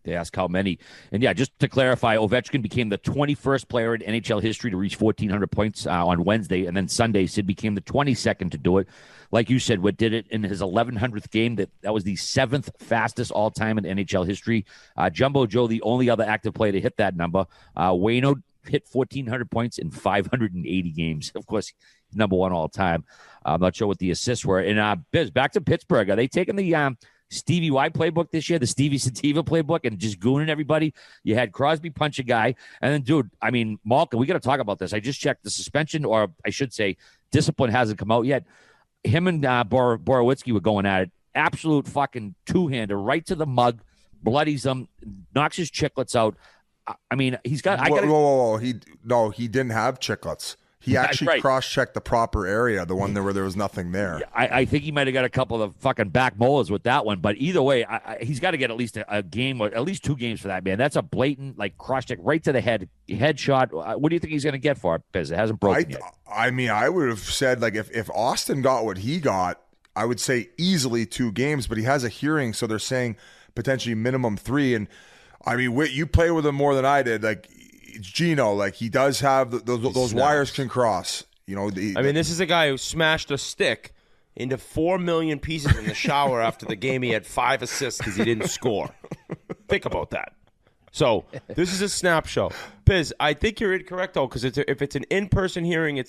They ask how many. And yeah, just to clarify, Ovechkin became the 21st player in NHL history to reach 1,400 points on Wednesday. And then Sunday, Sid became the 22nd to do it. Like you said, what did it in his 1,100th game? That was the 7th fastest all-time in NHL history. Jumbo Joe, the only other active player to hit that number. Wayno hit 1,400 points in 580 games. Of course, he's number 1 all-time. I'm not sure what the assists were. And Biz, back to Pittsburgh. Are they taking the Stevie Y playbook this year, the Stevie Sativa playbook, and just gooning everybody? You had Crosby punch a guy, and then, dude, I mean, Malkin, we got to talk about this. I just checked the suspension, or I should say discipline hasn't come out yet. Him and Borowitzki were going at it. Absolute fucking two-hander right to the mug, bloodies him, knocks his chiclets out. I mean, he's got... Whoa. He didn't have chiclets. He actually cross-checked the proper area, the one where there was nothing there. I think he might have got a couple of fucking back molars with that one, but either way, he's got to get at least a game, or at least 2 games for that, man. That's a blatant, like, cross-check right to the head shot. What do you think he's going to get for it? Because it hasn't broken yet. I mean, I would have said, like, if Austin got what he got, I would say easily 2 games, but he has a hearing, so they're saying potentially minimum 3. And, I mean, you play with him more than I did, like, Geno, like, he does have those wires can cross. You know, I mean, this is a guy who smashed a stick into 4 million pieces in the shower after the game. He had 5 assists because he didn't score. Think about that. So this is a snap show. Biz, I think you're incorrect though, because if it's an in-person hearing,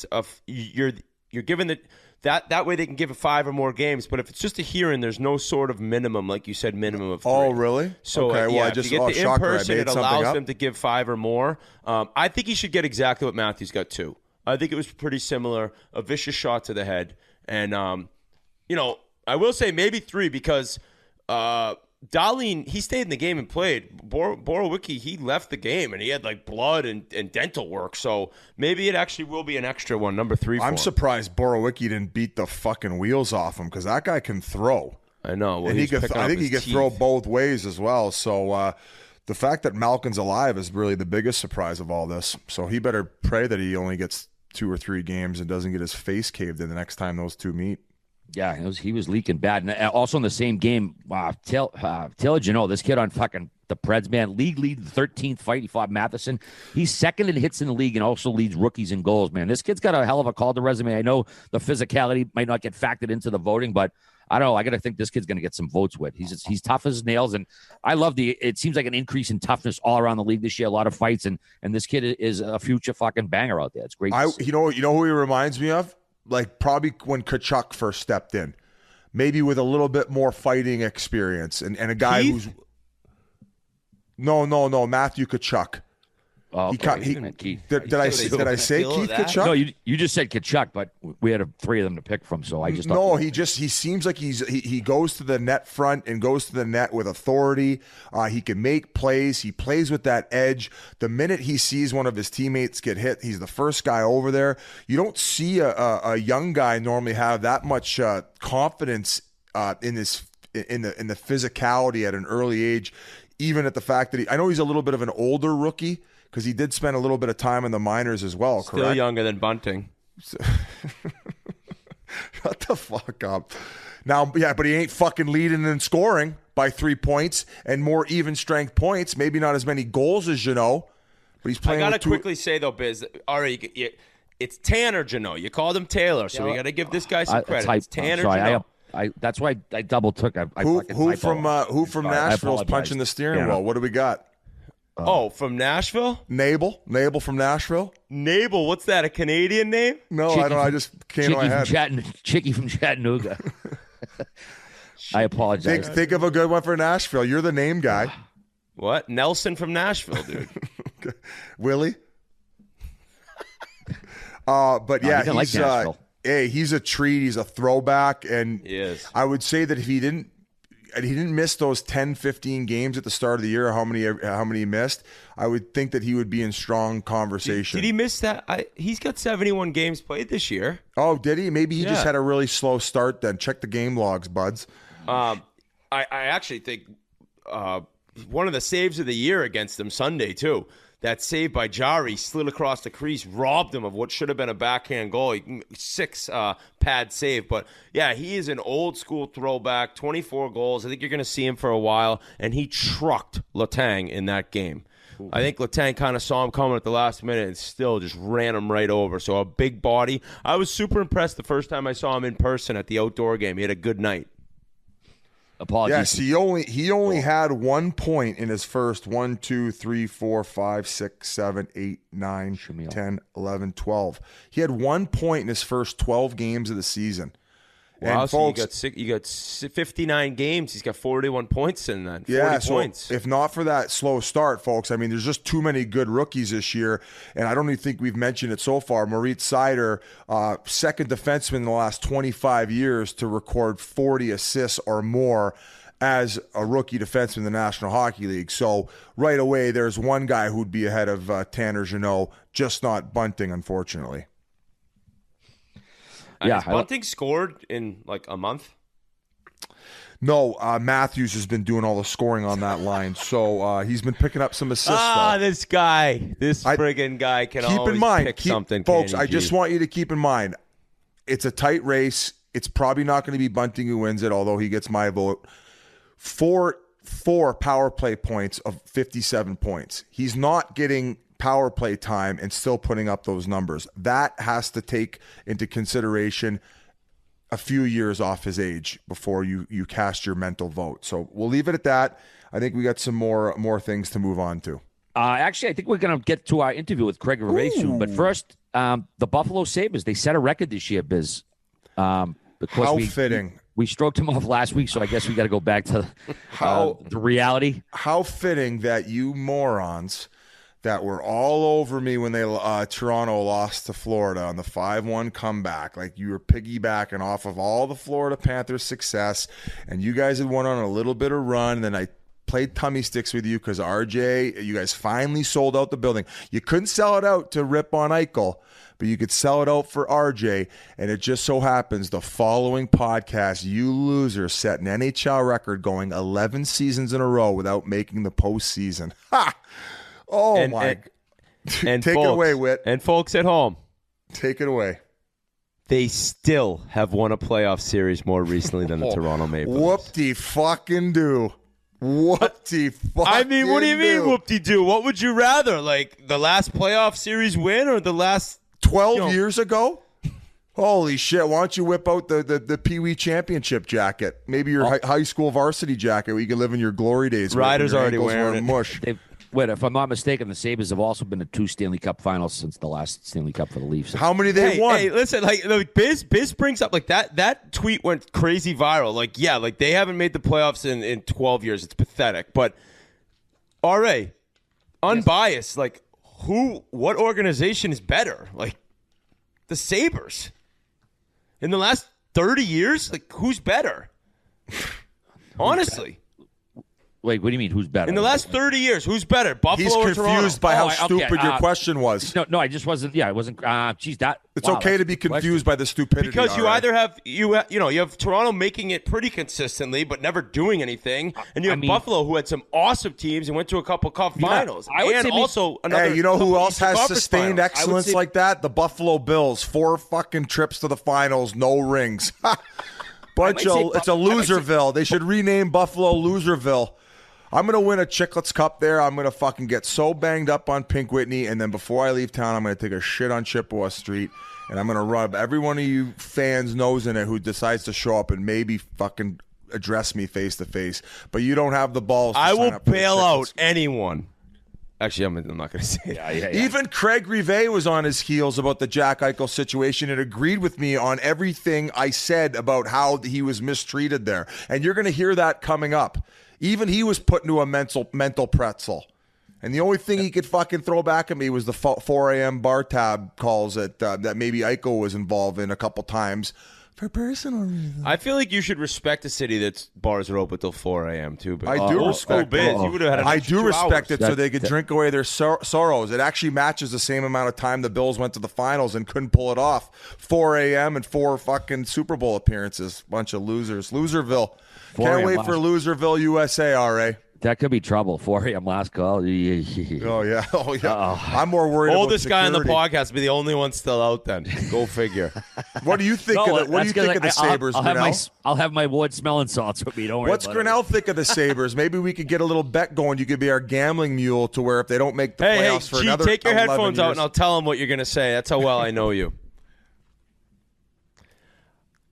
you're given that way they can give 5 or more games. But if it's just a hearing, there's no sort of minimum, like you said, minimum of 3. Oh, really? So okay, I just, if you get the in-person, it allows them to give 5 or more. I think he should get exactly what Matthews got 2. I think it was pretty similar, a vicious shot to the head. And, I will say maybe 3 because Dahlin, he stayed in the game and played. Borowitzki, he left the game, and he had like blood and dental work. So maybe it actually will be an extra one, number 3 for him. I'm surprised Borowitzki didn't beat the fucking wheels off him, because that guy can throw. I know. Well, and I think he could throw both ways as well. So the fact that Malkin's alive is really the biggest surprise of all this. So he better pray that he only gets 2 or 3 games and doesn't get his face caved in the next time those 2 meet. Yeah, he was leaking bad. And also in the same game, Taylor Jeannot, this kid on fucking the Preds, man, league lead, the 13th fight. He fought Matheson. He's second in hits in the league and also leads rookies in goals, man. This kid's got a hell of a Calder resume. I know the physicality might not get factored into the voting, but I don't know. I got to think this kid's going to get some votes with. He's tough as nails, and I love it seems like an increase in toughness all around the league this year. A lot of fights, and this kid is a future fucking banger out there. It's great. You know who he reminds me of? Like probably when Tkachuk first stepped in, maybe with a little bit more fighting experience, and a guy Keith? who's no Matthew Tkachuk. Oh, okay. Did I say Keith Tkachuk? No, you just said Tkachuk, but we had 3 of them to pick from, so I just he seems like he goes to the net front and goes to the net with authority. He can make plays. He plays with that edge. The minute he sees one of his teammates get hit, he's the first guy over there. You don't see a young guy normally have that much confidence in the physicality at an early age. even at the fact that I know he's a little bit of an older rookie because he did spend a little bit of time in the minors as well, correct? Still younger than Bunting. Shut the fuck up. Now, yeah, but he ain't fucking leading in scoring by 3 points and more even strength points. Maybe not as many goals as Jeannot, but he's playing. I gotta quickly say though, Biz. All right, it's Tanner Jeannot. You called him Taylor, so we got to give this guy some credit. It's Tanner Jeannot. That's why I double took. Who from Nashville's punching the steering wheel? What do we got? From Nashville? Nabel from Nashville. Nabel, what's that? A Canadian name? No, I don't. I just came to my head. Chicky from Chattanooga. I apologize. Think of a good one for Nashville. You're the name guy. What? Nelson from Nashville, dude. Willie. But yeah, he's a treat. He's a throwback, and I would say that if he didn't miss those 10, 15 games at the start of the year, how many he missed, I would think that he would be in strong conversation. Did he miss that? He's got 71 games played this year. Oh, did he? Maybe he just had a really slow start then. Check the game logs, buds. I actually think one of the saves of the year against them Sunday, too. That save by Jari, slid across the crease, robbed him of what should have been a backhand goal. 6 pad save. But, yeah, he is an old-school throwback, 24 goals. I think you're going to see him for a while. And he trucked Letang in that game. Ooh. I think Letang kind of saw him coming at the last minute and still just ran him right over. So a big body. I was super impressed the first time I saw him in person at the outdoor game. He had a good night. Apologies. Yes, he only had 1 point in his first 1, 2, 3, 4, 5, 6, 7, 8, 9, 10, 11, 12. He had 1 point in his first 12 games of the season. Wow, and so folks, you got 59 games. He's got 41 points in that. 40 points. If not for that slow start, folks, I mean, there's just too many good rookies this year, and I don't even think we've mentioned it so far. Moritz Seider, second defenseman in the last 25 years to record 40 assists or more as a rookie defenseman in the National Hockey League. So right away, there's one guy who'd be ahead of Tanner Jeannot, just not Bunting, unfortunately. Has Bunting scored in like a month? No, Matthews has been doing all the scoring on that line, so he's been picking up some assists. This friggin' guy can always pick something. Folks, I just want you to keep in mind, it's a tight race. It's probably not going to be Bunting who wins it, although he gets my vote. Four power play points of 57 points. He's not getting power play time and still putting up those numbers. That has to take into consideration a few years off his age before you cast your mental vote. So we'll leave it at that. I think we got some more things to move on to. Actually, I think we're going to get to our interview with Craig Rivet soon. But first, the Buffalo Sabres, they set a record this year, Biz. How fitting. We stroked him off last week, so I guess we got to go back to the reality. How fitting that you morons that were all over me when Toronto lost to Florida on the 5-1 comeback. Like, you were piggybacking off of all the Florida Panthers' success, and you guys had went on a little bit of run, and then I played tummy sticks with you because RJ, you guys finally sold out the building. You couldn't sell it out to rip on Eichel, but you could sell it out for RJ, and it just so happens the following podcast, you losers set an NHL record going 11 seasons in a row without making the postseason. Ha! Oh, and take folks, it away, Whit. And folks at home, take it away. They still have won a playoff series more recently than the Toronto Maple Leafs. Whoop-de-fucking-do. Whoop-de-fucking-do. I mean, what do you mean whoop-de-do? What would you rather? Like the last playoff series win or the last 12 years ago? Holy shit. Why don't you whip out the Pee Wee Championship jacket? Maybe your high school varsity jacket where you can live in your glory days. Ryder's already wearing it. Mush. Wait, if I'm not mistaken, the Sabres have also been to 2 Stanley Cup finals since the last Stanley Cup for the Leafs. How many they won? Hey, listen, like Biz brings up like that tweet went crazy viral. Like, yeah, like they haven't made the playoffs in 12 years. It's pathetic. But RA, unbiased, like what organization is better? Like the Sabres. In the last 30 years, like who's better? Honestly. Wait, what do you mean? Who's better? In the last 30 years, who's better, Buffalo He's or Toronto? confused by how stupid your question was. No, I just wasn't. Yeah, I wasn't. Geez, that. It's okay to be confused by the stupidity. Because you either have you have Toronto making it pretty consistently, but never doing anything, and you have Buffalo who had some awesome teams and went to a couple cup finals. I would say also another. Hey, you know who else Eastern has Conference sustained finals. excellence like that? The Buffalo Bills. 4 fucking trips to the finals, no rings. It's a Loserville. They should rename Buffalo Loserville. I'm going to win a Chiclets Cup there. I'm going to fucking get so banged up on Pink Whitney, and then before I leave town, I'm going to take a shit on Chippewa Street, and I'm going to rub every one of you fans' nose in it who decides to show up and maybe fucking address me face to face. But you don't have the balls to I sign will up for the bail Chiclets. out anyone. Actually, I'm not going to say that. Yeah. Even Craig Rivet was on his heels about the Jack Eichel situation and agreed with me on everything I said about how he was mistreated there. And you're going to hear that coming up. Even he was put into a mental pretzel. And the only thing he could fucking throw back at me was the 4 a.m. bar tab calls that maybe Eichel was involved in a couple times for personal reasons. I feel like you should respect a city that's bars are open till 4 a.m. too. But I do respect it. You would have had an I extra do 2 respect hours. it so they could drink away their sorrows. It actually matches the same amount of time the Bills went to the finals and couldn't pull it off. 4 a.m. and 4 fucking Super Bowl appearances. Bunch of losers. Loserville. Can't wait for Loserville, USA, RA. That could be trouble. 4 a.m. last call. Oh, yeah. I'm more worried Oldest about guy on the security. podcast be the only one still out then. Go figure. What do you think of the Sabres, Grinnell? I'll have my wood smelling salts with me. Don't worry. What's Grinnell think of the Sabres? Maybe we could get a little bet going. You could be our gambling mule to where if they don't make the playoffs for another take your 11 headphones years. out and I'll tell them what you're going to say. That's how well I know you.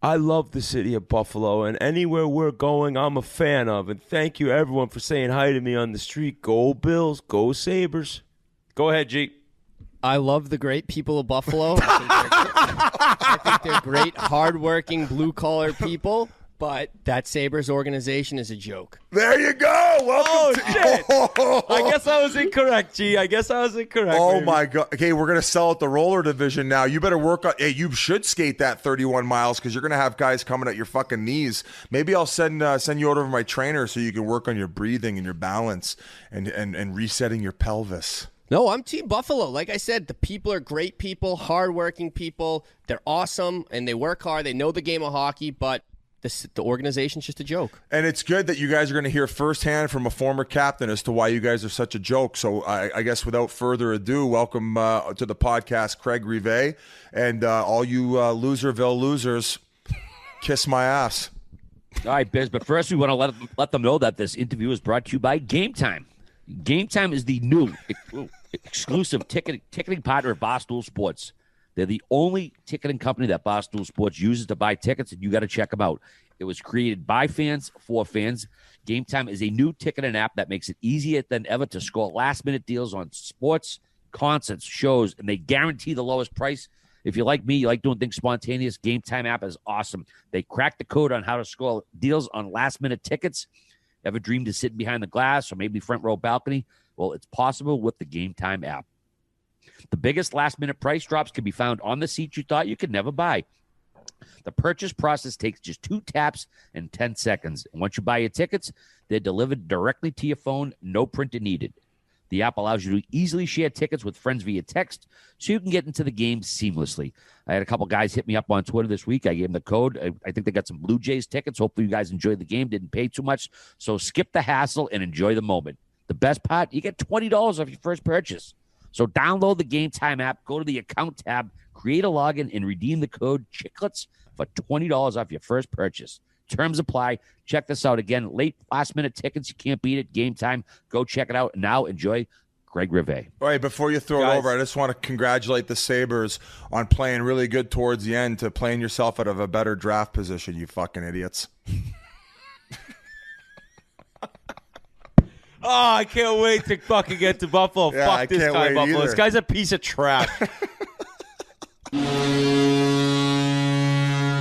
I love the city of Buffalo, and anywhere we're going, I'm a fan of. And thank you, everyone, for saying hi to me on the street. Go Bills, go Sabres. Go ahead, G. I love the great people of Buffalo. I think they're great, hardworking, blue-collar people. But that Sabres organization is a joke. There you go. Welcome to shit. I guess I was incorrect, G. Oh, my God. Okay, we're going to sell out the roller division now. You better work on. Hey, you should skate that 31 miles because you're going to have guys coming at your fucking knees. Maybe I'll send you over to my trainer so you can work on your breathing and your balance and resetting your pelvis. No, I'm Team Buffalo. Like I said, the people are great people, hardworking people. They're awesome, and they work hard. They know the game of hockey, but the organization's just a joke. And it's good that you guys are going to hear firsthand from a former captain as to why you guys are such a joke. So I guess without further ado, welcome to the podcast, Craig Rivet. And all you Loserville losers, kiss my ass. All right, Biz, but first we want to let them know that this interview is brought to you by Game Time. Game Time is the new exclusive ticketing partner of Barstool Sports. They're the only ticketing company that Barstool Sports uses to buy tickets, and you got to check them out. It was created by fans for fans. Game Time is a new ticketing app that makes it easier than ever to score last-minute deals on sports, concerts, shows, and they guarantee the lowest price. If you're like me, you like doing things spontaneous, Game Time app is awesome. They cracked the code on how to score deals on last-minute tickets. Ever dreamed of sitting behind the glass or maybe front row balcony? Well, it's possible with the Game Time app. The biggest last-minute price drops can be found on the seats you thought you could never buy. The purchase process takes just 2 taps and 10 seconds. And once you buy your tickets, they're delivered directly to your phone, no printer needed. The app allows you to easily share tickets with friends via text so you can get into the game seamlessly. I had a couple guys hit me up on Twitter this week. I gave them the code. I think they got some Blue Jays tickets. Hopefully you guys enjoyed the game, didn't pay too much. So skip the hassle and enjoy the moment. The best part, you get $20 off your first purchase. So download the Game Time app, go to the account tab, create a login, and redeem the code Chiclets for $20 off your first purchase. Terms apply. Check this out again. Last-minute tickets, you can't beat it. Game Time. Go check it out. Now enjoy Craig Rivet. All right, before you throw it over, I just want to congratulate the Sabres on playing really good towards the end to playing yourself out of a better draft position, you fucking idiots. Oh, I can't wait to fucking get to Buffalo. Yeah, Fuck this guy, Buffalo. Either. This guy's a piece of trash. We'd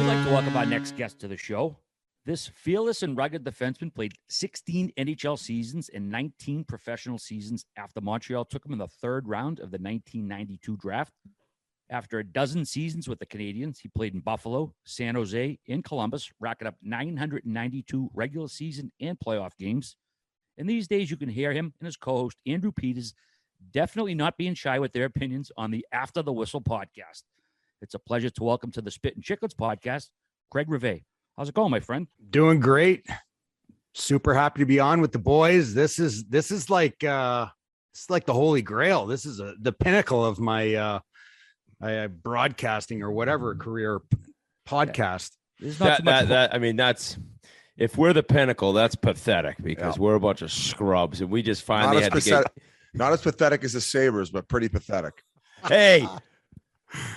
like to welcome our next guest to the show. This fearless and rugged defenseman played 16 NHL seasons and 19 professional seasons after Montreal took him in the 3rd round of the 1992 draft. After a dozen seasons with the Canadiens, he played in Buffalo, San Jose, and Columbus, racking up 992 regular season and playoff games. And these days you can hear him and his co-host, Andrew Peters, definitely not being shy with their opinions on the After the Whistle podcast. It's a pleasure to welcome to the Spittin Chiclets podcast, Craig Rivet. How's it going, my friend? Doing great. Super happy to be on with the boys. This is like it's like the Holy Grail. This is the pinnacle of my broadcasting or whatever career podcast. That's if we're the pinnacle, that's pathetic because we're a bunch of scrubs and we just finally had to get. Not as pathetic as the Sabres, but pretty pathetic. Hey,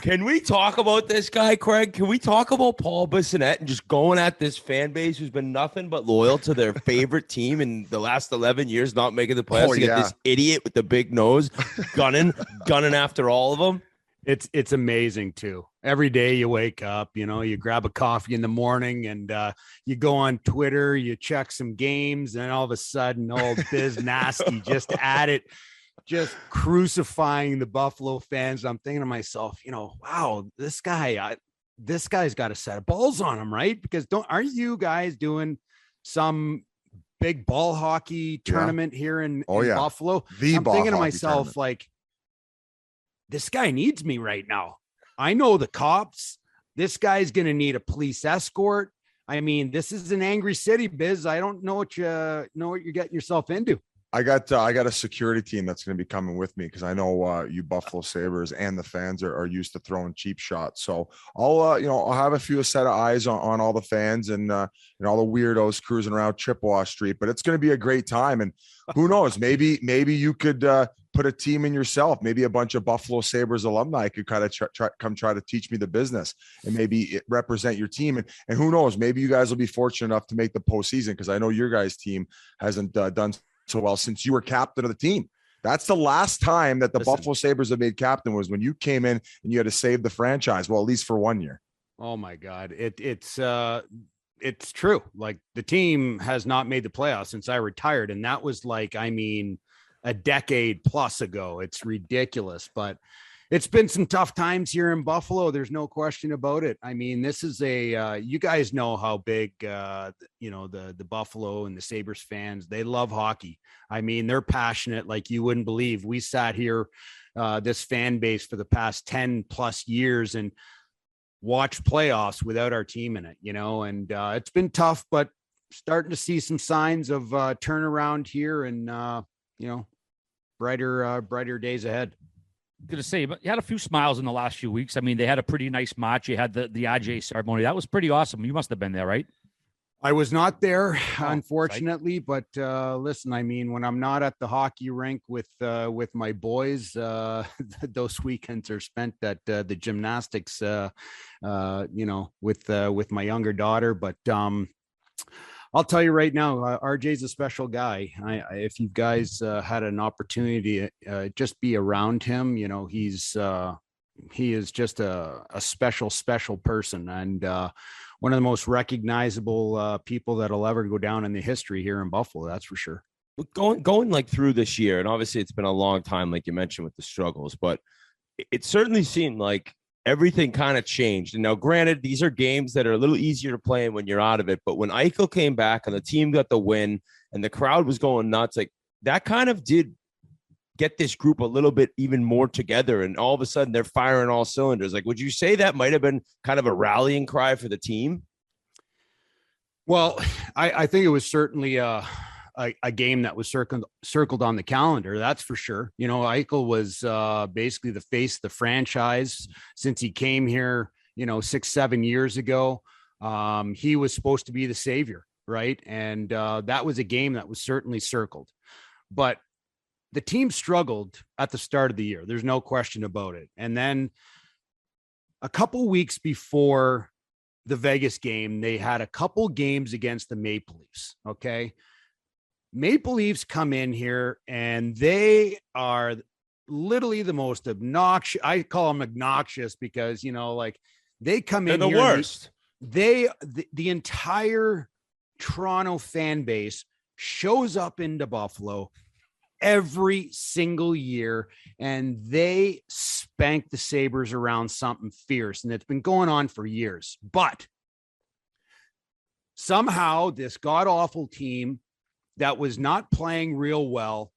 can we talk about this guy, Craig? Can we talk about Paul Bissonnette and just going at this fan base who's been nothing but loyal to their favorite team in the last 11 years, not making the playoffs? To get this idiot with the big nose gunning after all of them. It's amazing too. Every day you wake up, you grab a coffee in the morning and you go on Twitter, you check some games, and all of a sudden, old Biz Nasty just at it, just crucifying the Buffalo fans. I'm thinking to myself, wow, this guy's got a set of balls on him, right? Because aren't you guys doing some big ball hockey tournament here in Buffalo? I'm thinking to myself, tournament. Like, this guy needs me right now. I know the cops. This guy's going to need a police escort. I mean, this is an angry city, Biz. I don't know what you're getting yourself into. I got a security team that's going to be coming with me because I know you Buffalo Sabres and the fans are used to throwing cheap shots. So I'll have a set of eyes on all the fans and all the weirdos cruising around Chippewa Street. But it's going to be a great time, and who knows? Maybe you could put a team in yourself. Maybe a bunch of Buffalo Sabres alumni could kind of try to teach me the business and maybe represent your team. And who knows? Maybe you guys will be fortunate enough to make the postseason because I know your guys' team hasn't done so well since you were captain of the team. That's the last time that the Buffalo Sabres have made captain was when you came in and you had to save the franchise. Well, at least for 1 year. Oh my God. It's true. Like, the team has not made the playoffs since I retired. And that was a decade plus ago. It's ridiculous, but it's been some tough times here in Buffalo. There's no question about it. I mean, this is you guys know how big, the Buffalo and the Sabres fans, they love hockey. I mean, they're passionate like you wouldn't believe. We sat here, this fan base for the past 10 plus years and watched playoffs without our team in it, and it's been tough, but starting to see some signs of turnaround here and, brighter days ahead. Going to say, but you had a few smiles in the last few weeks. I mean, they had a pretty nice march. You had the RJ ceremony. That was pretty awesome. You must have been there, right? I was not there, unfortunately, but listen, I mean, when I'm not at the hockey rink with my boys, those weekends are spent at the gymnastics, with my younger daughter. But I'll tell you right now, RJ's a special guy. If you guys had an opportunity to just be around him, he is just a special person and one of the most recognizable people that'll ever go down in the history here in Buffalo. That's for sure. Going like through this year, and obviously it's been a long time, like you mentioned, with the struggles, but it certainly seemed like everything kind of changed. And now, granted, these are games that are a little easier to play in when you're out of it. But when Eichel came back and the team got the win and the crowd was going nuts, like that kind of did get this group a little bit even more together. And all of a sudden they're firing all cylinders. Like, would you say that might have been kind of a rallying cry for the team? Well, I think it was certainly a game that was circled on the calendar. That's for sure. Eichel was basically the face of the franchise since he came here, 6-7 years ago. He was supposed to be the savior, right? And that was a game that was certainly circled. But the team struggled at the start of the year. There's no question about it. And then a couple weeks before the Vegas game, they had a couple games against the Maple Leafs. Okay. Maple Leafs come in here and they are literally the most obnoxious. I call them obnoxious because, they come in the here worst. The entire Toronto fan base shows up into Buffalo every single year and they spank the Sabres around something fierce. And it's been going on for years, but somehow this god awful team that was not playing real well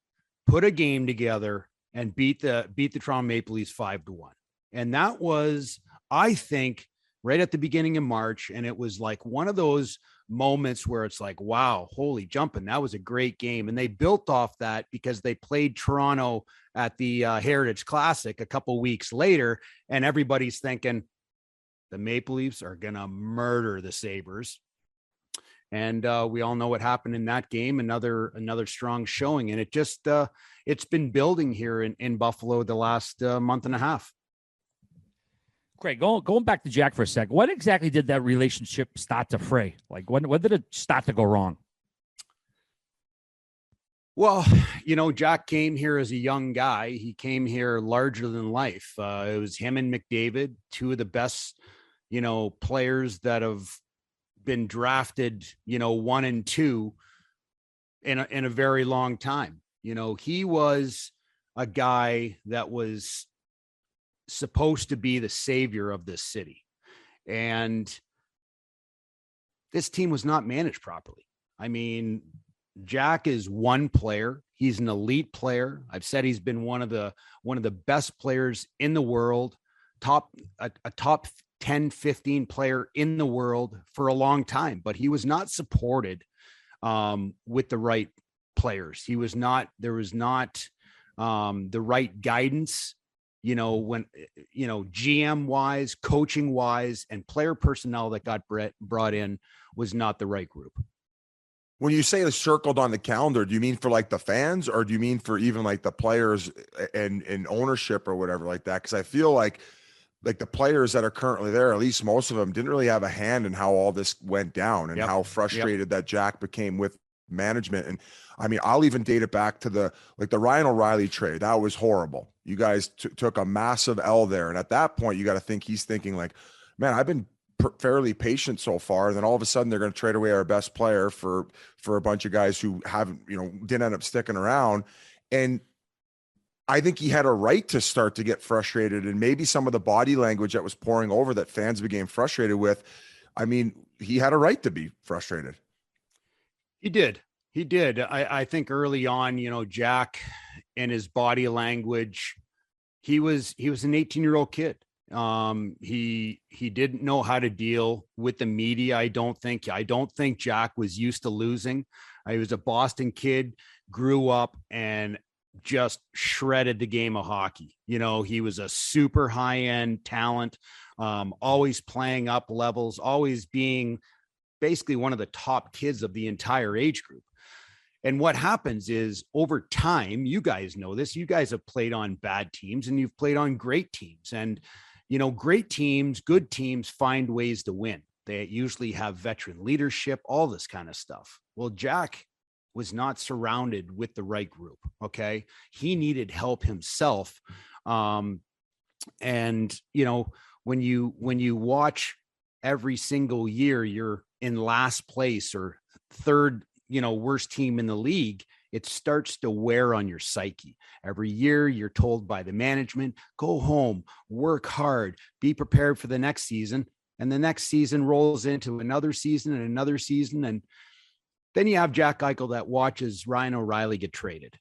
put a game together and beat the Toronto Maple Leafs 5-1. And that was, I think, right at the beginning of March. And it was like one of those moments where it's like, wow, holy jumping. That was a great game. And they built off that because they played Toronto at the Heritage Classic a couple weeks later. And everybody's thinking the Maple Leafs are going to murder the Sabres. And we all know what happened in that game. Another strong showing. And it just, it's been building here in Buffalo the last month and a half. Craig, going back to Jack for a sec, when exactly did that relationship start to fray? Like when did it start to go wrong? Well, Jack came here as a young guy. He came here larger than life. It was him and McDavid, two of the best, players that have been drafted, 1 and 2 in a very long time. He was a guy that was supposed to be the savior of this city. And this team was not managed properly. I mean, Jack is one player. He's an elite player. I've said he's been one of the best players in the world, a top 10, 15 player in the world for a long time, but he was not supported with the right players. There was not the right guidance, when, GM wise, coaching wise, and player personnel that got brought in was not the right group. When you say it's circled on the calendar, do you mean for like the fans, or do you mean for even like the players and ownership or whatever like that? Because I feel like the players that are currently there, at least most of them, didn't really have a hand in how all this went down and how frustrated that Jack became with management. And I mean, I'll even date it back to the Ryan O'Reilly trade. That was horrible. You guys took a massive L there. And at that point, you got to think he's thinking like, man, I've been fairly patient so far. And then all of a sudden they're going to trade away our best player for a bunch of guys who haven't, didn't end up sticking around. And I think he had a right to start to get frustrated, and maybe some of the body language that was pouring over that fans became frustrated with. I mean, he had a right to be frustrated. He did. I think early on, Jack and his body language, he was an 18-year-old kid. He didn't know how to deal with the media. I don't think Jack was used to losing. He was a Boston kid, grew up and just shredded the game of hockey. He was a super high-end talent, always playing up levels, always being basically one of the top kids of the entire age group. And what happens is over time, you guys know this, you guys have played on bad teams and you've played on great teams. And, great teams, good teams find ways to win. They usually have veteran leadership, all this kind of stuff. Well, Jack was not surrounded with the right group. Okay. He needed help himself. And, when you watch every single year, you're in last place or third, worst team in the league, it starts to wear on your psyche. Every year you're told by the management, go home, work hard, be prepared for the next season. And the next season rolls into another season and another season. And then you have Jack Eichel that watches Ryan O'Reilly get traded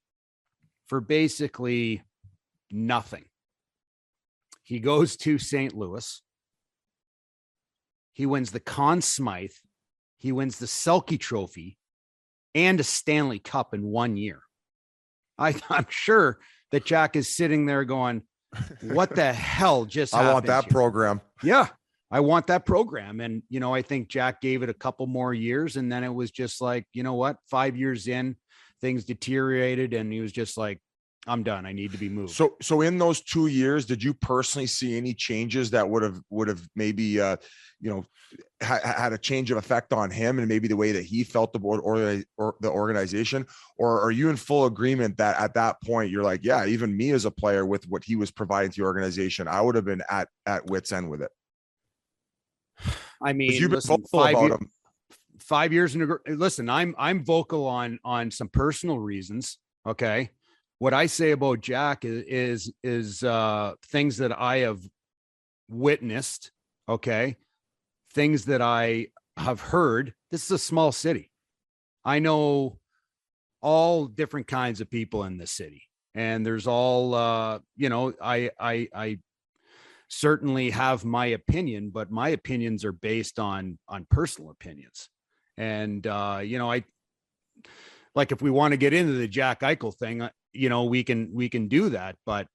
for basically nothing. He goes to St. Louis. He wins the Conn Smythe. He wins the Selke Trophy and a Stanley Cup in 1 year. I'm sure that Jack is sitting there going, what the hell just happened? I want that program. Yeah, I want that program. And, I think Jack gave it a couple more years. And then it was just like, 5 years in, things deteriorated. And he was just like, I'm done. I need to be moved. So in those 2 years, did you personally see any changes that would have maybe, had a change of effect on him and maybe the way that he felt about or the organization? Or are you in full agreement that at that point you're like, yeah, even me as a player with what he was providing to the organization, I would have been at wit's end with it? I mean, you've been vocal about him. 5 years in listen, I'm vocal on some personal reasons. Okay. What I say about Jack is things that I have witnessed. Okay. Things that I have heard. This is a small city. I know all different kinds of people in the city, and there's all, I certainly have my opinion, but my opinions are based on personal opinions. And, I like, if we want to get into the Jack Eichel thing, we can do that. But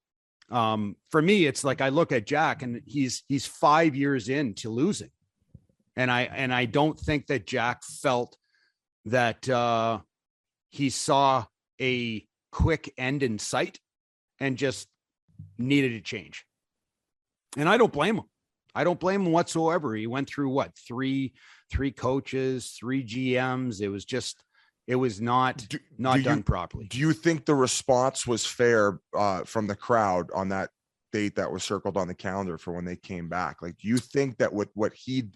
for me, it's like, I look at Jack and he's 5 years into losing. And I don't think that Jack felt that he saw a quick end in sight and just needed to change. And I don't blame him. I don't blame him whatsoever. He went through three coaches, 3 GMs. It was not done properly. Do you think the response was fair from the crowd on that date that was circled on the calendar for when they came back? Like, do you think that what he'd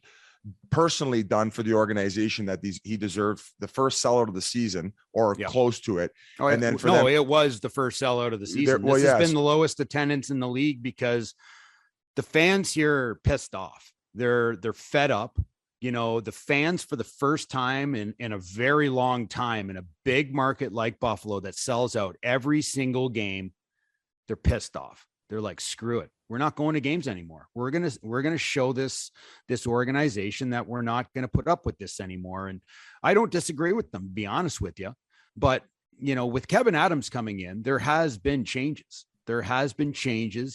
personally done for the organization, that he deserved the first sellout of the season or close to it? And then it was the first sellout of the season. This has been the lowest attendance in the league because the fans here are pissed off. They're fed up. The fans, for the first time in a very long time, in a big market like Buffalo that sells out every single game, they're pissed off. They're like, screw it. We're not going to games anymore. We're going to show this organization that we're not going to put up with this anymore. And I don't disagree with them, to be honest with you. But, with Kevin Adams coming in, there has been changes.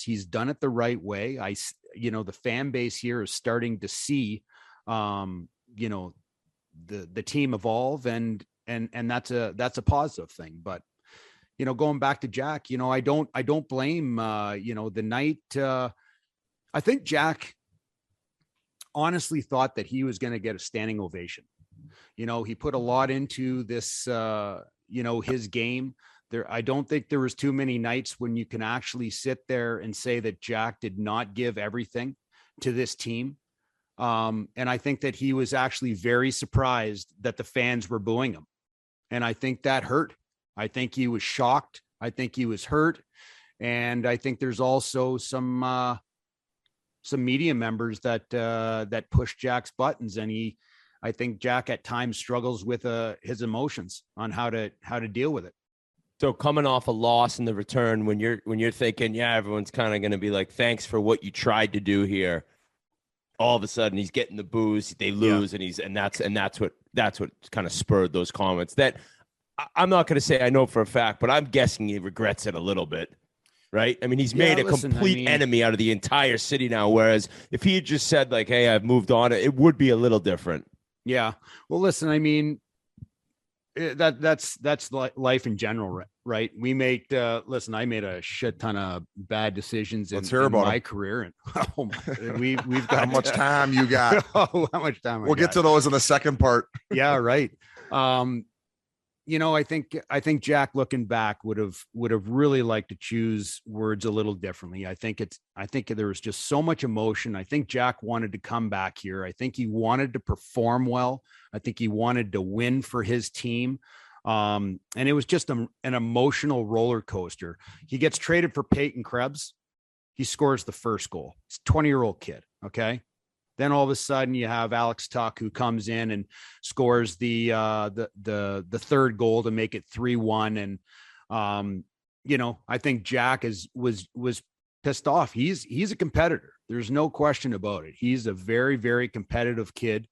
He's done it the right way. The fan base here is starting to see, the team evolve, and that's a positive thing. But, going back to Jack, I don't blame, the night. I think Jack honestly thought that he was going to get a standing ovation. He put a lot into this, his game. I don't think there was too many nights when you can actually sit there and say that Jack did not give everything to this team. And I think that he was actually very surprised that the fans were booing him. And I think that hurt. I think he was shocked. I think he was hurt. And I think there's also some media members that push Jack's buttons. And I think Jack at times struggles with his emotions on how to deal with it. So coming off a loss in the return, when you're thinking, everyone's kind of going to be like, thanks for what you tried to do here. All of a sudden he's getting the boos, they lose, and that's what kind of spurred those comments that I'm not going to say I know for a fact, but I'm guessing he regrets it a little bit. Right. I mean, he's made a complete enemy out of the entire city now. Whereas if he had just said like, hey, I've moved on, it would be a little different. Yeah. Well, listen, I mean, that's life in general, right? We make listen, I made a shit ton of bad decisions in my career, and we've got how much time you got. How much time we'll get to those in the second part. Yeah, right. I think Jack, looking back, would have really liked to choose words a little differently. I think there was just so much emotion. I think Jack wanted to come back here. I think he wanted to perform well. I think he wanted to win for his team. And it was just an emotional roller coaster. He gets traded for Peyton Krebs. He scores the first goal. He's a 20-year-old kid. Okay. Then all of a sudden you have Alex Tuch, who comes in and scores the third goal to make it 3-1. And, I think Jack was pissed off. He's a competitor. There's no question about it. He's a very, very competitive kid.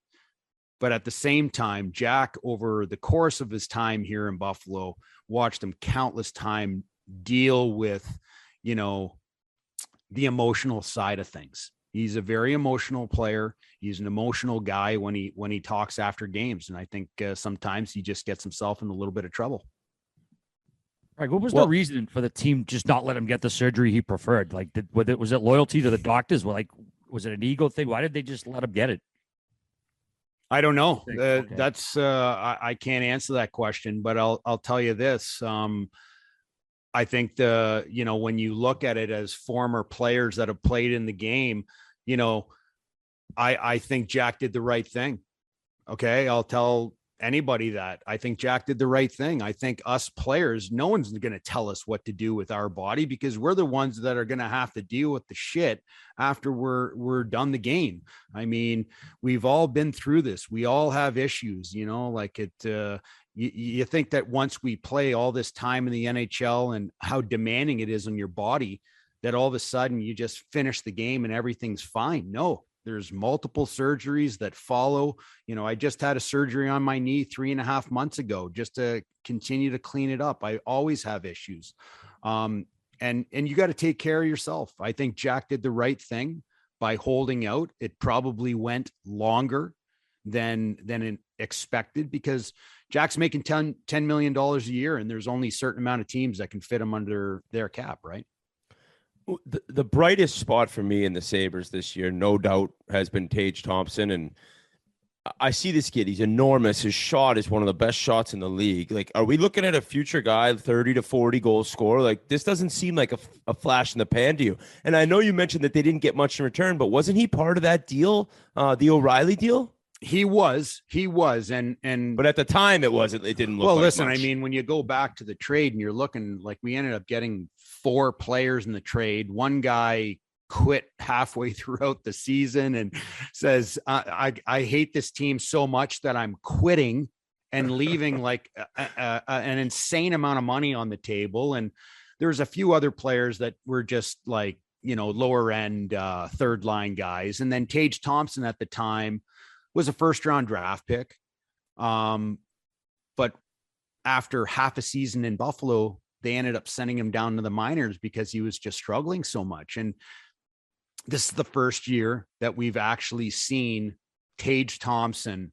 But at the same time, Jack, over the course of his time here in Buffalo, watched him countless times deal with, the emotional side of things. He's a very emotional player. He's an emotional guy when he talks after games. And I think sometimes he just gets himself in a little bit of trouble. Right. What was the reason for the team just not let him get the surgery he preferred? Like, was it loyalty to the doctors? Was it an ego thing? Why did they just let him get it? I don't know. Okay. That's I can't answer that question, but I'll tell you this. I think when you look at it as former players that have played in the game, I think Jack did the right thing. Okay. I'll tell anybody that. I think Jack did the right thing. I think us players, no one's going to tell us what to do with our body, because we're the ones that are going to have to deal with the shit after we're done the game. I mean, we've all been through this. We all have issues, you think that once we play all this time in the NHL and how demanding it is on your body, that all of a sudden you just finish the game and everything's fine. No, there's multiple surgeries that follow. I just had a surgery on my knee 3.5 months ago just to continue to clean it up. I always have issues. And you got to take care of yourself. I think Jack did the right thing by holding out. It probably went longer than expected because Jack's making $10 million a year, and there's only a certain amount of teams that can fit him under their cap, right? The brightest spot for me in the Sabres this year, no doubt, has been Tage Thompson. And I see this kid. He's enormous. His shot is one of the best shots in the league. Like, are we looking at a future guy, 30 to 40 goal scorer? Like, this doesn't seem like a flash in the pan to you. And I know you mentioned that they didn't get much in return, but wasn't he part of that deal, the O'Reilly deal? He was. And but at the time it didn't look well, like listen, much. I mean, when you go back to the trade and you're looking, like, we ended up getting 4 players in the trade. One guy quit halfway throughout the season and says, I hate this team so much that I'm quitting and leaving like an insane amount of money on the table. And there's a few other players that were just like, lower end third line guys. And then Tage Thompson at the time was a first round draft pick. But after half a season in Buffalo, they ended up sending him down to the minors because he was just struggling so much. And this is the first year that we've actually seen Tage Thompson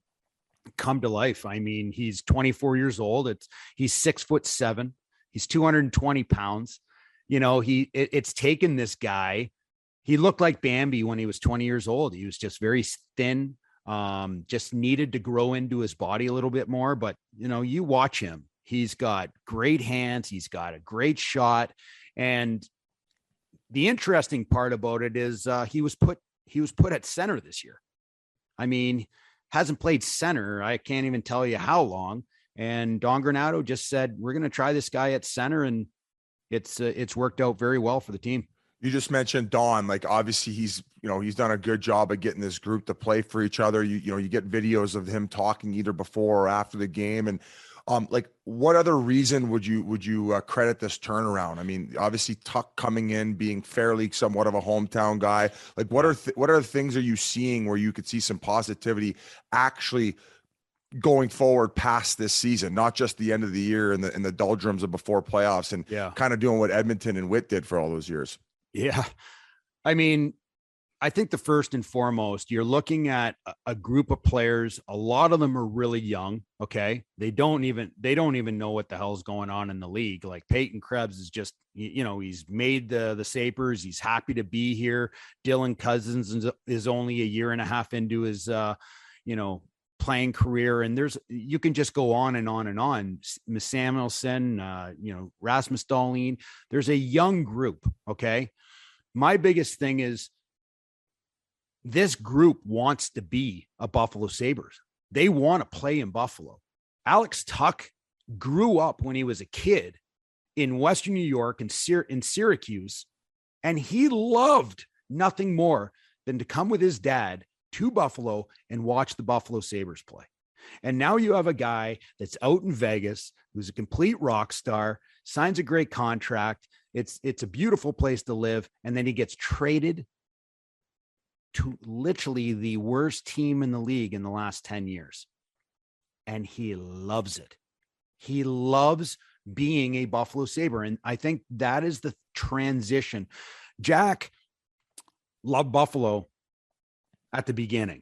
come to life. I mean, he's 24 years old. He's 6'7". He's 220 pounds. It's taken this guy. He looked like Bambi when he was 20 years old. He was just very thin, just needed to grow into his body a little bit more. But, you watch him. He's got great hands. He's got a great shot. And the interesting part about it is he was put at center this year. I mean, hasn't played center. I can't even tell you how long. And Don Granato just said, we're going to try this guy at center. And it's worked out very well for the team. You just mentioned Don, like, obviously he's done a good job of getting this group to play for each other. You get videos of him talking either before or after the game. And like, what other reason would you credit this turnaround? I mean, obviously Tuck coming in, being fairly somewhat of a hometown guy. Like, what other things are you seeing where you could see some positivity actually going forward past this season, not just the end of the year and the doldrums of before playoffs, and kind of doing what Edmonton and Witt did for all those years? Yeah. I mean, I think the first and foremost, you're looking at a group of players. A lot of them are really young. Okay. They don't even know what the hell's going on in the league. Like Peyton Krebs is just, he's made the Sabres. He's happy to be here. Dylan Cousins is only a year and a half into his, playing career. And you can just go on and on and on. Samuelson, Rasmus Dahlin, there's a young group. Okay. My biggest thing is, this group wants to be a Buffalo Sabres. They want to play in Buffalo. Alex Tuck grew up when he was a kid in Western New York and in Syracuse, and he loved nothing more than to come with his dad to Buffalo and watch the Buffalo Sabres play. And now you have a guy that's out in Vegas who's a complete rock star, signs a great contract. It's a beautiful place to live, and then he gets traded to literally the worst team in the league in the last 10 years. And he loves it. He loves being a Buffalo Sabre. And I think that is the transition. Jack loved Buffalo at the beginning.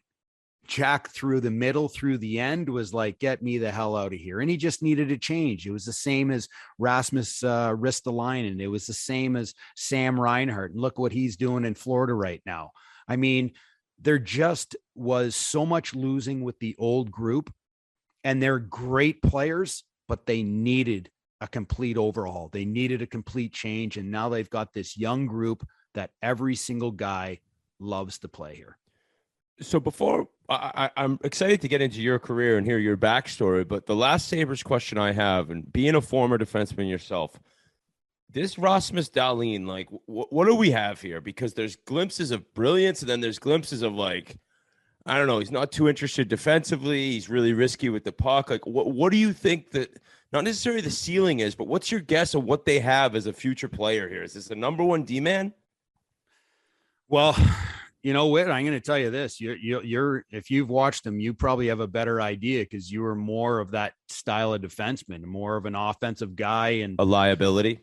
Jack through the middle, through the end was like, get me the hell out of here. And he just needed a change. It was the same as Rasmus Ristolainen. It was the same as Sam Reinhart. And look what he's doing in Florida right now. I mean, there just was so much losing with the old group, and they're great players, but they needed a complete overhaul. They needed a complete change. And now they've got this young group that every single guy loves to play here. So before I'm excited to get into your career and hear your backstory, but the last Sabres question I have, and being a former defenseman yourself, this Rasmus Dahlin, like, what do we have here? Because there's glimpses of brilliance, and then there's glimpses of, like, I don't know. He's not too interested defensively. He's really risky with the puck. Like, what do you think that not necessarily the ceiling is, but what's your guess of what they have as a future player here? Is this the number one D-man? Well, you know, Whit, I'm going to tell you this. You're if you've watched him, you probably have a better idea because you were more of that style of defenseman, more of an offensive guy and a liability.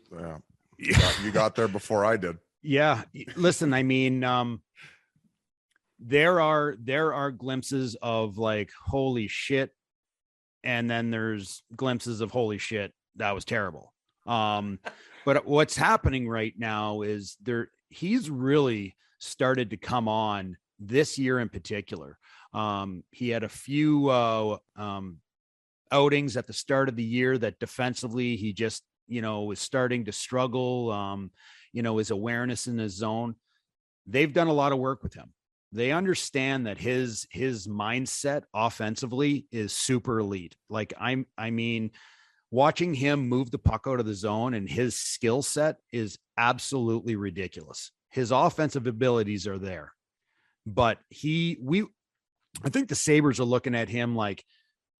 Yeah, you got there before I did. Yeah, listen, I mean, there are glimpses of like holy shit, and then there's glimpses of holy shit, that was terrible. But what's happening right now is he's really started to come on this year in particular. He had a few outings at the start of the year that defensively he just, was starting to struggle. His awareness in his zone. They've done a lot of work with him. They understand that his mindset offensively is super elite. Like I mean, watching him move the puck out of the zone and his skill set is absolutely ridiculous. His offensive abilities are there, but I think the Sabres are looking at him like,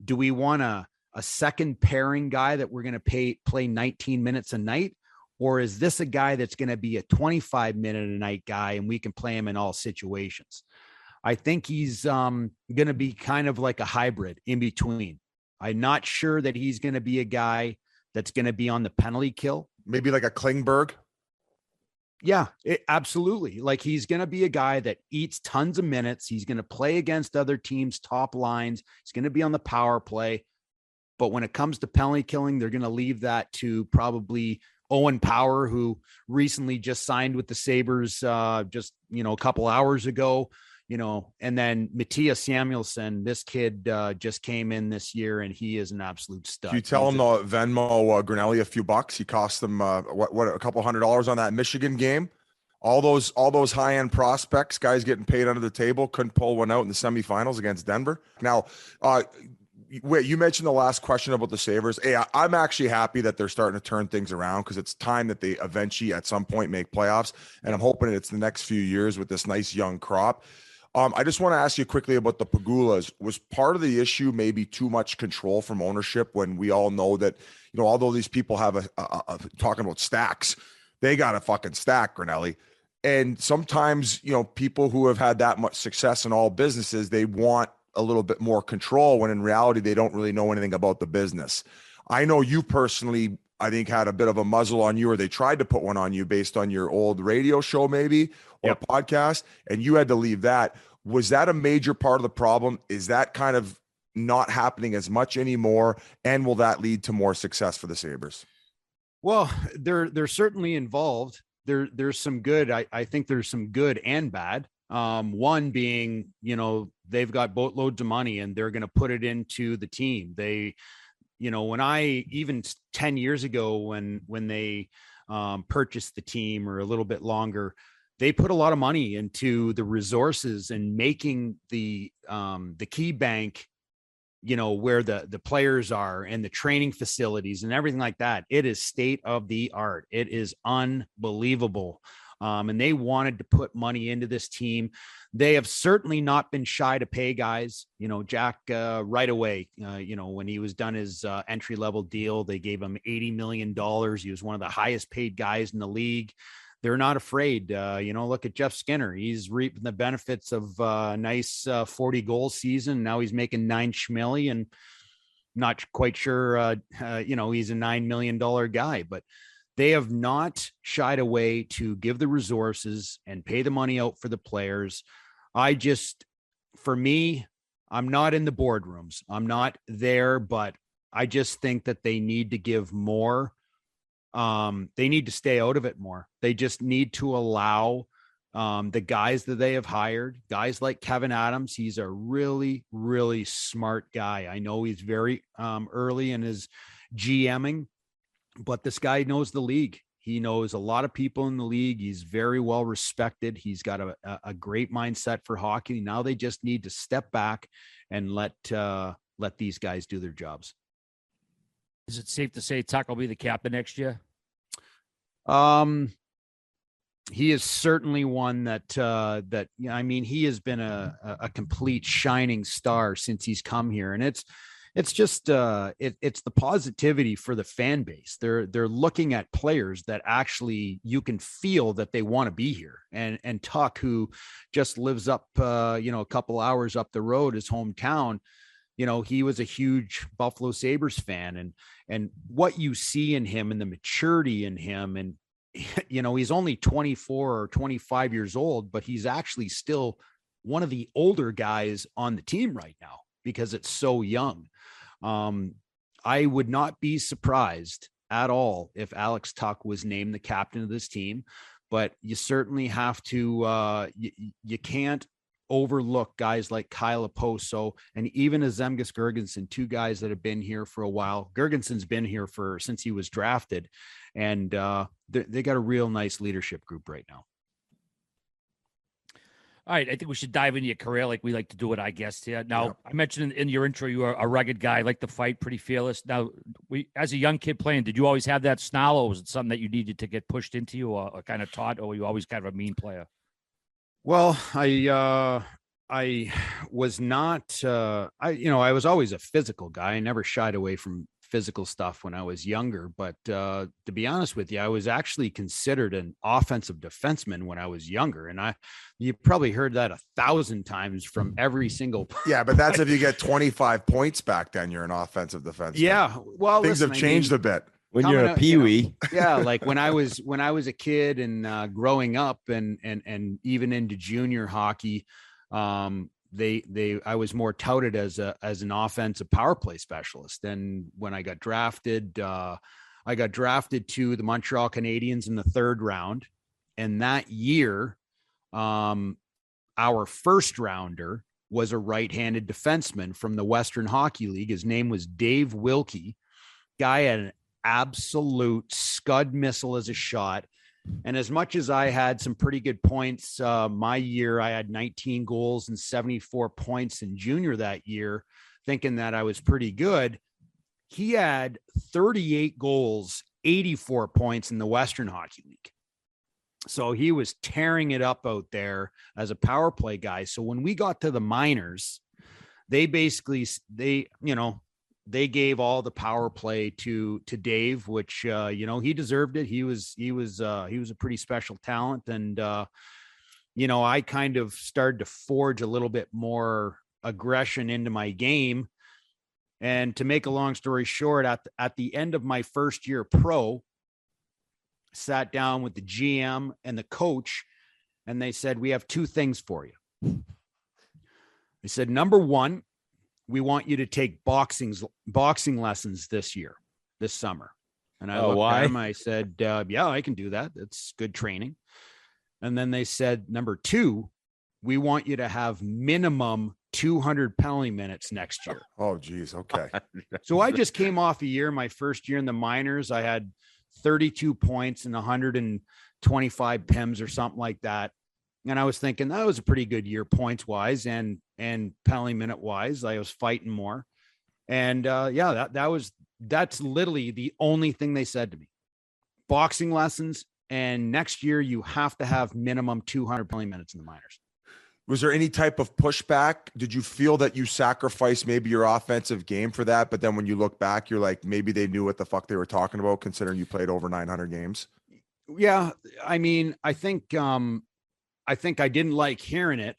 do we want a second pairing guy that we're going to play 19 minutes a night? Or is this a guy that's going to be a 25-minute a night guy and we can play him in all situations? I think he's going to be kind of like a hybrid in between. I'm not sure that he's going to be a guy that's going to be on the penalty kill. Maybe like a Klingberg. Yeah, absolutely. Like he's going to be a guy that eats tons of minutes. He's going to play against other teams' top lines. He's going to be on the power play. But when it comes to penalty killing, they're going to leave that to probably Owen Power, who recently just signed with the Sabres just a couple hours ago, and then Mattias Samuelsson, this kid just came in this year and he is an absolute stud. If you tell him to Venmo Grinelli a few bucks, he cost them what a couple $100 on that Michigan game. All those high-end prospects, guys getting paid under the table, couldn't pull one out in the semifinals against Denver. Now, wait, you mentioned the last question about the Sabres. Hey, I'm actually happy that they're starting to turn things around because it's time that they eventually at some point make playoffs. And I'm hoping it's the next few years with this nice young crop. I just want to ask you quickly about the Pagulas. Was part of the issue maybe too much control from ownership when we all know that, although these people have talking about stacks, they got a fucking stack, Grinelli. And sometimes, people who have had that much success in all businesses, they want a little bit more control when in reality they don't really know anything about the business. I know you personally, I think, had a bit of a muzzle on you, or they tried to put one on you based on your old radio show maybe or podcast, and you had to leave that. Was that a major part of the problem? Is that kind of not happening as much anymore, and will that lead to more success for the Sabres? Well, they're certainly involved. There's some good. I think there's some good and bad. One being, they've got boatloads of money and they're going to put it into the team. They, when even 10 years ago, when they purchased the team, or a little bit longer, they put a lot of money into the resources and making the key bank, where the players are and the training facilities and everything like that. It is state of the art. It is unbelievable. And they wanted to put money into this team. They have certainly not been shy to pay guys. Jack right away, when he was done his entry-level deal, they gave him $80 million. He was one of the highest paid guys in the league. They're not afraid. Look at Jeff Skinner. He's reaping the benefits of a nice 40-goal season. Now he's making $9 schmilly, and not quite sure, he's a $9 million guy. But they have not shied away to give the resources and pay the money out for the players. For me, I'm not in the boardrooms. I'm not there, but I just think that they need to give more. They need to stay out of it more. They just need to allow the guys that they have hired, guys like Kevin Adams. He's a really, really smart guy. I know he's very early in his GMing, but this guy knows the league. He knows a lot of people in the league. He's very well respected. He's got a great mindset for hockey. Now they just need to step back and let these guys do their jobs. Is it safe to say Tuck will be the captain next year? he is certainly one that he has been a complete shining star since he's come here, and it's just it's the positivity for the fan base. They're looking at players that actually you can feel that they want to be here. And Tuck, who just lives up a couple hours up the road, his hometown, he was a huge Buffalo Sabres fan, and what you see in him and the maturity in him, and he's only 24 or 25 years old, but he's actually still one of the older guys on the team right now because it's so young. I would not be surprised at all if Alex Tuck was named the captain of this team, but you certainly have to, you can't overlook guys like Kyle Oposo and even Zemgus Girgensson, two guys that have been here for a while. Girgensson's been here since he was drafted, and they got a real nice leadership group right now. All right, I think we should dive into your career like we like to do it, I guess. Yeah. Now, I mentioned in your intro you were a rugged guy, like to fight, pretty fearless. Now, as a young kid playing, did you always have that snarl, or was it something that you needed to get pushed into you or kind of taught, or were you always kind of a mean player? Well, I was not, I was always a physical guy. I never shied away from physical stuff when I was younger, but to be honest with you, I was actually considered an offensive defenseman when I was younger. And you probably heard that 1,000 times from every single. Yeah, but that's if you get 25 points back then, you're an offensive defenseman. Yeah. Well, things have changed a bit. When you're a peewee. Yeah. Like when I was a kid and growing up and even into junior hockey, I was more touted as an offensive power play specialist. And when I got drafted to the Montreal Canadiens in the 3rd round. And that year, our first rounder was a right-handed defenseman from the Western Hockey League. His name was Dave Wilkie. Guy had an absolute scud missile as a shot. And as much as I had some pretty good points, my year, I had 19 goals and 74 points in junior that year, thinking that I was pretty good. He had 38 goals, 84 points in the Western Hockey League. So he was tearing it up out there as a power play guy. So when we got to the minors, they gave all the power play to Dave, which, he deserved it. He was a pretty special talent. And, I kind of started to forge a little bit more aggression into my game. And to make a long story short, at the end of my first year pro, sat down with the GM and the coach, and they said, we have 2 things for you. They said, number 1, we want you to take boxing lessons this summer. And I looked at him, I said, yeah, I can do that. That's good training. And then they said, number 2, we want you to have minimum 200 penalty minutes next year. Oh, geez. Okay. So I just came off a year, my first year in the minors. I had 32 points and 125 PIMs or something like that. And I was thinking that was a pretty good year points wise and penalty minute wise. I was fighting more. And that's literally the only thing they said to me. Boxing lessons. And next year you have to have minimum 200 penalty minutes in the minors. Was there any type of pushback? Did you feel that you sacrificed maybe your offensive game for that? But then when you look back, you're like, maybe they knew what the fuck they were talking about, considering you played over 900 games. Yeah. I mean, I think I didn't like hearing it,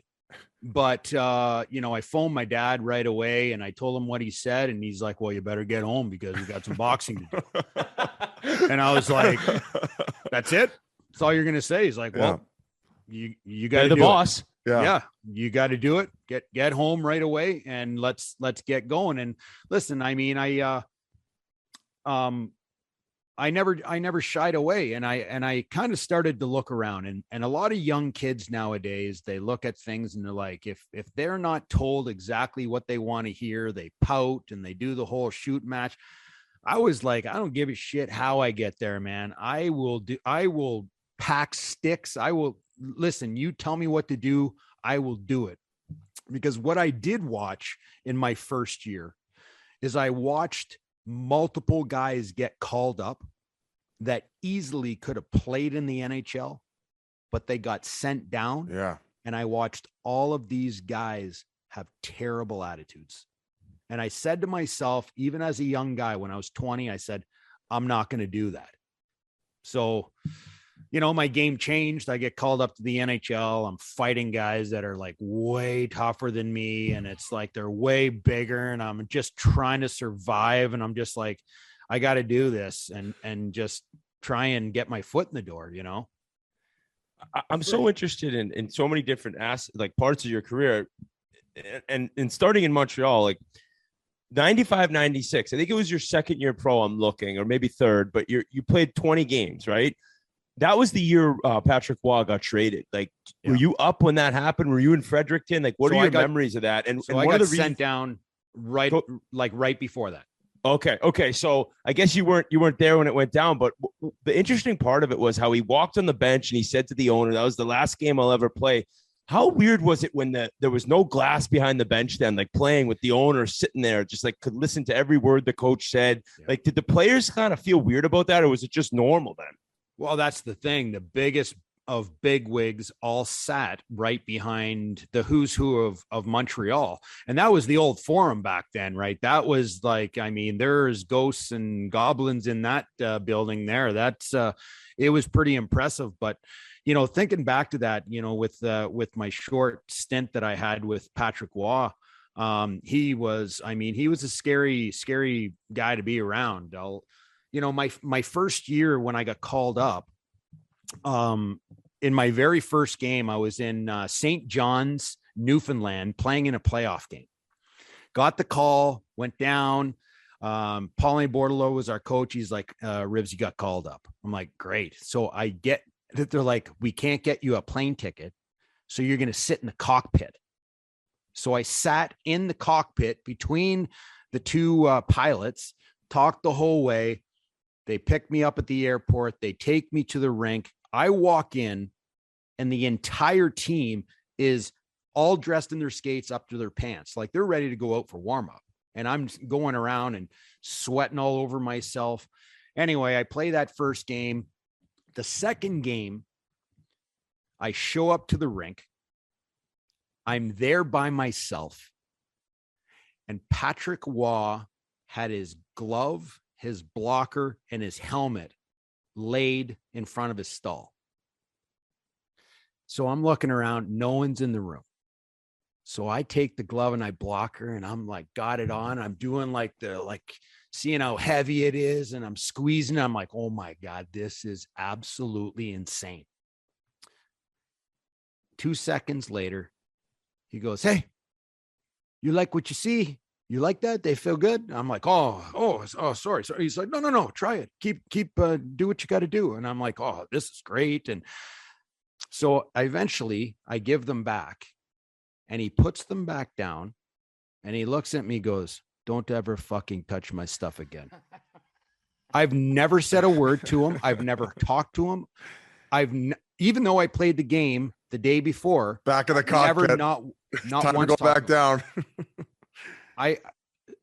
but I phoned my dad right away and I told him what he said. And he's like, well, you better get home because we got some boxing to do. And I was like, that's it. That's all you're going to say. He's like, well, you got to do the boss. It. Yeah, you got to do it. Get home right away and let's get going. And listen, I mean, I never shied away, and I kind of started to look around, and a lot of young kids nowadays, they look at things and they're like, if they're not told exactly what they want to hear, they pout and they do the whole shoot match. I was like, I don't give a shit how I get there, man. I will pack sticks. Listen, you tell me what to do, I will do it. Because what I did watch in my first year is I watched multiple guys get called up that easily could have played in the NHL but they got sent down. Yeah. And I watched all of these guys have terrible attitudes. And I said to myself, even as a young guy, when I was 20, I said, I'm not going to do that. So, my game changed. I get called up to the NHL. I'm fighting guys that are like way tougher than me. And it's like, they're way bigger and I'm just trying to survive. And I'm just like, I got to do this and just try and get my foot in the door, I'm so interested in so many different parts of your career and starting in Montreal, like 95, 96, I think it was your second year pro. I'm looking, or maybe third, but you played 20 games, right? That was the year Patrick Waugh got traded. Like, were you up when that happened? Were you in Fredericton? Like, what are your memories of that? And I got sent down right before that. Okay. So I guess you weren't there when it went down, but the interesting part of it was how he walked on the bench and he said to the owner, "That was the last game I'll ever play." How weird was it when there was no glass behind the bench then, like playing with the owner sitting there, just like could listen to every word the coach said? Yeah. Like, did the players kind of feel weird about that, or was it just normal then? Well, that's the thing. The biggest of bigwigs all sat right behind the who's who of Montreal. And that was the old forum back then, right? That was like, there's ghosts and goblins in that building there. That's it was pretty impressive. But, thinking back to that, with my short stint that I had with Patrick Waugh, he was a scary, scary guy to be around. My first year when I got called up, in my very first game, I was in St. John's, Newfoundland, playing in a playoff game. Got the call, went down. Pauline Bordelot was our coach. He's like, Ribs, you got called up. I'm like, great. So I get that they're like, we can't get you a plane ticket, so you're going to sit in the cockpit. So I sat in the cockpit between the two pilots, talked the whole way. They pick me up at the airport. They take me to the rink. I walk in and the entire team is all dressed in their skates up to their pants. Like they're ready to go out for warm up. And I'm going around and sweating all over myself. Anyway, I play that first game. The second game, I show up to the rink. I'm there by myself. And Patrick Waugh had his glove, his blocker, and his helmet laid in front of his stall. So I'm looking around, no one's in the room. So I take the glove and I block her and I'm like, got it on. I'm doing seeing how heavy it is. And I'm squeezing. I'm like, oh my God, this is absolutely insane. 2 seconds later, he goes, hey, you like what you see? You like that? They feel good? I'm like, oh, sorry. He's like, no, try it. Keep, do what you got to do. And I'm like, oh, this is great. And so I give them back and he puts them back down and he looks at me, goes, don't ever fucking touch my stuff again. I've never said a word to him. I've never talked to him. Even though I played the game the day before, back in the cockpit, not time once to go back down.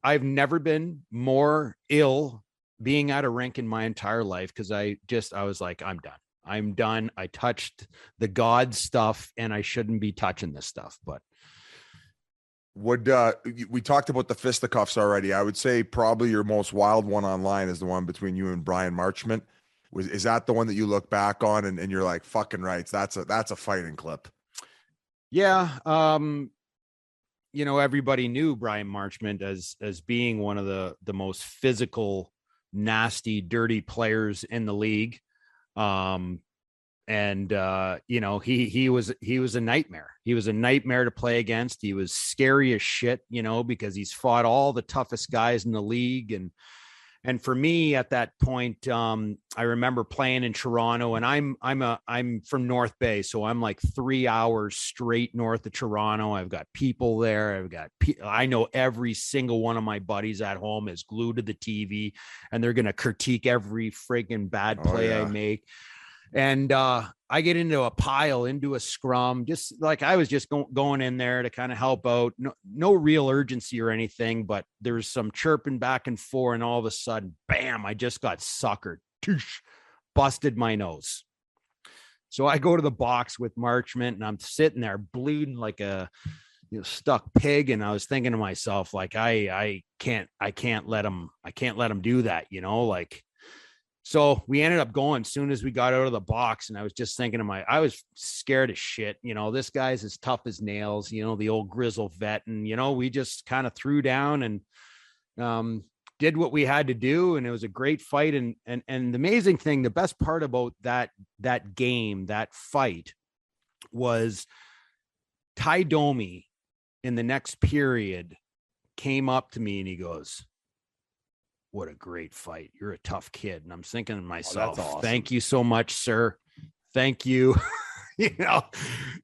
I've never been more ill being at a rink in my entire life because I was like, I'm done. I touched the God stuff and I shouldn't be touching this stuff. But we talked about the fisticuffs already. I would say probably your most wild one online is the one between you and Brian Marchment. Is that the one that you look back on and you're like, fucking rights? That's a fighting clip. Yeah. Everybody knew Brian Marchment as being one of the most physical, nasty, dirty players in the league. He was a nightmare. He was a nightmare to play against. He was scary as shit, because he's fought all the toughest guys in the league. And for me at that point, I remember playing in Toronto, and I'm from North Bay. So I'm like 3 hours straight north of Toronto. I've got people there. I know every single one of my buddies at home is glued to the TV and they're going to critique every freaking bad play I make. And I get into a scrum, just like I was just going in there to kind of help out. No real urgency or anything, but there's some chirping back and forth. And all of a sudden, bam, I just got suckered. Busted my nose. So I go to the box with Marchment, and I'm sitting there bleeding like a stuck pig. And I was thinking to myself, like, I can't let him do that, like. So we ended up going as soon as we got out of the box, and I was just thinking I was scared as shit. This guy's as tough as nails, the old grizzle vet. And, we just kind of threw down and did what we had to do. And it was a great fight. And the amazing thing, the best part about that game, that fight, was Ty Domi in the next period came up to me and he goes, "What a great fight. You're a tough kid." And I'm thinking to myself, awesome. Thank you so much, sir. Thank you.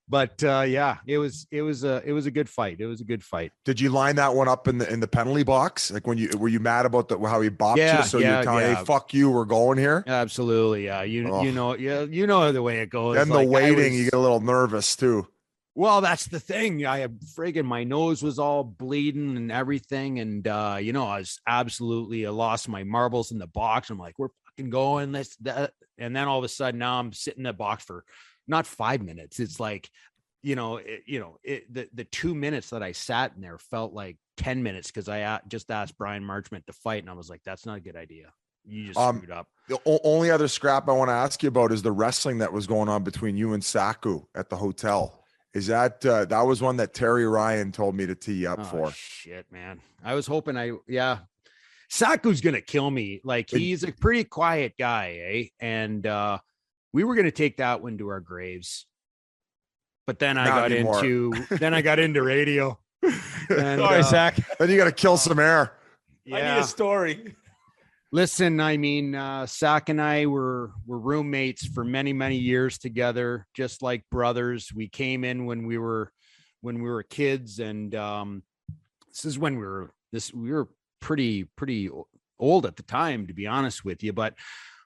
But it was a good fight. It was a good fight. Did you line that one up in the penalty box? Like were you mad about how he bopped you? So you're telling, hey, fuck you, we're going here. Absolutely. Yeah. You know the way it goes. And the waiting, you get a little nervous too. Well, that's the thing. I my nose was all bleeding and everything. And, I lost my marbles in the box. I'm like, we're fucking going. And then all of a sudden now I'm sitting in the box for not 5 minutes. It's like, the 2 minutes that I sat in there felt like 10 minutes. Cause I just asked Brian Marchment to fight. And I was like, that's not a good idea. You just screwed up. The only other scrap I want to ask you about is the wrestling that was going on between you and Saku at the hotel. Is that that was one that Terry Ryan told me to tee up for? Shit, man. I was hoping Saku's going to kill me. Like, he's a pretty quiet guy, eh? And we were going to take that one to our graves. But then I got into radio. And, sorry, Zach. Then you got to kill some air. Yeah. I need a story. Listen, I mean, Sack and I were roommates for many, many years together, just like brothers. We came in when we were kids, and this is when we were pretty old at the time, to be honest with you. But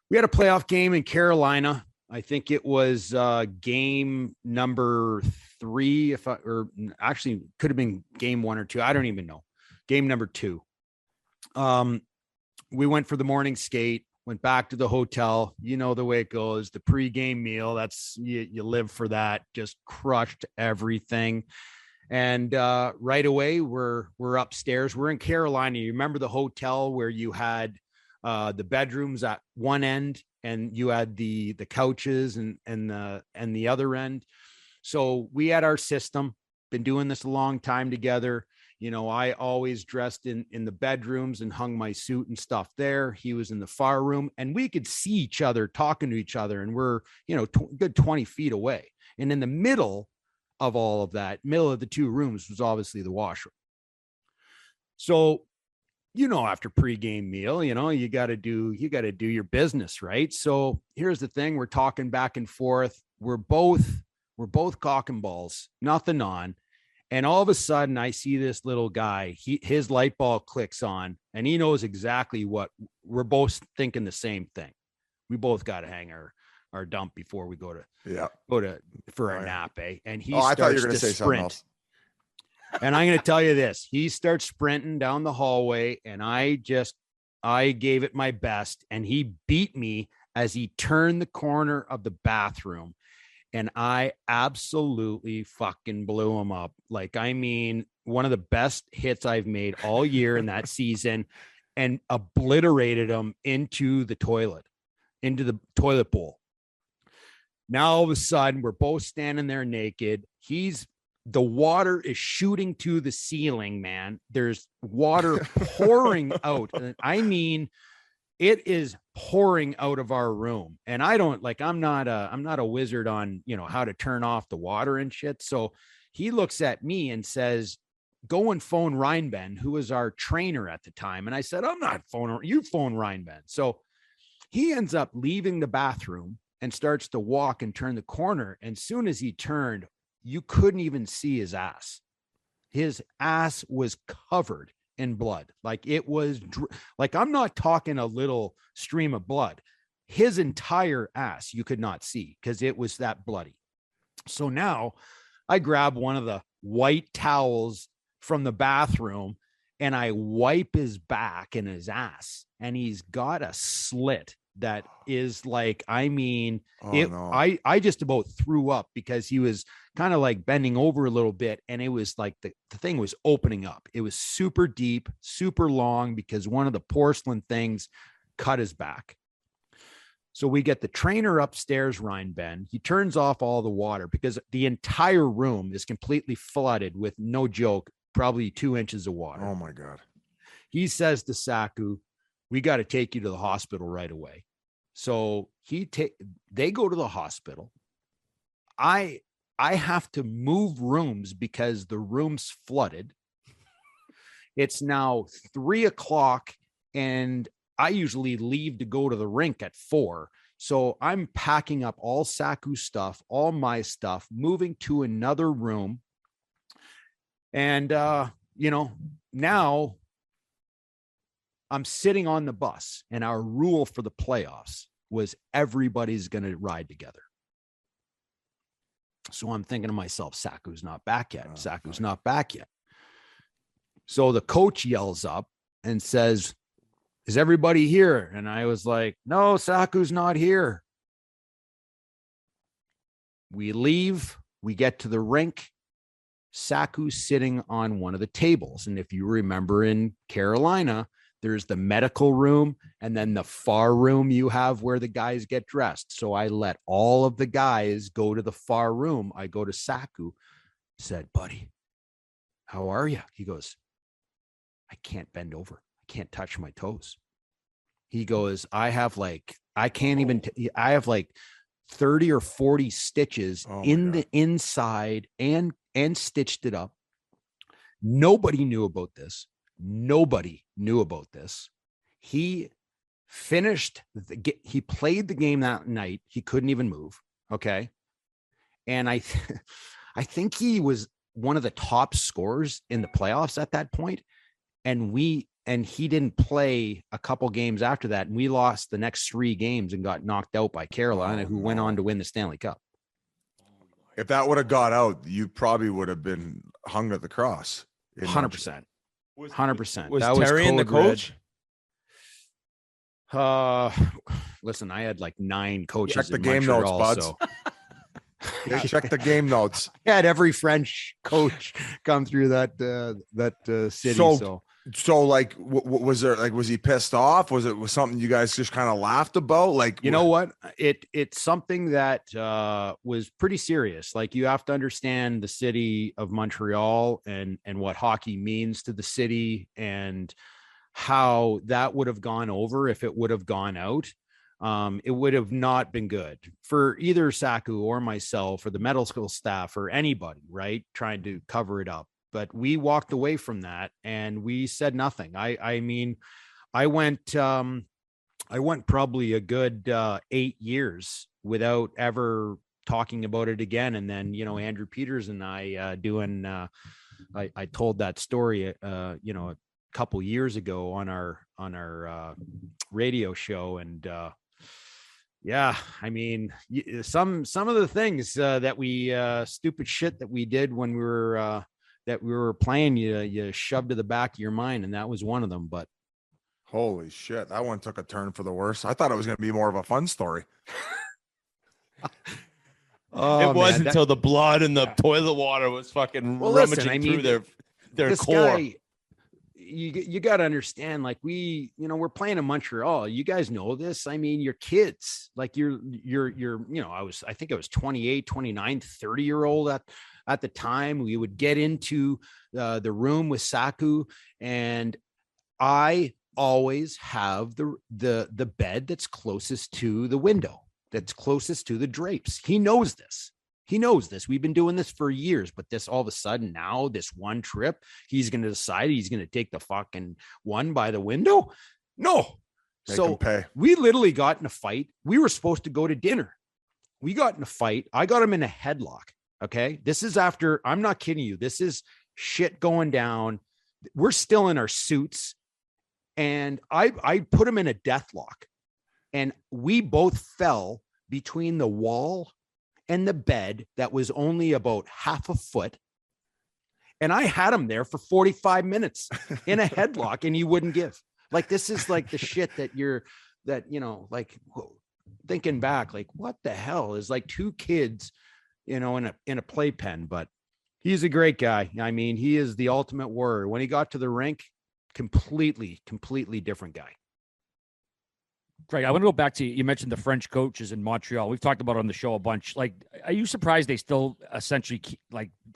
we had a playoff game in Carolina. I think it was game number 3, or actually could have been game 1 or 2. I don't even know. Game number 2. We went for the morning skate, went back to the hotel. You know the way it goes. The pregame meal, that's you live for that. Just crushed everything. And right away, we're upstairs. We're in Carolina. You remember the hotel where you had the bedrooms at one end, and you had the couches and the other end. So we had our system. Been doing this a long time together. I always dressed in the bedrooms and hung my suit and stuff there. He was in the far room, and we could see each other talking to each other, and we're, good 20 feet away. And in the middle of all of that, middle of the 2 rooms, was obviously the washroom. So, after pregame meal, you got to do your business, right? So here's the thing. We're talking back and forth. We're both cock and balls, nothing on. And all of a sudden I see this little guy, his light bulb clicks on, and he knows exactly what we're both thinking. The same thing. We both got to hang our dump before we go for a nap, eh? And he starts thought you were going to say sprint. something else. And I'm going to tell you this, he starts sprinting down the hallway, and I gave it my best, and he beat me as he turned the corner of the bathroom. And I absolutely fucking blew him up. Like, I mean, one of the best hits I've made all year in that season, and obliterated him into the toilet bowl. Now, all of a sudden, we're both standing there naked. The water is shooting to the ceiling, man. There's water pouring out. I mean, it is pouring out of our room. And I'm not a wizard on, how to turn off the water and shit. So he looks at me and says, "Go and phone Reinben," who was our trainer at the time. And I said, "I'm not phoning you, phone Reinben." So he ends up leaving the bathroom and starts to walk and turn the corner. And soon as he turned, you couldn't even see his ass. His ass was covered in blood. Like, it was like, I'm not talking a little stream of blood. His entire ass you could not see because it was that bloody. So now I grab one of the white towels from the bathroom and I wipe his back and his ass, and he's got a slit that is like, I mean, no. I just about threw up because he was kind of like bending over a little bit, and it was like the thing was opening up. It was super deep, super long, because one of the porcelain things cut his back. So we get the trainer upstairs, Ryan Ben. He turns off all the water because the entire room is completely flooded with, no joke, probably 2 inches of water. Oh my God. He says to Saku, we got to take you to the hospital right away. So they go to the hospital. I have to move rooms because the room's flooded. It's now 3:00, and I usually leave to go to the rink at 4. So I'm packing up all Saku's stuff, all my stuff, moving to another room. And, now I'm sitting on the bus, and our rule for the playoffs was everybody's going to ride together. So I'm thinking to myself, Saku's not back yet. Saku's not back yet. So the coach yells up and says, is everybody here? And I was like, no, Saku's not here. We leave. We get to the rink. Saku's sitting on one of the tables. And if you remember, in Carolina, there's the medical room, and then the far room you have where the guys get dressed. So I let all of the guys go to the far room. I go to Saku, said, buddy, how are you? He goes, I can't bend over. I can't touch my toes. He goes, I have like 30 or 40 stitches in the inside and stitched it up. Nobody knew about this. He finished, he played the game that night. He couldn't even move. Okay. And I think he was one of the top scorers in the playoffs at that point. And he didn't play a couple games after that. And we lost the next 3 games and got knocked out by Carolina, who went on to win the Stanley Cup. If that would have got out, you probably would have been hung at the cross. 100%. 100%. Was Terry in the coach? Listen, I had like 9 coaches. Check the in game Montreal, notes, buds. So. Check the game notes. I had every French coach come through that city. So like, was there, like, was he pissed off? Was something you guys just kind of laughed about? Like, you know what? It's something that was pretty serious. Like, you have to understand the city of Montreal and what hockey means to the city, and how that would have gone over if it would have gone out. It would have not been good for either Saku or myself or the medical staff or anybody, right? Trying to cover it up. But we walked away from that and we said nothing. I mean, I went probably a good 8 years without ever talking about it again. And then, Andrew Peters and I I told that story, a couple years ago on our radio show. And yeah, I mean, some of the things that we stupid shit that we did when we were playing, you shoved to the back of your mind, and that was one of them. But holy shit, that one took a turn for the worse. I thought it was going to be more of a fun story. It wasn't until the blood and the toilet water was fucking rummaging through their core. Guy, you got to understand, like, we're playing in Montreal. You guys know this. I mean, you're kids. Like, you're I think I was 28, 29, 30-year-old at the time. We would get into the room with Saku, and I always have the bed that's closest to the window, that's closest to the drapes. He knows this. We've been doing this for years, but this all of a sudden now, this one trip, he's going to decide he's going to take the fucking one by the window. No. So we literally got in a fight. We were supposed to go to dinner. We got in a fight. I got him in a headlock. Okay. This is after, I'm not kidding you. This is shit going down. We're still in our suits. And I put him in a death lock, and we both fell between the wall and the bed that was only about half a foot. And I had him there for 45 minutes in a headlock, and he wouldn't give. Like, this is like the shit that that, like thinking back, like what the hell is like two kids, in a playpen, but he's a great guy. I mean, he is the ultimate warrior. When he got to the rink, completely different guy. Craig, I want to go back to you mentioned the French coaches in Montreal. We've talked about it on the show a bunch. Like, are you surprised they still essentially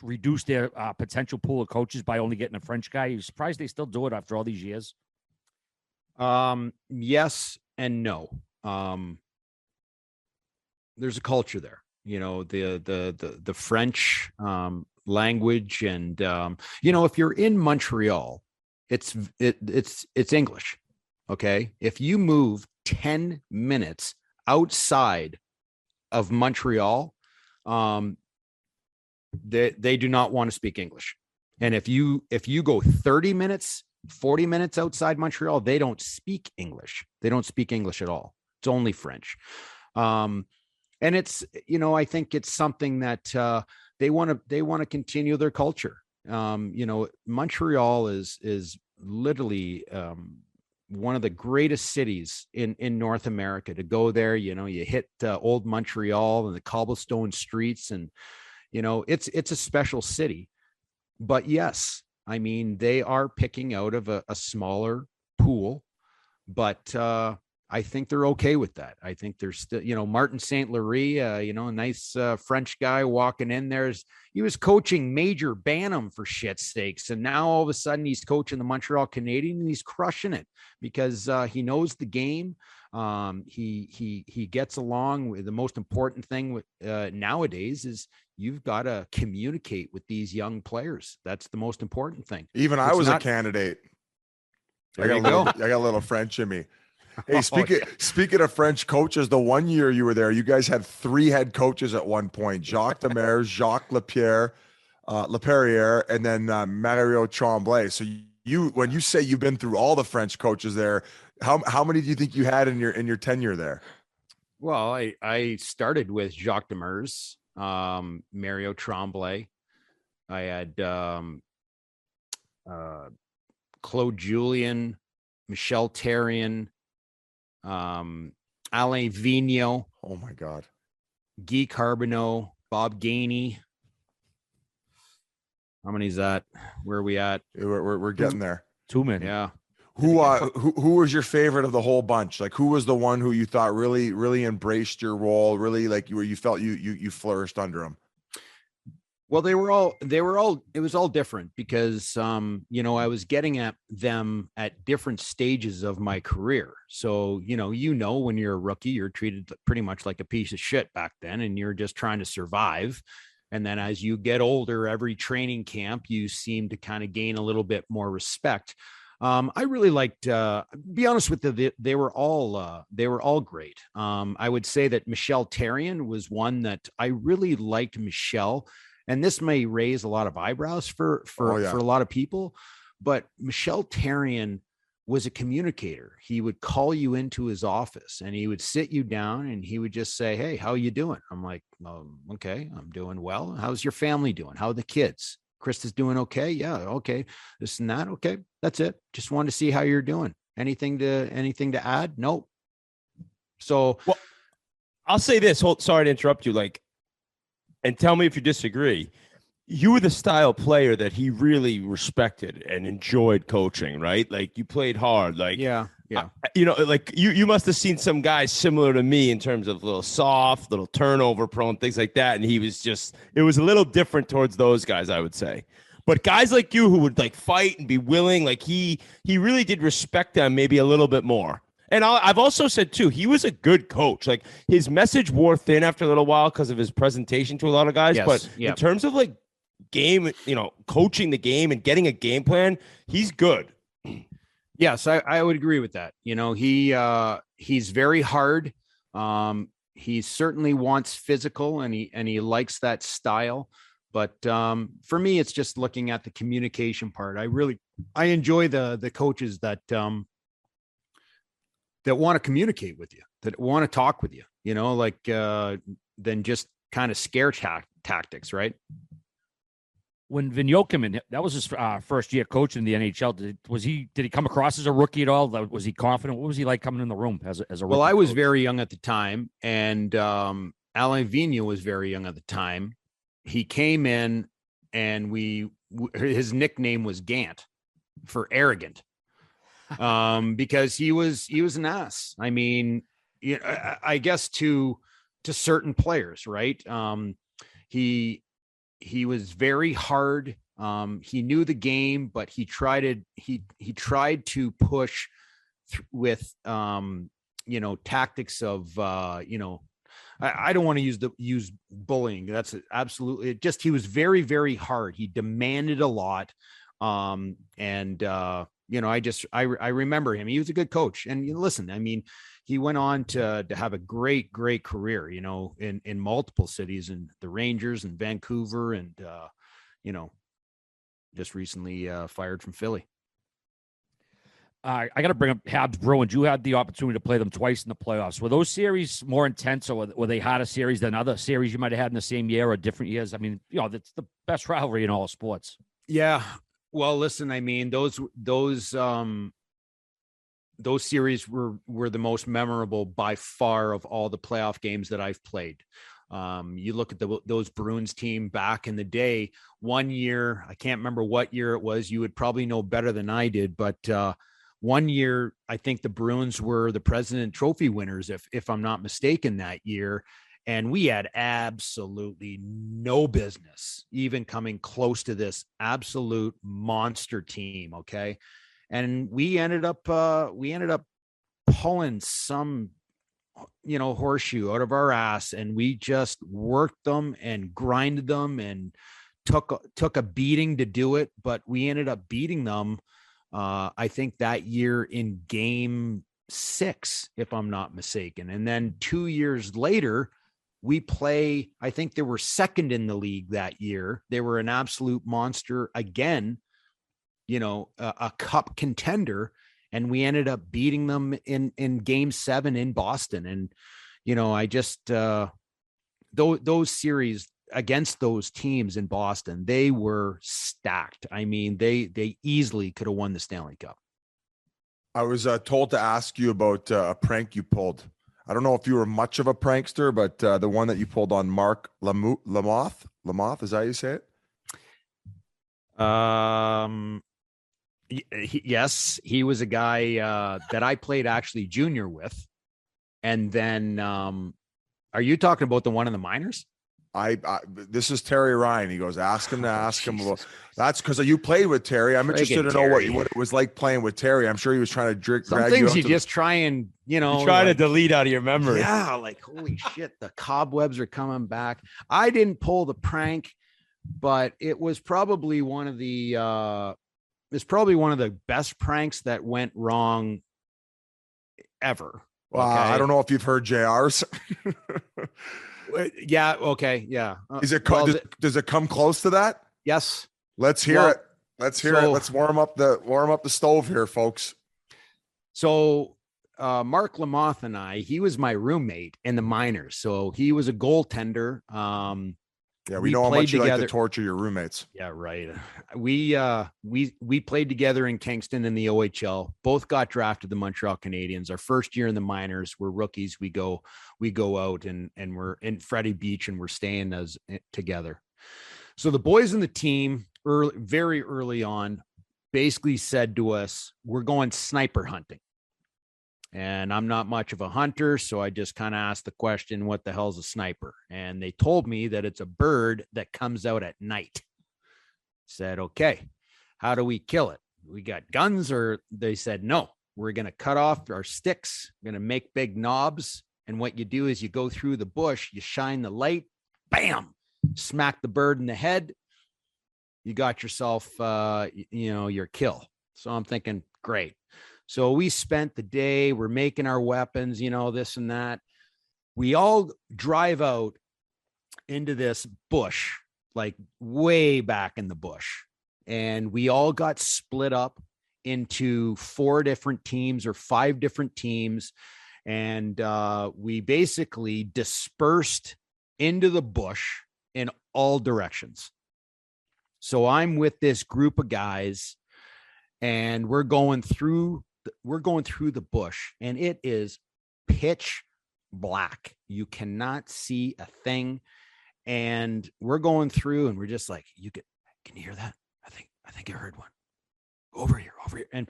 reduce their potential pool of coaches by only getting a French guy? Are you surprised they still do it after all these years? Yes and no. There's a culture there, the French language, and if you're in Montreal, it's English. Okay, if you move 10 minutes outside of Montreal, they do not want to speak English. And if you go 30 minutes, 40 minutes outside Montreal, they don't speak English. They don't speak English at all. It's only French. And it's, I think it's something that they want to continue their culture. Montreal is literally one of the greatest cities in North America. To go there, you hit old Montreal and the cobblestone streets, and it's a special city. But yes, I mean, they are picking out of a smaller pool, but I think they're okay with that. I think there's still, Martin St. Louis, a nice French guy walking in there. He was coaching Major Bantam, for shit's sakes. And now all of a sudden he's coaching the Montreal Canadiens, and he's crushing it because he knows the game. He gets along with the most important thing with nowadays is you've got to communicate with these young players. That's the most important thing. Even I was a candidate. I got a little French in me. Hey, speaking of French coaches, the 1 year you were there, you guys had 3 head coaches at one point: Jacques Demers, Jacques Laperriere, and then Mario Tremblay. So when you say you've been through all the French coaches there, how many do you think you had in your tenure there? Well, I started with Jacques Demers, Mario Tremblay. I had Claude Julien, Michel Therrien, Alain Vigneault. Oh my God. Guy Carbonneau, Bob Gainey. How many is that? Where are we at? We're getting there. Too many. Yeah. Who was your favorite of the whole bunch? Like, who was the one who you thought really embraced your role, really like where you felt you flourished under him? Well, they were all, it was all different because, I was getting at them at different stages of my career. So, when you're a rookie, you're treated pretty much like a piece of shit back then, and you're just trying to survive. And then as you get older, every training camp, you seem to kind of gain a little bit more respect. I really liked, be honest with you, they were all great. I would say that Michel Therrien was one that I really liked. Michel. And this may raise a lot of eyebrows for a lot of people, but Michel Therrien was a communicator. He would call you into his office and he would sit you down and he would just say, "Hey, how are you doing?" I'm like, "Okay, I'm doing well. How's your family doing? How are the kids? Krista's doing okay? Yeah, okay. This and that. Okay, that's it. Just wanted to see how you're doing. Anything to add? Nope." So, well, I'll say this. Sorry to interrupt you. And tell me if you disagree. You were the style player that he really respected and enjoyed coaching, right? Like, you played hard. Like, yeah. You must have seen some guys similar to me in terms of a little soft, little turnover prone, things like that. And it was a little different towards those guys, I would say. But guys like you who would fight and be willing, he really did respect them maybe a little bit more. And I've also said, too, he was a good coach. His message wore thin after a little while because of his presentation to a lot of guys. Yes, but in terms of, game, coaching the game and getting a game plan, he's good. Yes, I would agree with that. He's very hard. He certainly wants physical, and he likes that style. But for me, it's just looking at the communication part. I enjoy the coaches that want to communicate with you, that want to talk with you, than just kind of scare tactics, right? when Vigneault came in, that was his first year coaching in the NHL. Did he come across as a rookie at all? Was he confident? What was he like coming in the room as a rookie? Well, I was coach? very young at the time, and Alain Vigneault was very young at the time. He came in, and his nickname was Gant for arrogant, because he was an ass. I mean, I guess to certain players, right? He was very hard. He knew the game, but he tried to push with tactics of I don't want to use bullying. That's absolutely he was very, very hard. He demanded a lot. I remember him. He was a good coach. And listen, I mean, he went on to have a great, great career, in multiple cities, and the Rangers and Vancouver, and, just recently fired from Philly. I got to bring up Habs Bruins. You had the opportunity to play them twice in the playoffs. Were those series more intense, or were they harder series than other series you might have had in the same year or different years? I mean, that's the best rivalry in all sports. Yeah. Well, listen, I mean, those series were the most memorable by far of all the playoff games that I've played. You look at those Bruins team back in the day. One year, I can't remember what year it was. You would probably know better than I did, but one year, I think the Bruins were the President Trophy winners, if I'm not mistaken, that year. And we had absolutely no business even coming close to this absolute monster team. Okay. And we ended up pulling some, horseshoe out of our ass, and we just worked them and grinded them and took a beating to do it. But we ended up beating them, I think that year in Game 6, if I'm not mistaken. And then 2 years later, I think they were second in the league that year. They were an absolute monster again, a cup contender, and we ended up beating them in Game 7 in Boston. And, I just, those series against those teams in Boston, they were stacked. I mean, they easily could have won the Stanley Cup. I was told to ask you about a prank you pulled. I don't know if you were much of a prankster, but the one that you pulled on Mark Lamoth, is that how you say it? Yes, he was a guy that I played actually junior with. And then, are you talking about the one in the minors? This is Terry Ryan. He goes, ask him about. That's because you played with Terry. I'm interested to know what it was like playing with Terry. I'm sure he was trying to drag things you just try and you try to delete out of your memory. Yeah, like holy shit, the cobwebs are coming back. I didn't pull the prank, but it was probably one of the best pranks that went wrong ever. Well, okay? I don't know if you've heard JR's. Yeah. Okay. Yeah. Does it come close to that? Yes. Let's hear it. Let's hear it. Let's warm up the stove here, folks. So, Mark Lamoth and he was my roommate in the minors. So he was a goaltender. Yeah, we know how much you like to torture your roommates. Yeah, right. We played together in Kingston in the OHL. Both got drafted the Montreal Canadiens. Our first year in the minors, we're rookies. We go out and we're in Freddie Beach and we're staying together. So the boys in the team very early on basically said to us, we're going sniper hunting. And I'm not much of a hunter, so I just kind of asked the question, what the hell's a sniper? And they told me that it's a bird that comes out at night. Said, okay, how do we kill it? We got guns? Or they said, no, we're going to cut off our sticks, we're going to make big knobs. And what you do is you go through the bush, you shine the light, bam, smack the bird in the head. You got yourself, your kill. So I'm thinking, great. So we spent the day, we're making our weapons, this and that. We all drive out into this bush, like way back in the bush. And we all got split up into 4 different teams or 5 different teams. And we basically dispersed into the bush in all directions. So I'm with this group of guys, and we're going through the bush, and it is pitch black. You cannot see a thing. And we're going through, and we're just like, can you hear that? I think I heard one. Over here. And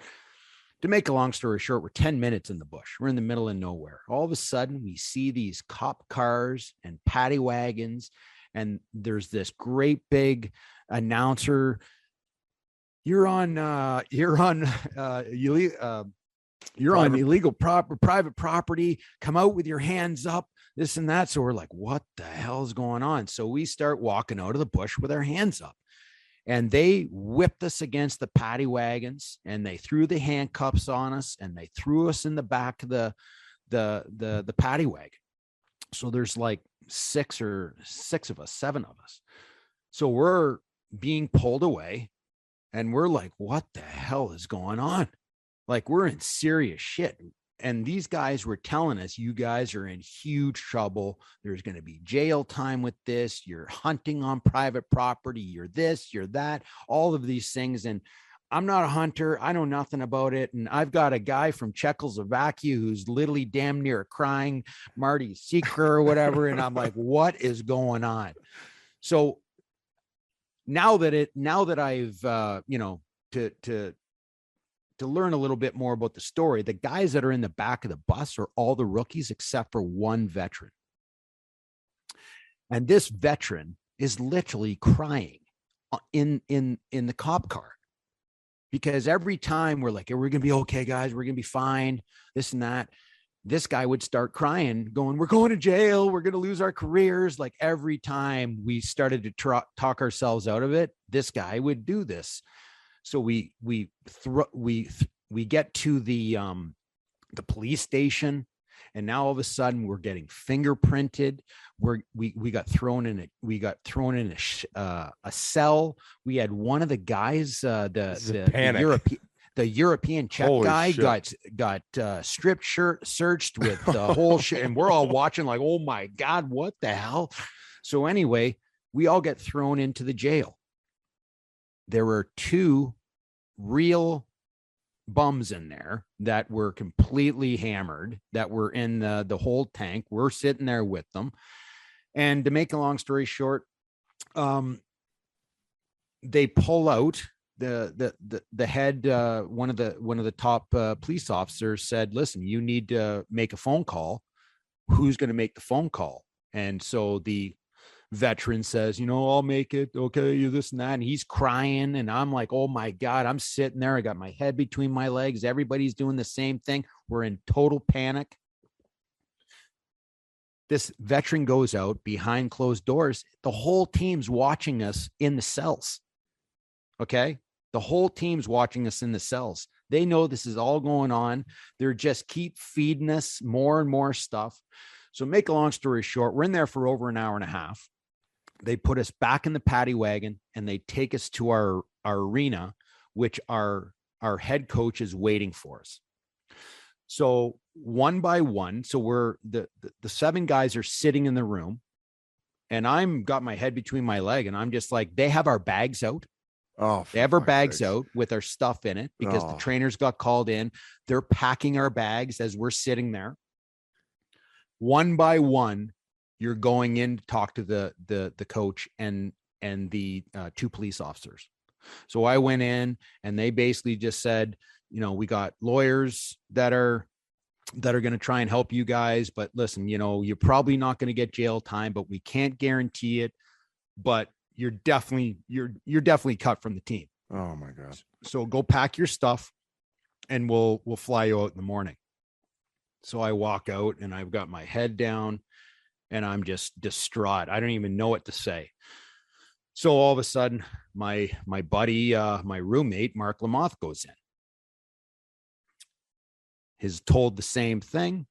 to make a long story short, we're 10 minutes in the bush. We're in the middle of nowhere. All of a sudden, we see these cop cars and paddy wagons, and there's this great big announcer. You're on illegal private property. Come out with your hands up, this and that. So we're like, what the hell is going on? So we start walking out of the bush with our hands up, and they whipped us against the paddy wagons, and they threw the handcuffs on us, and they threw us in the back of the paddy wagon. So there's like seven of us. So we're being pulled away, and we're like, what the hell is going on? Like, we're in serious shit. And these guys were telling us, you guys are in huge trouble. There's going to be jail time with this. You're hunting on private property. You're this, you're that, all of these things. And I'm not a hunter. I know nothing about it. And I've got a guy from Czechoslovakia who's literally damn near crying Marty Seeker or whatever. And I'm like, what is going on? So now that I've, to learn a little bit more about the story, the guys that are in the back of the bus are all the rookies except for one veteran. And this veteran is literally crying in the cop car, because every time we're like, hey, we're going to be okay, guys, we're going to be fine, this and that, this guy would start crying, going, we're going to jail, we're going to lose our careers. Like, every time we started to talk ourselves out of it, this guy would do this. So we get to the police station, and now all of a sudden we're getting fingerprinted. We got thrown in a cell. We had one of the guys, the European Czech guy got strip shirt searched with the whole shit, and we're all watching like, oh my God, what the hell? So anyway, we all get thrown into the jail. There were two real bums in there that were completely hammered, that were in the whole tank. We're sitting there with them. And to make a long story short, they pull out the head, one of the top police officers said, listen, you need to make a phone call. Who's going to make the phone call? And so the veteran says, I'll make it. Okay, you this and that. And he's crying. And I'm like, oh my God, I'm sitting there. I got my head between my legs. Everybody's doing the same thing. We're in total panic. This veteran goes out behind closed doors. The whole team's watching us in the cells. Okay. The whole team's watching us in the cells. They know this is all going on. They're just keep feeding us more and more stuff. So make a long story short, we're in there for over an hour and a half. They put us back in the paddy wagon, and they take us to our arena, which our head coach is waiting for us. So one by one, so we're the seven guys are sitting in the room, and I'm got my head between my leg, and I'm just like, they have our bags out. Oh, they have our bags out with our stuff in it, because the trainers got called in. They're packing our bags as we're sitting there. One by one, you're going in to talk to the coach and the two police officers. So I went in, and they basically just said, we got lawyers that are going to try and help you guys, but listen, you're probably not going to get jail time, but we can't guarantee it, but you're definitely cut from the team. Oh my God. So go pack your stuff, and we'll fly you out in the morning. So I walk out, and I've got my head down, and I'm just distraught. I don't even know what to say. So all of a sudden, my buddy, my roommate, Mark Lamoth, goes in. He's told the same thing,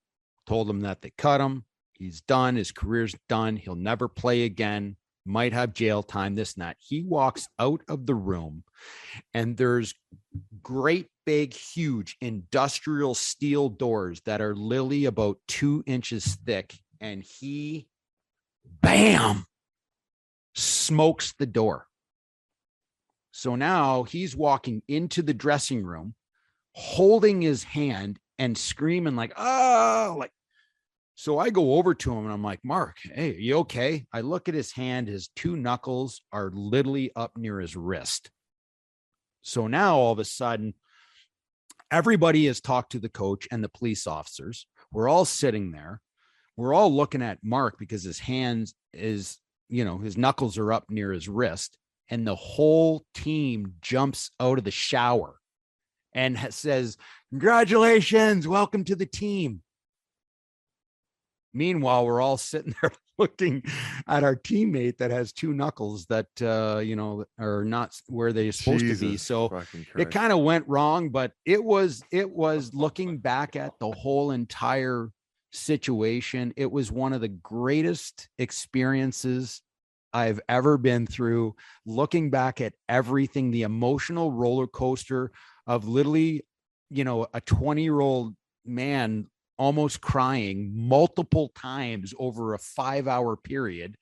told him that they cut him. He's done. His career's done. He'll never play again. Might have jail time, this and that. He walks out of the room, and there's great, big, huge industrial steel doors that are literally about 2 inches thick. And he, bam, smokes the door. So now he's walking into the dressing room, holding his hand and screaming like, oh, like, so I go over to him and I'm like, Mark, hey, are you okay? I look at his hand. His 2 knuckles are literally up near his wrist. So now all of a sudden, everybody has talked to the coach and the police officers. We're all sitting there. We're all looking at Mark because his hands is, his knuckles are up near his wrist. And the whole team jumps out of the shower and says, congratulations, welcome to the team. Meanwhile, we're all sitting there looking at our teammate that has 2 knuckles that, are not where they're supposed to be. So it kind of went wrong, but it was looking back at the whole entire situation. It was one of the greatest experiences I've ever been through, looking back at everything, the emotional roller coaster of literally, a 20-year-old man almost crying multiple times over a 5-hour period.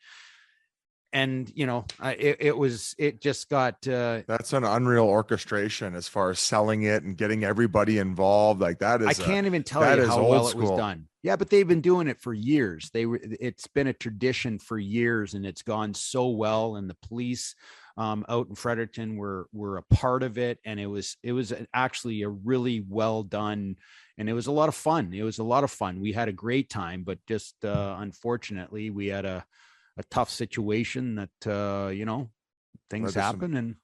And, it just got, that's an unreal orchestration as far as selling it and getting everybody involved. Like that is, I can't even tell you how well it was done. Yeah, but they've been doing it for years. It's been a tradition for years, and it's gone so well. And the police out in Fredericton were a part of it, and it was actually a really well done, and it was a lot of fun. We had a great time, but just unfortunately, we had a tough situation that things happen and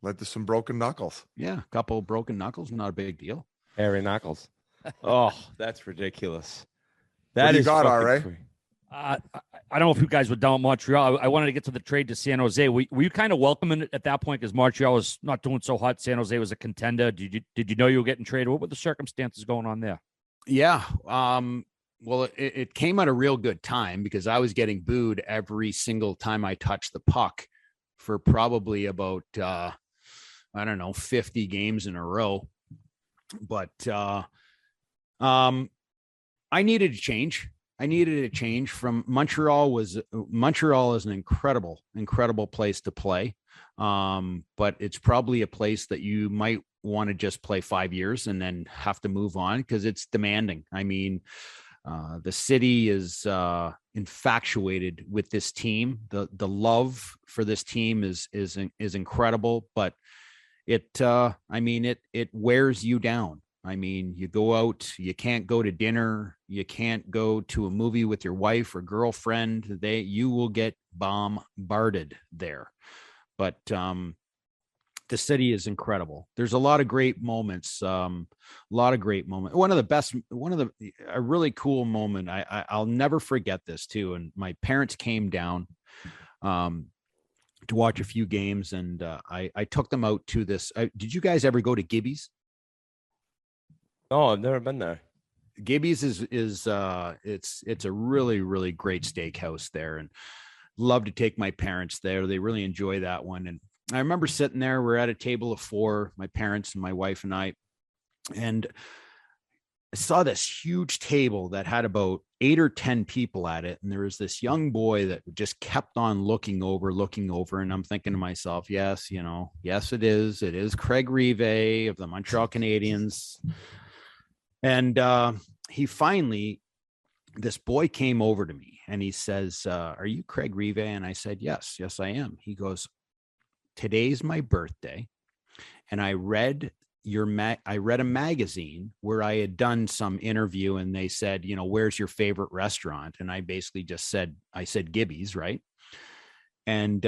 led to some broken knuckles. Yeah, a couple of broken knuckles, not a big deal. Hairy knuckles. Oh, that's ridiculous. That is got all right. I don't know if you guys were down in Montreal. I wanted to get to the trade to San Jose. Were you kind of welcoming it at that point because Montreal was not doing so hot? San Jose was a contender. Did you know you were getting traded? What were the circumstances going on there? Yeah. Well, it came at a real good time because I was getting booed every single time I touched the puck for probably about, 50 games in a row. But I needed a change. From Montreal. Montreal is an incredible place to play. But it's probably a place that you might want to just play 5 years and then have to move on because it's demanding. I mean, the city is infatuated with this team. The love for this team is incredible, but it wears you down. I mean, you go out, you can't go to dinner, you can't go to a movie with your wife or girlfriend. You will get bombarded there. But the city is incredible. There's a lot of great moments. A really cool moment. I'll never forget this too. And my parents came down to watch a few games, and I took them out to this. Did you guys ever go to Gibby's? No, I've never been there. Gibby's is it's a really, really great steakhouse there, and love to take my parents there. They really enjoy that one. And I remember sitting there, we're at a table of 4, my parents and my wife and I, and I saw this huge table that had about 8 or 10 people at it. And there was this young boy that just kept on looking over. And I'm thinking to myself, yes, it is Craig Rivet of the Montreal Canadiens. And this boy came over to me and he says, are you Craig Rivet? And I said, yes, I am. He goes, today's my birthday. And I read a magazine where I had done some interview and they said, where's your favorite restaurant? And I basically just said Gibby's, right? And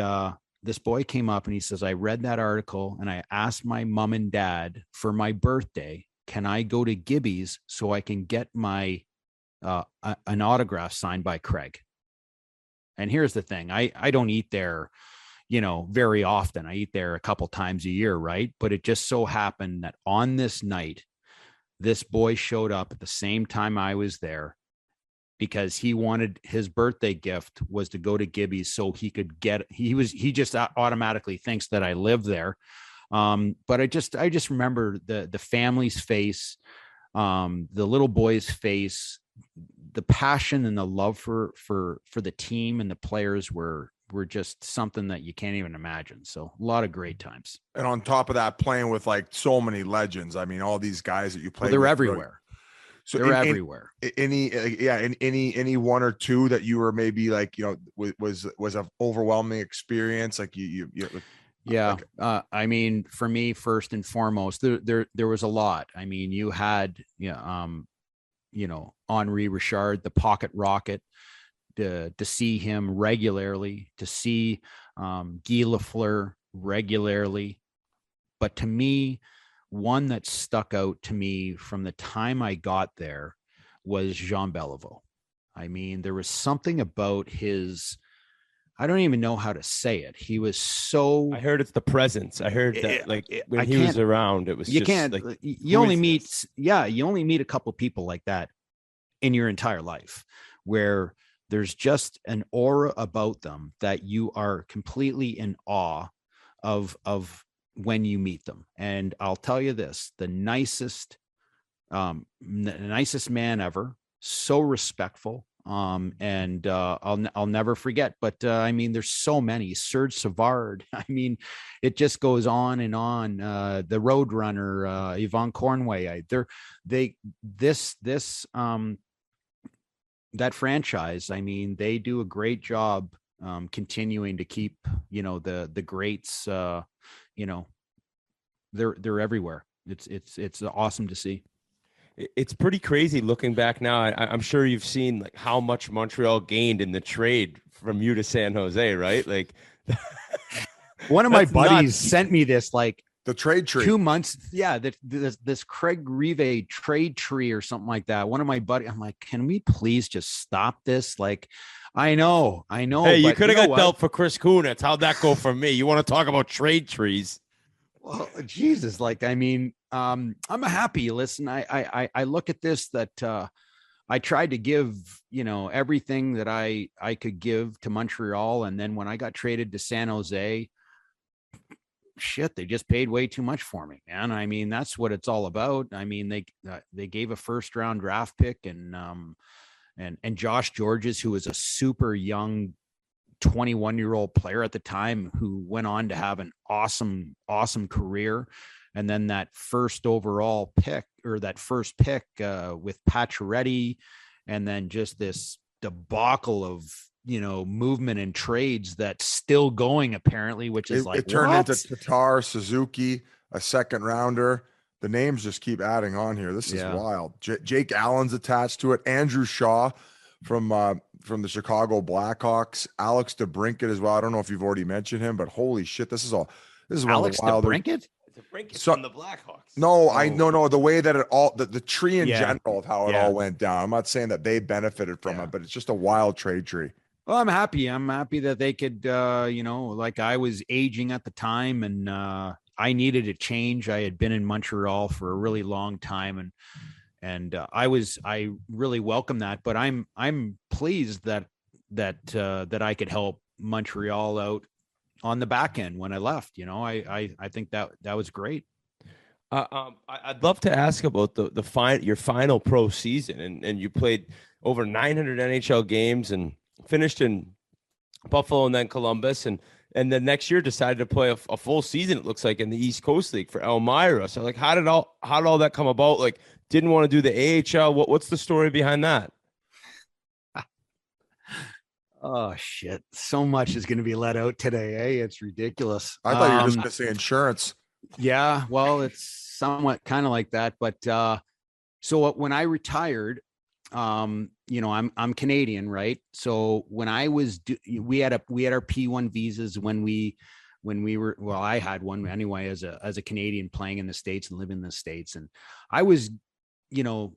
this boy came up and he says, I read that article and I asked my mom and dad for my birthday, can I go to Gibby's so I can get my an autograph signed by Craig? And here's the thing. I don't eat there, very often. I eat there a couple times a year, right? But it just so happened that on this night, this boy showed up at the same time I was there because he wanted his birthday gift was to go to Gibby's so he could he just automatically thinks that I live there. But I just remember the family's face, the little boy's face, the passion and the love for the team and the players were were just something that you can't even imagine. So a lot of great times. And on top of that, playing with like so many legends. I mean, all these guys that you play they're with, everywhere. So they're everywhere. Any one or two that you were maybe like, you know, was an overwhelming experience. Like yeah. I mean, for me, first and foremost, there was a lot. I mean, you had, you know, Henri Richard, the pocket rocket, to see him regularly, to see Guy Lafleur regularly. But to me, one that stuck out to me from the time I got there was Jean Beliveau. I mean, there was something about his, I don't even know how to say it. He was so. I heard it's the presence. I heard that when he was around, it was you just can't. like, you only meet. Yeah, you only meet a couple people like that in your entire life, where there's just an aura about them that you are completely in awe of when you meet them. And I'll tell you this, the nicest man ever, so respectful. And I'll never forget, but I mean, there's so many. Serge Savard. I mean, it just goes on and on. The Roadrunner, Yvonne Cornway. That franchise, I mean, they do a great job continuing to keep, you know, the greats, you know, they're everywhere. It's awesome to see. It's pretty crazy looking back now. I'm sure you've seen like how much Montreal gained in the trade from you to San Jose, right? Like one of my buddies sent me this, like the trade tree 2 months. Yeah. This Craig Rivet trade tree or something like that. One of my buddies, I'm like, can we please just stop this? Like, I know. Hey, you could have got dealt for Chris Kunitz. How'd that go for me? You want to talk about trade trees? Well, Jesus, like, I mean, I'm happy. Listen, I look at this, that I tried to give, you know, everything that I could give to Montreal. And then when I got traded to San Jose, shit, they just paid way too much for me, man. I mean, that's what it's all about. I mean, they gave a first round draft pick and Josh Georges, who was a super young 21-year-old player at the time, who went on to have an awesome career. And then that first overall pick, or that first pick with Pacioretty, and then just this debacle of, you know, movement and trades that's still going apparently, which is it turned into Tatar, Suzuki, a second rounder. The names just keep adding on here. This is wild. Jake Allen's attached to it. Andrew Shaw from the Chicago Blackhawks, Alex DeBrincat as well. I don't know if you've already mentioned him, but holy shit, this is Alex DeBrincat. From the Blackhawks. No, no. The way that the tree in general of how it all went down. I'm not saying that they benefited from it, but it's just a wild trade tree. Well, I'm happy that they could, you know, like I was aging at the time, and I needed a change. I had been in Montreal for a really long time, and I really welcome that. But I'm pleased that I could help Montreal out on the back end when I left. You know, I think that was great. I'd love to ask about your final pro season, and you played over 900 NHL games and finished in Buffalo and then Columbus, and then next year decided to play a full season, it looks like, in the East Coast League for Elmira. So like, how did all that come about? Like, didn't want to do the AHL. What's the story behind that? Oh shit. So much is going to be let out today. Hey, it's ridiculous. I thought you were just going to say insurance. Yeah. Well, it's somewhat kind of like that, but so when I retired, you know, I'm Canadian, right? So when I was, we had our P1 visas when we were, well, I had one anyway as a Canadian playing in the States and living in the States. And I was, you know,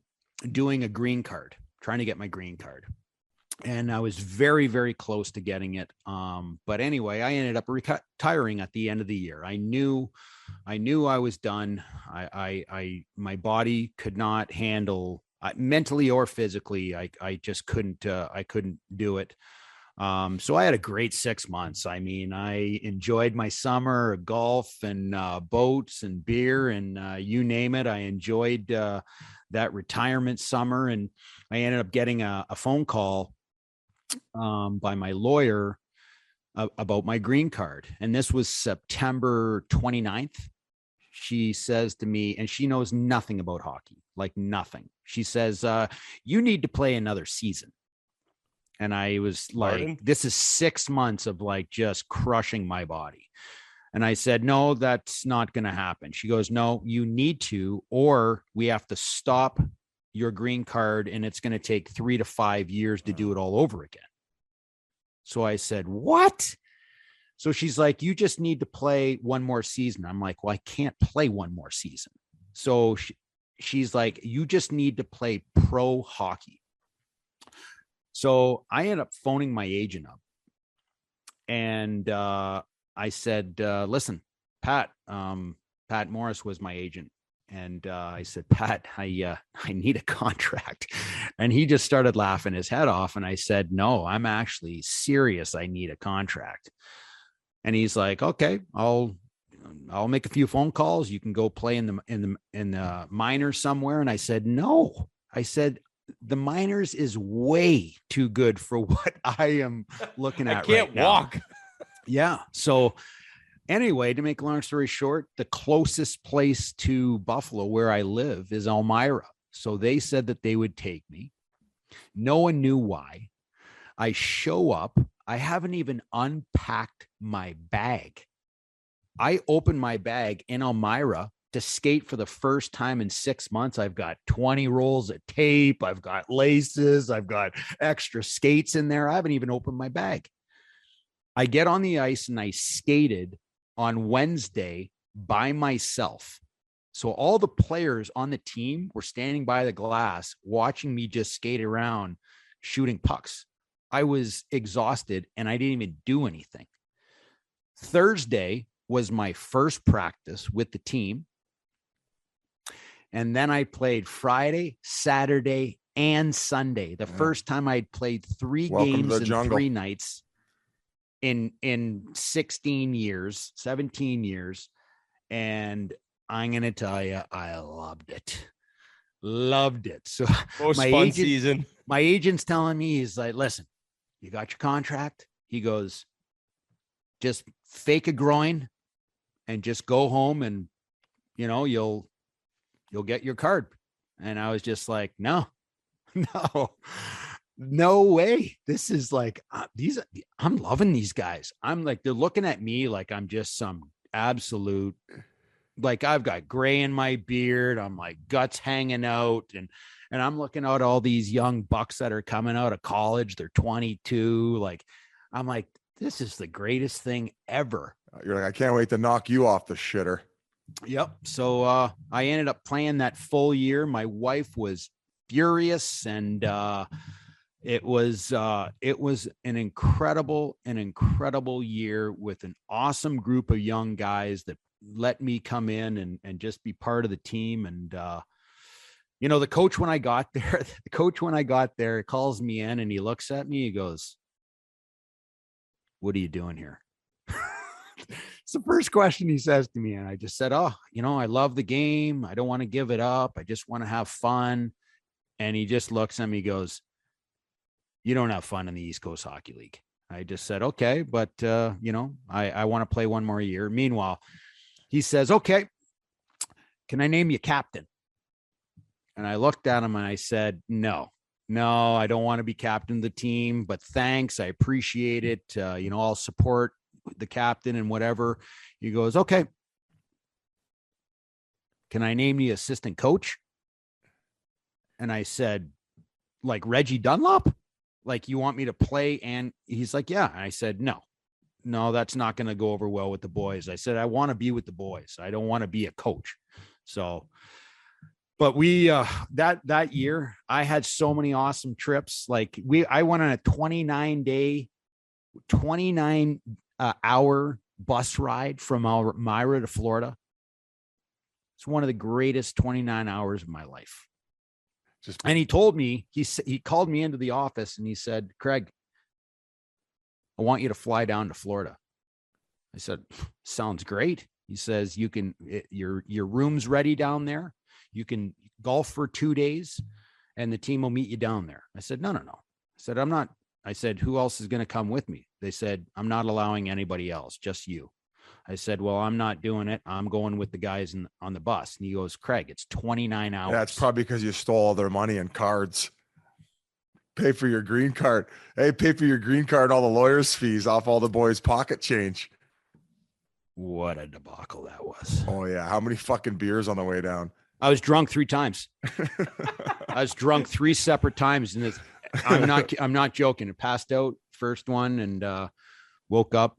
doing a green card, trying to get my green card. And I was very, very close to getting it. But anyway, I ended up retiring at the end of the year. I knew I was done. My body could not handle, mentally or physically. I just couldn't do it. So I had a great 6 months. I mean, I enjoyed my summer, golf and boats and beer and you name it. I enjoyed that retirement summer, and I ended up getting a phone call by my lawyer about my green card. And this was September 29th. She says to me, and she knows nothing about hockey, like nothing. She says, you need to play another season. And I was like, this is 6 months of like just crushing my body. And I said, no, that's not going to happen. She goes, no, you need to, or we have to stop your green card and it's going to take 3 to 5 years to do it all over again. So I said, what? So she's like, you just need to play one more season. I'm like, well, I can't play one more season. So she's like, you just need to play pro hockey. So I ended up phoning my agent up and I said, listen, Pat Morris was my agent. And I said, Pat, I need a contract. And he just started laughing his head off. And I said, no, I'm actually serious. I need a contract. And he's like, okay, I'll make a few phone calls. You can go play in the minors somewhere. And I said, no, I said, the minors is way too good for what I am looking at. I can't right walk. Yeah. So anyway, to make a long story short, the closest place to Buffalo where I live is Elmira. So they said that they would take me. No one knew why. I show up. I haven't even unpacked my bag. I open my bag in Elmira to skate for the first time in 6 months. I've got 20 rolls of tape. I've got laces. I've got extra skates in there. I haven't even opened my bag. I get on the ice and I skated on Wednesday by myself. So all the players on the team were standing by the glass watching me just skate around shooting pucks. I was exhausted and I didn't even do anything. Thursday was my first practice with the team. And then I played Friday, Saturday, and Sunday. The first time I'd played 3 games in 3 nights in 16 years, 17 years. And I'm going to tell you, I loved it. Loved it. So most fun season. My agent's telling me, he's like, listen, you got your contract. He goes, just fake a groin and just go home and, you know, you'll get your card. And I was just like, no way. This is like, I'm loving these guys. I'm like, they're looking at me like I'm just some absolute, like I've got gray in my beard. I'm like guts hanging out. And I'm looking at all these young bucks that are coming out of college. They're 22. Like, I'm like, this is the greatest thing ever. You're like, I can't wait to knock you off the shitter. Yep. So I ended up playing that full year. My wife was furious, and it was an incredible year with an awesome group of young guys that let me come in and just be part of the team. And you know, the coach when I got there calls me in and he looks at me, he goes, "What are you doing here?" It's the first question he says to me. And I just said, "Oh, you know, I love the game. I don't want to give it up. I just want to have fun." And he just looks at me, goes, "You don't have fun in the East Coast Hockey League." I just said, "Okay, but you know, I want to play one more year." Meanwhile, he says, "Okay, can I name you captain?" And I looked at him and I said, no, I don't want to be captain of the team, but thanks. I appreciate it. You know, I'll support the captain and whatever. He goes, "Okay, can I name you assistant coach?" And I said, "Like Reggie Dunlop? Like you want me to play?" And he's like, "Yeah." And I said, no, that's not going to go over well with the boys. I said, I want to be with the boys. I don't want to be a coach. So, but we, that year I had so many awesome trips. Like I went on a 29 hour bus ride from Elmira to Florida. It's one of the greatest 29 hours of my life. And he told me, he called me into the office and he said, "Craig, I want you to fly down to Florida." I said, "Sounds great." He says, your room's ready down there. You can golf for 2 days and the team will meet you down there. I said, no. I said, I'm not I said, who else is going to come with me? They said, I'm not allowing anybody else, just you. I said, well, I'm not doing it. I'm going with the guys on the bus. And he goes, Craig, it's 29 hours. That's probably because you stole all their money and cards. Pay for your green card. Hey, pay for your green card and all the lawyers' fees off all the boys' pocket change. What a debacle that was. Oh, yeah. How many fucking beers on the way down? I was drunk 3 times. I was drunk 3 separate times. And I'm not joking. I passed out first one and woke up,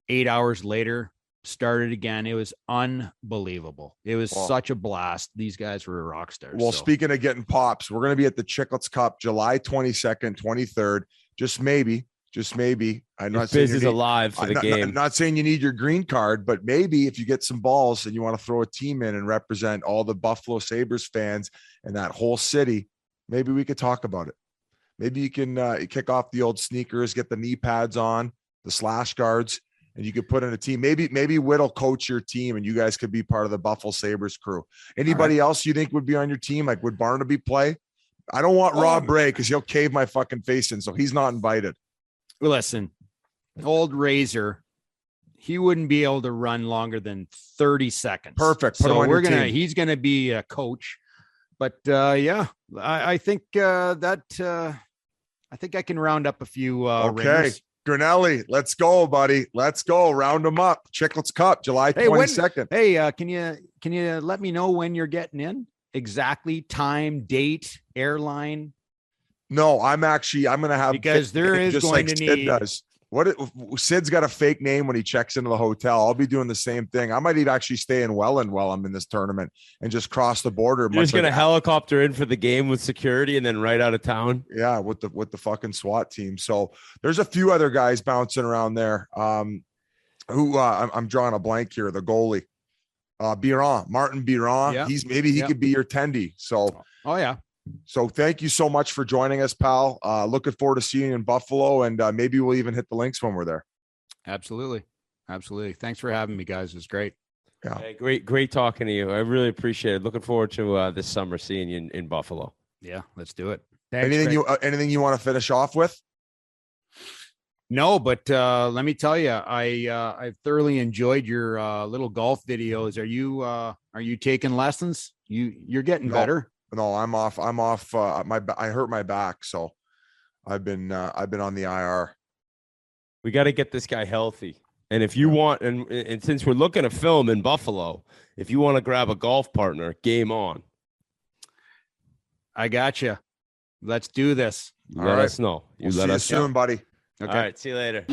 8 hours later, started again. It was unbelievable. It was such a blast. These guys were rock stars. Well, speaking of getting pops, we're going to be at the Chiclets Cup July 22nd, 23rd. Just maybe. I'm not saying Biz is alive for the game. I'm not saying you need your green card, but maybe if you get some balls and you want to throw a team in and represent all the Buffalo Sabres fans and that whole city, maybe we could talk about it. Maybe you can kick off the old sneakers, get the knee pads on, the slash guards, and you could put in a team. Maybe Whit'll coach your team and you guys could be part of the Buffalo Sabres crew. Anybody else you think would be on your team? Like, would Barnaby play? I don't want Rob Bray because he'll cave my fucking face in, so he's not invited. Listen, old Razor, he wouldn't be able to run longer than 30 seconds. Perfect. Put him on your team. He's gonna be a coach. But I think I think I can round up a few ringers. Grinelli, let's go, buddy. Let's go. Round them up. Chiclets Cup, July 22nd. Can you let me know when you're getting in? Exactly, time, date, airline. No, I'm going to have, because there is just going like to Sid need. does. Sid's got a fake name when he checks into the hotel. I'll be doing the same thing. I might even actually stay in Welland while I'm in this tournament and just cross the border. You're just going to helicopter in for the game with security and then right out of town. Yeah, with the fucking SWAT team. So there's a few other guys bouncing around there. I'm drawing a blank here. The goalie, Martin Biron. Yeah. He could be your tendy. So yeah. So thank you so much for joining us, pal. Looking forward to seeing you in Buffalo, and maybe we'll even hit the links when we're there. Absolutely. Thanks for having me, guys. It was great. Yeah, hey, great talking to you. I really appreciate it. Looking forward to this summer seeing you in Buffalo. Yeah, let's do it. Thanks, anything you want to finish off with? No, but let me tell you, I've thoroughly enjoyed your little golf videos. Are you taking lessons? You're getting better. No, I'm off. I hurt my back, so I've been on the IR. We got to get this guy healthy. And if you want, and since we're looking to film in Buffalo, if you want to grab a golf partner, game on. I got you. Let's do this. Let us know. We'll see you soon, buddy. Okay. All right. See you later.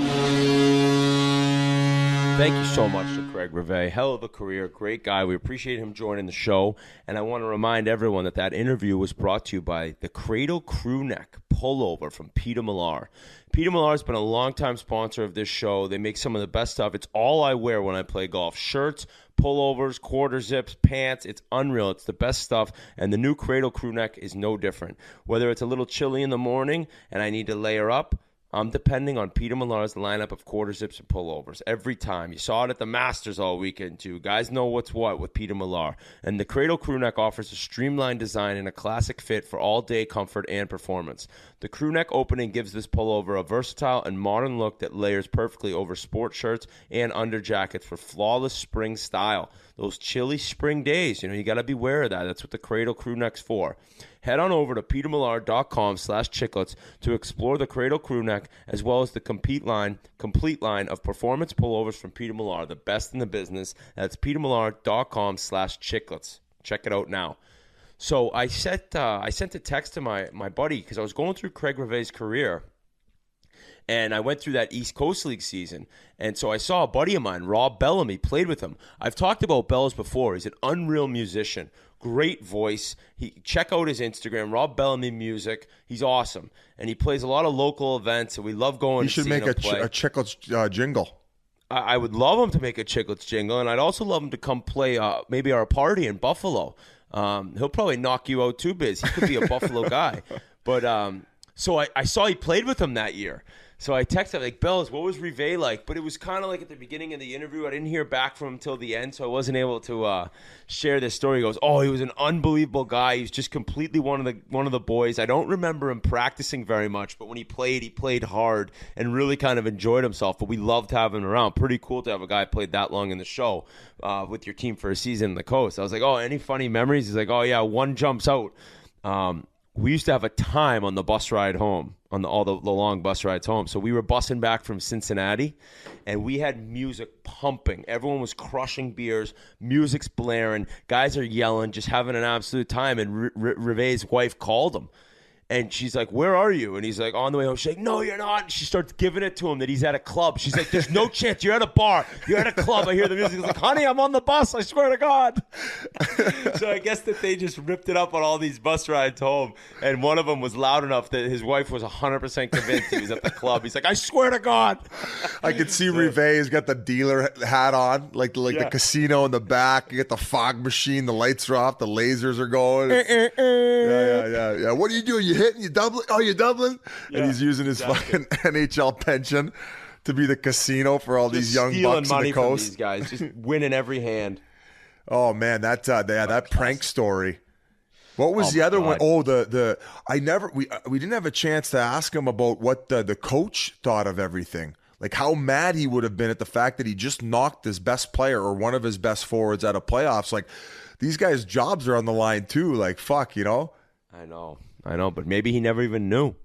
Thank you so much to Craig Rivet. Hell of a career. Great guy. We appreciate him joining the show. And I want to remind everyone that interview was brought to you by the Cradle Crew Neck Pullover from Peter Millar. Peter Millar has been a longtime sponsor of this show. They make some of the best stuff. It's all I wear when I play golf. Shirts, pullovers, quarter zips, pants. It's unreal. It's the best stuff. And the new Cradle Crew Neck is no different. Whether it's a little chilly in the morning and I need to layer up, I'm depending on Peter Millar's lineup of quarter zips and pullovers every time. You saw it at the Masters all weekend, too. Guys know what's what with Peter Millar. And the Cradle Crew Neck offers a streamlined design and a classic fit for all-day comfort and performance. The crew neck opening gives this pullover a versatile and modern look that layers perfectly over sport shirts and under jackets for flawless spring style. Those chilly spring days, you got to be aware of that. That's what the Cradle Crew Neck's for. Head on over to petermillar.com/chiclets to explore the Cradle Crew Neck as well as the complete line of performance pullovers from Peter Millar, the best in the business. That's petermillar.com/chiclets. Check it out now. So I sent a text to my buddy because I was going through Craig Rivet's career. And I went through that East Coast League season. And so I saw a buddy of mine, Rob Bellamy, played with him. I've talked about Bells before. He's an unreal musician. Great voice. Check out his Instagram, Rob Bellamy Music. He's awesome. And he plays a lot of local events, and we love going to see him play. You should make a Chiclets jingle. I would love him to make a Chiclets jingle, and I'd also love him to come play maybe our party in Buffalo. He'll probably knock you out too, Biz. He could be a Buffalo guy. But so I saw he played with him that year. So I texted like, Bells, what was Rivet like? But it was kind of like at the beginning of the interview. I didn't hear back from him till the end, so I wasn't able to share this story. He goes, oh, he was an unbelievable guy. He's just completely one of the boys. I don't remember him practicing very much, but when he played hard and really kind of enjoyed himself. But we loved having him around. Pretty cool to have a guy played that long in the show with your team for a season on the coast. I was like, oh, any funny memories? He's like, oh, yeah, one jumps out. We used to have a time on the bus ride home, on all the long bus rides home. So we were bussing back from Cincinnati, and we had music pumping. Everyone was crushing beers. Music's blaring. Guys are yelling, just having an absolute time. And Rivet's wife called him. And she's like, where are you? And he's like, on the way home. She's like, no, you're not. And she starts giving it to him that he's at a club. She's like, there's no chance. You're at a bar. You're at a club. I hear the music. He's like, honey, I'm on the bus. I swear to God. So I guess that they just ripped it up on all these bus rides home. And one of them was loud enough that his wife was 100% convinced he was at the club. He's like, I swear to God. I could see Rivet has got the dealer hat on, like the casino in the back. You get the fog machine. The lights are off. The lasers are going. Yeah. What are you doing? You hitting? You doubling? Oh, you're doubling? Yeah, and he's using his fucking NHL pension to be the casino for all these young bucks on the coast. From these guys, just winning every hand. Oh man, that prank story. What was the other one? Oh, we didn't have a chance to ask him about what the coach thought of everything. Like how mad he would have been at the fact that he just knocked his best player or one of his best forwards out of playoffs. Like these guys' jobs are on the line too. Like fuck, you know. I know, but maybe he never even knew.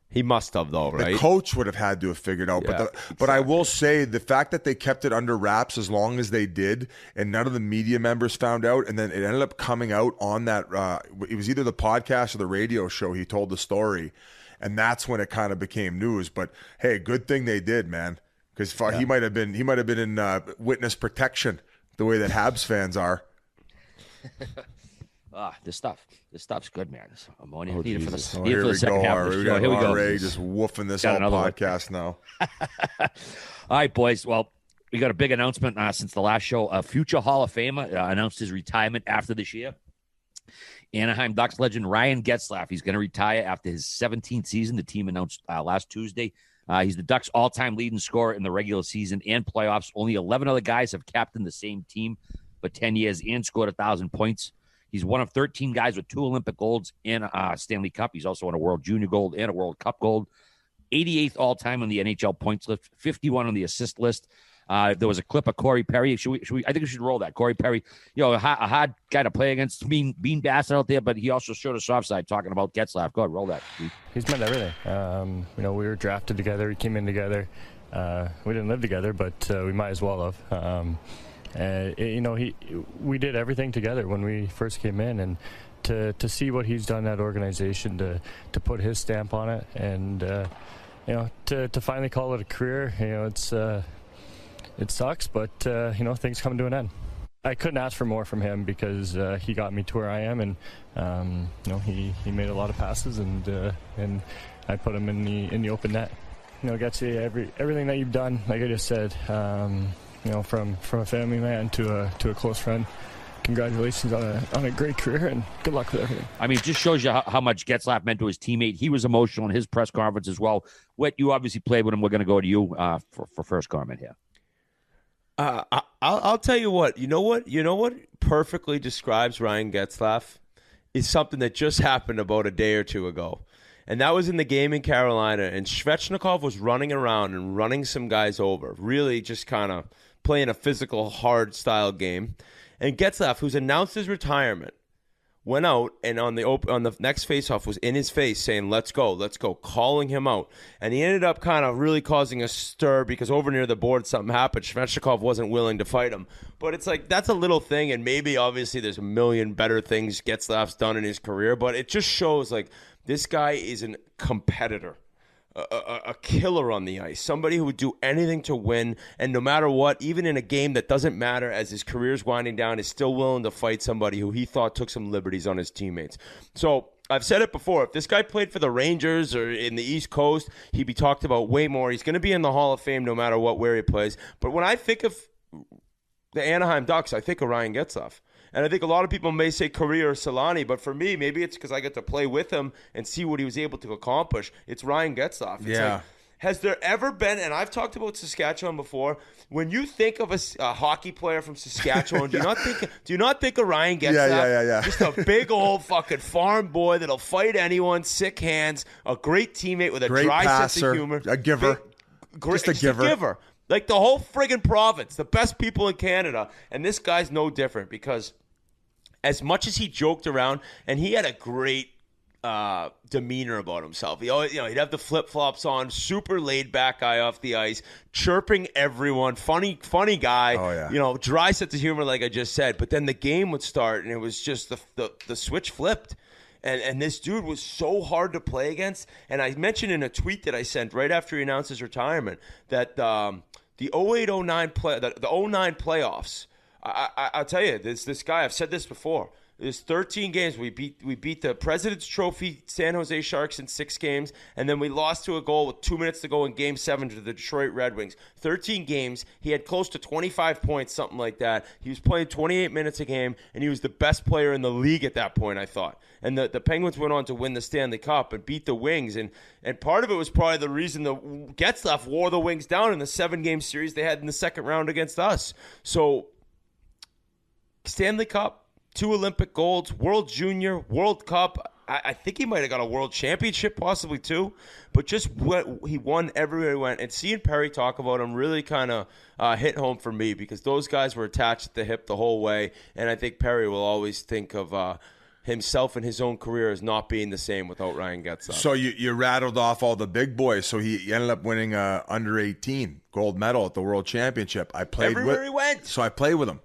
He must have, though, right? The coach would have had to have figured out. Yeah, but I will say the fact that they kept it under wraps as long as they did, and none of the media members found out, and then it ended up coming out on that. It was either the podcast or the radio show. He told the story, and that's when it kind of became news. But hey, good thing they did, man, because he might have been in witness protection the way that Habs fans are. This stuff's good, man. This ammonia. Here we go. Here we go. Ray just woofing this whole podcast now. All right, boys. Well, we got a big announcement since the last show. A future Hall of Famer announced his retirement after this year. Anaheim Ducks legend Ryan Getzlaf. He's going to retire after his 17th season. The team announced last Tuesday. He's the Ducks' all-time leading scorer in the regular season and playoffs. Only 11 other guys have captained the same team for 10 years and scored 1,000 points. He's one of 13 guys with 2 Olympic golds and a Stanley Cup. He's also won a World Junior Gold and a World Cup Gold. 88th all-time on the NHL points list, 51 on the assist list. There was a clip of Corey Perry. I think we should roll that. Corey Perry, a hard guy to play against, Bean Bassett out there, but he also showed us offside talking about Getzlaf. Go ahead, roll that. He's meant everything. We were drafted together. We came in together. We didn't live together, but we might as well have. We did everything together when we first came in, and to see what he's done at organization, to put his stamp on it, and to finally call it a career, it sucks, but things come to an end. I couldn't ask for more from him because he got me to where I am, and he made a lot of passes, and I put him in the open net. Getsy, everything that you've done, like I just said. From a family man to a close friend, congratulations on a great career, and good luck with everything. I mean, it just shows you how much Getzlaf meant to his teammate. He was emotional in his press conference as well. Whit, you obviously played with him. We're going to go to you for first comment here. I'll tell you what. You know what perfectly describes Ryan Getzlaf is something that just happened about a day or two ago. And that was in the game in Carolina, and Svechnikov was running around and running some guys over, really just kind of playing a physical, hard-style game. And Getzlaf, who's announced his retirement, went out and on the next faceoff was in his face saying, let's go, calling him out. And he ended up kind of really causing a stir because over near the board something happened. Svechnikov wasn't willing to fight him. But it's like that's a little thing, and maybe obviously there's a million better things Getzlaf's done in his career, but it just shows like this guy is a competitor. A killer on the ice, somebody who would do anything to win, and no matter what, even in a game that doesn't matter as his career's winding down, is still willing to fight somebody who he thought took some liberties on his teammates. So I've said it before, if this guy played for the Rangers or in the East Coast, he'd be talked about way more. He's going to be in the Hall of Fame no matter where he plays. But when I think of the Anaheim Ducks, I think of Ryan Getzlaf. And I think a lot of people may say career or Solani, but for me, maybe it's because I get to play with him and see what he was able to accomplish. It's Ryan Getzlaf. It's like Has there ever been, and I've talked about Saskatchewan before, when you think of a hockey player from Saskatchewan, do you not think of Ryan Getzlaf? Yeah. Just a big old fucking farm boy that'll fight anyone, sick hands, a great teammate with a great dry passer, sense of humor. a giver. Just a giver. Like the whole friggin' province, the best people in Canada. And this guy's no different because as much as he joked around, and he had a great demeanor about himself. He always, he'd have the flip-flops on, super laid-back guy off the ice, chirping everyone, funny guy. Oh, yeah. Dry sense of humor, like I just said. But then the game would start, and it was just the switch flipped. And this dude was so hard to play against. And I mentioned in a tweet that I sent right after he announced his retirement that the 08-09 the 09 playoffs. I'll tell you, this guy. I've said this before. There's 13 games. We beat the President's Trophy San Jose Sharks in 6 games, and then we lost to a goal with 2 minutes to go in Game 7 to the Detroit Red Wings. 13 games. He had close to 25 points, something like that. He was playing 28 minutes a game, and he was the best player in the league at that point, I thought. And the Penguins went on to win the Stanley Cup and beat the Wings, and part of it was probably the reason the Getzlaf wore the Wings down in the 7-game series they had in the second round against us. So Stanley Cup, 2 Olympic golds, World Junior, World Cup. I think he might have got a World Championship, possibly too. But just what he won everywhere he went. And seeing Perry talk about him really kind of hit home for me because those guys were attached at the hip the whole way. And I think Perry will always think of himself and his own career as not being the same without Ryan Getzlaf. So you rattled off all the big boys. So he ended up winning under 18 gold medal at the World Championship. I played everywhere he went. So I played with him.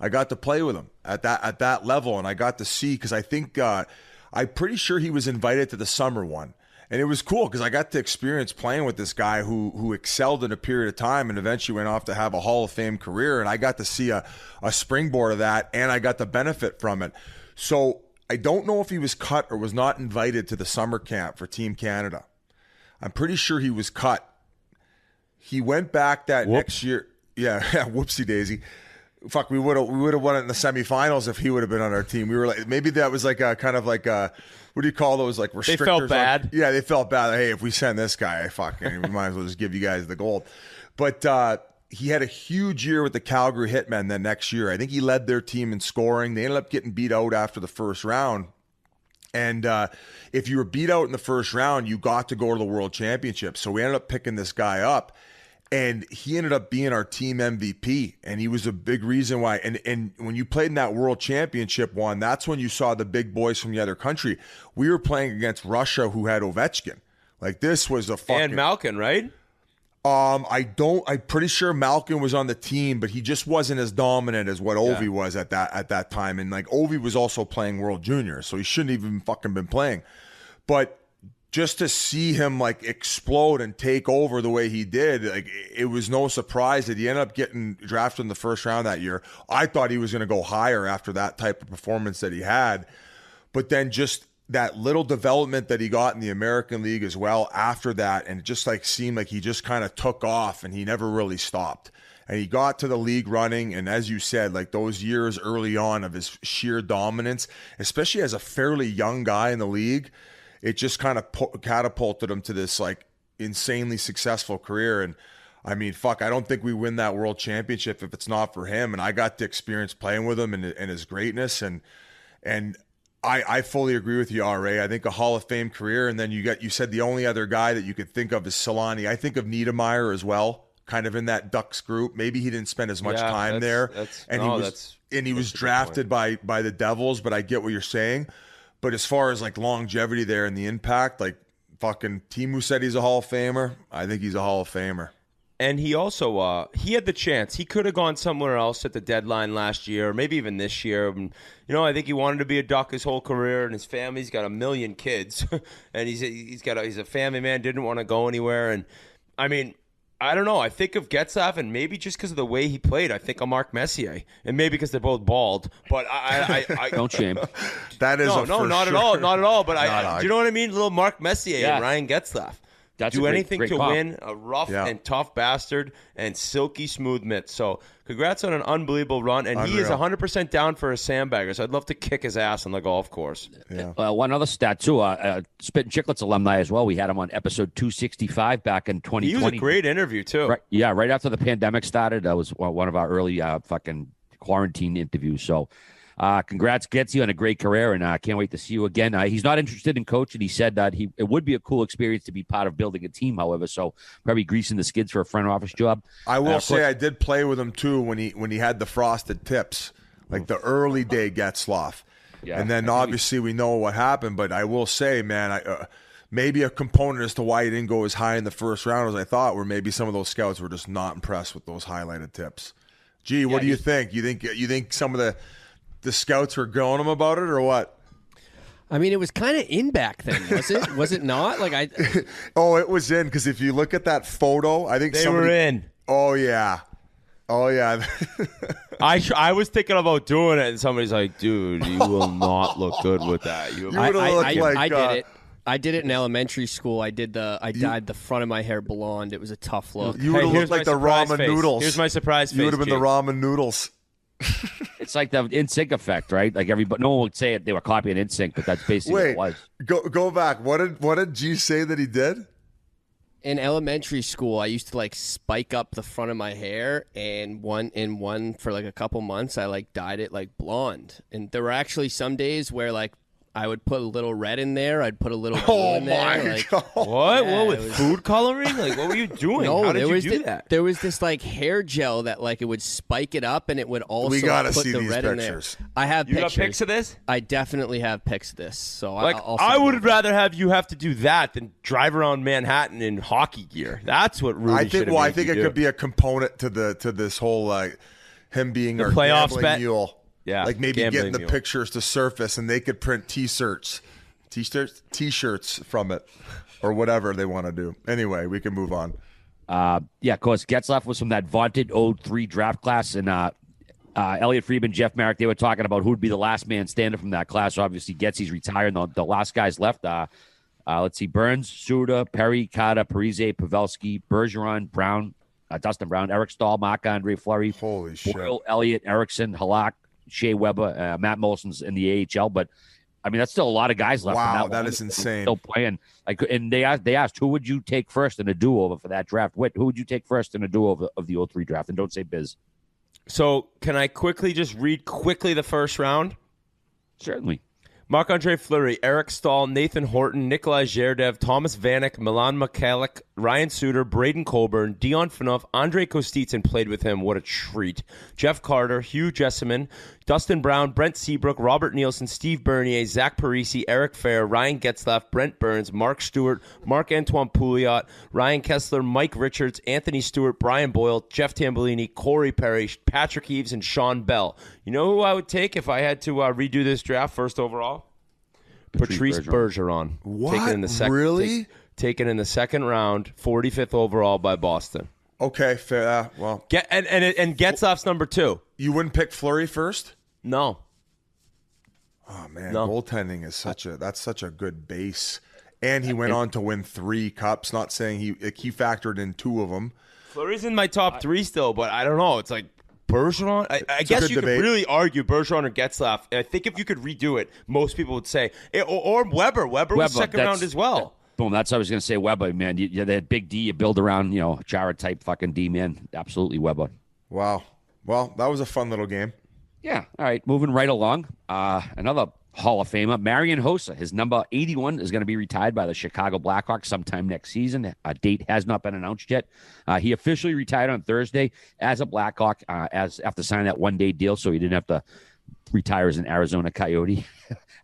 I got to play with him at that level, and I got to see because I think I'm pretty sure he was invited to the summer one, and it was cool because I got to experience playing with this guy who excelled in a period of time and eventually went off to have a Hall of Fame career, and I got to see a springboard of that, and I got the benefit from it. So I don't know if he was cut or was not invited to the summer camp for Team Canada. I'm pretty sure he was cut. He went back next year. Yeah, whoopsie daisy. Fuck, we would have won it in the semifinals if he would have been on our team. We were like, maybe that was like a kind of like a, what do you call those, like restrictors? They felt bad. Yeah, they felt bad. Hey, if we send this guy, fucking, we might as well just give you guys the gold. But he had a huge year with the Calgary Hitmen then next year. I think he led their team in scoring. They ended up getting beat out after the first round. And if you were beat out in the first round, you got to go to the World Championship. So we ended up picking this guy up. And he ended up being our team MVP, and he was a big reason why. And when you played in that World Championship one, that's when you saw the big boys from the other country. We were playing against Russia, who had Ovechkin. Like, this was a fucking... And Malkin, right? I'm pretty sure Malkin was on the team, but he just wasn't as dominant as what Ovi was at that time. And like, Ovi was also playing World Junior, so he shouldn't even fucking been playing. But just to see him like explode and take over the way he did, like, it was no surprise that he ended up getting drafted in the first round that year. I thought he was going to go higher after that type of performance that he had, but then just that little development that he got in the American League as well after that, and it just like seemed like he just kind of took off and he never really stopped. And he got to the league running, and as you said, like those years early on of his sheer dominance, especially as a fairly young guy in the league, it just kind of catapulted him to this like insanely successful career. And I mean, fuck, I don't think we win that World Championship if it's not for him. And I got to experience playing with him and his greatness. And I fully agree with you, RA. I think a Hall of Fame career. And then you said the only other guy that you could think of is Solani. I think of Niedermeyer as well, kind of in that Ducks group. Maybe he didn't spend as much time there. He was drafted by the Devils, but I get what you're saying. But as far as like longevity there and the impact, like fucking Timu said he's a Hall of Famer. I think he's a Hall of Famer. And he also he had the chance. He could have gone somewhere else at the deadline last year, or maybe even this year. And, I think he wanted to be a Duck his whole career, and his family's got 1 million kids, and he's a family man. Didn't want to go anywhere. And I mean, I don't know. I think of Getzlaf, and maybe just because of the way he played, I think of Mark Messier, and maybe because they're both bald. But I don't shame. That is not sure. at all, not at all. But do you know what I mean? Little Mark Messier and Ryan Getzlaf. do anything to win, a rough and tough bastard, and silky smooth mitts. So congrats on an unbelievable run, and he is 100% down for a sandbagger, so I'd love to kick his ass on the golf course. Yeah. One other stat, too, Spittin Chiclets alumni as well. We had him on episode 265 back in 2020. He was a great interview, too. Right after the pandemic started. That was one of our early fucking quarantine interviews, so... congrats, Getzlaf, on a great career, and I can't wait to see you again. He's not interested in coaching. He said that it would be a cool experience to be part of building a team, however, so probably greasing the skids for a front office job. I will say I did play with him, too, when he had the frosted tips, like the early day Getzlaf. Yeah, and then obviously we know what happened, but I will say, man, maybe a component as to why he didn't go as high in the first round as I thought, where maybe some of those scouts were just not impressed with those highlighted tips. Gee, what do you think? You think some of the scouts were going him about it, or what? I mean, it was kind of in back then, was it? Was it not? Oh, it was in, because if you look at that photo, I think they were in. Oh yeah. I was thinking about doing it, and somebody's like, "Dude, you will not look good with that." I did it in elementary school. I dyed the front of my hair blonde. It was a tough look. You would have looked like the ramen noodles. Here's my surprise face. You would have been the ramen noodles. It's like the NSYNC effect, right? Like everybody, no one would say it. They were copying NSYNC, but that's basically what it was. Go back. What did G say that he did? In elementary school, I used to spike up the front of my hair, and one for a couple months, I dyed it blonde. And there were actually some days where I would put a little red in there. I'd put a little blue in there. God. What? Yeah, what with food coloring? What were you doing? No, how did you do that? There was this hair gel that it would spike it up, and it would also put the red in there. I have pictures. You got pics of this? I definitely have pics of this. So I would rather have you have to do that than drive around Manhattan in hockey gear. That's what Rudy should have made I think it could be a component to this whole him being the our playoffs bet. Mule. Yeah, maybe getting the pictures to surface, and they could print T-shirts from it, or whatever they want to do. Anyway, we can move on. Of course, Getzlaf was from that vaunted 03 draft class, and Elliot Friedman, Jeff Marek, they were talking about who would be the last man standing from that class. So obviously, Getsy's retired, and the last guys left. Let's see, Burns, Suda, Perry, Carter, Parise, Pavelski, Bergeron, Brown, Dustin Brown, Eric Stahl, Marc-Andre Fleury, holy shit, Boyle, Elliott, Erickson, Halak, Shea Weber, Matt Molson's in the AHL, but I mean that's still a lot of guys left. Wow, that is insane. Still playing. And they asked who would you take first in a do-over for that draft? Who would you take first in a do-over of the 03 draft? And don't say Biz. So can I quickly just read the first round? Certainly. Marc-Andre Fleury, Eric Stahl, Nathan Horton, Nikolai Zherdev, Thomas Vanek, Milan Mikhailiuk, Ryan Suter, Braden Colburn, Dion Phaneuf, Andre Kostitsyn played with him. What a treat. Jeff Carter, Hugh Jessamine, Dustin Brown, Brent Seabrook, Robert Nielsen, Steve Bernier, Zach Parisi, Eric Fair, Ryan Getzlaf, Brent Burns, Mark Stewart, Marc-Antoine Pouliot, Ryan Kessler, Mike Richards, Anthony Stewart, Brian Boyle, Jeff Tambellini, Corey Perry, Patrick Eaves, and Sean Bell. You know who I would take if I had to redo this draft first overall? Patrice Bergeron. What? Really? Taken in the second round, 45th overall by Boston. Okay, fair. And Getzlaf's number 2. You wouldn't pick Fleury first? No. Oh man, goaltending is such a good base, and he went on to win 3 cups. Not saying he factored in 2 of them. Fleury's in my top 3 still, but I don't know. It's Bergeron, I guess you could really argue Bergeron or Getzlaf. I think if you could redo it, most people would say, or Weber. Weber was second round as well. Boom, that's what I was going to say. Weber, man, that big D you build around, Jara type fucking D, man. Absolutely, Weber. Wow. Well, that was a fun little game. Yeah. All right, moving right along. Another Hall of Famer, Marian Hossa. His number 81 is going to be retired by the Chicago Blackhawks sometime next season. A date has not been announced yet. He officially retired on Thursday as a Blackhawk after signing that one-day deal, so he didn't have to retire as an Arizona Coyote.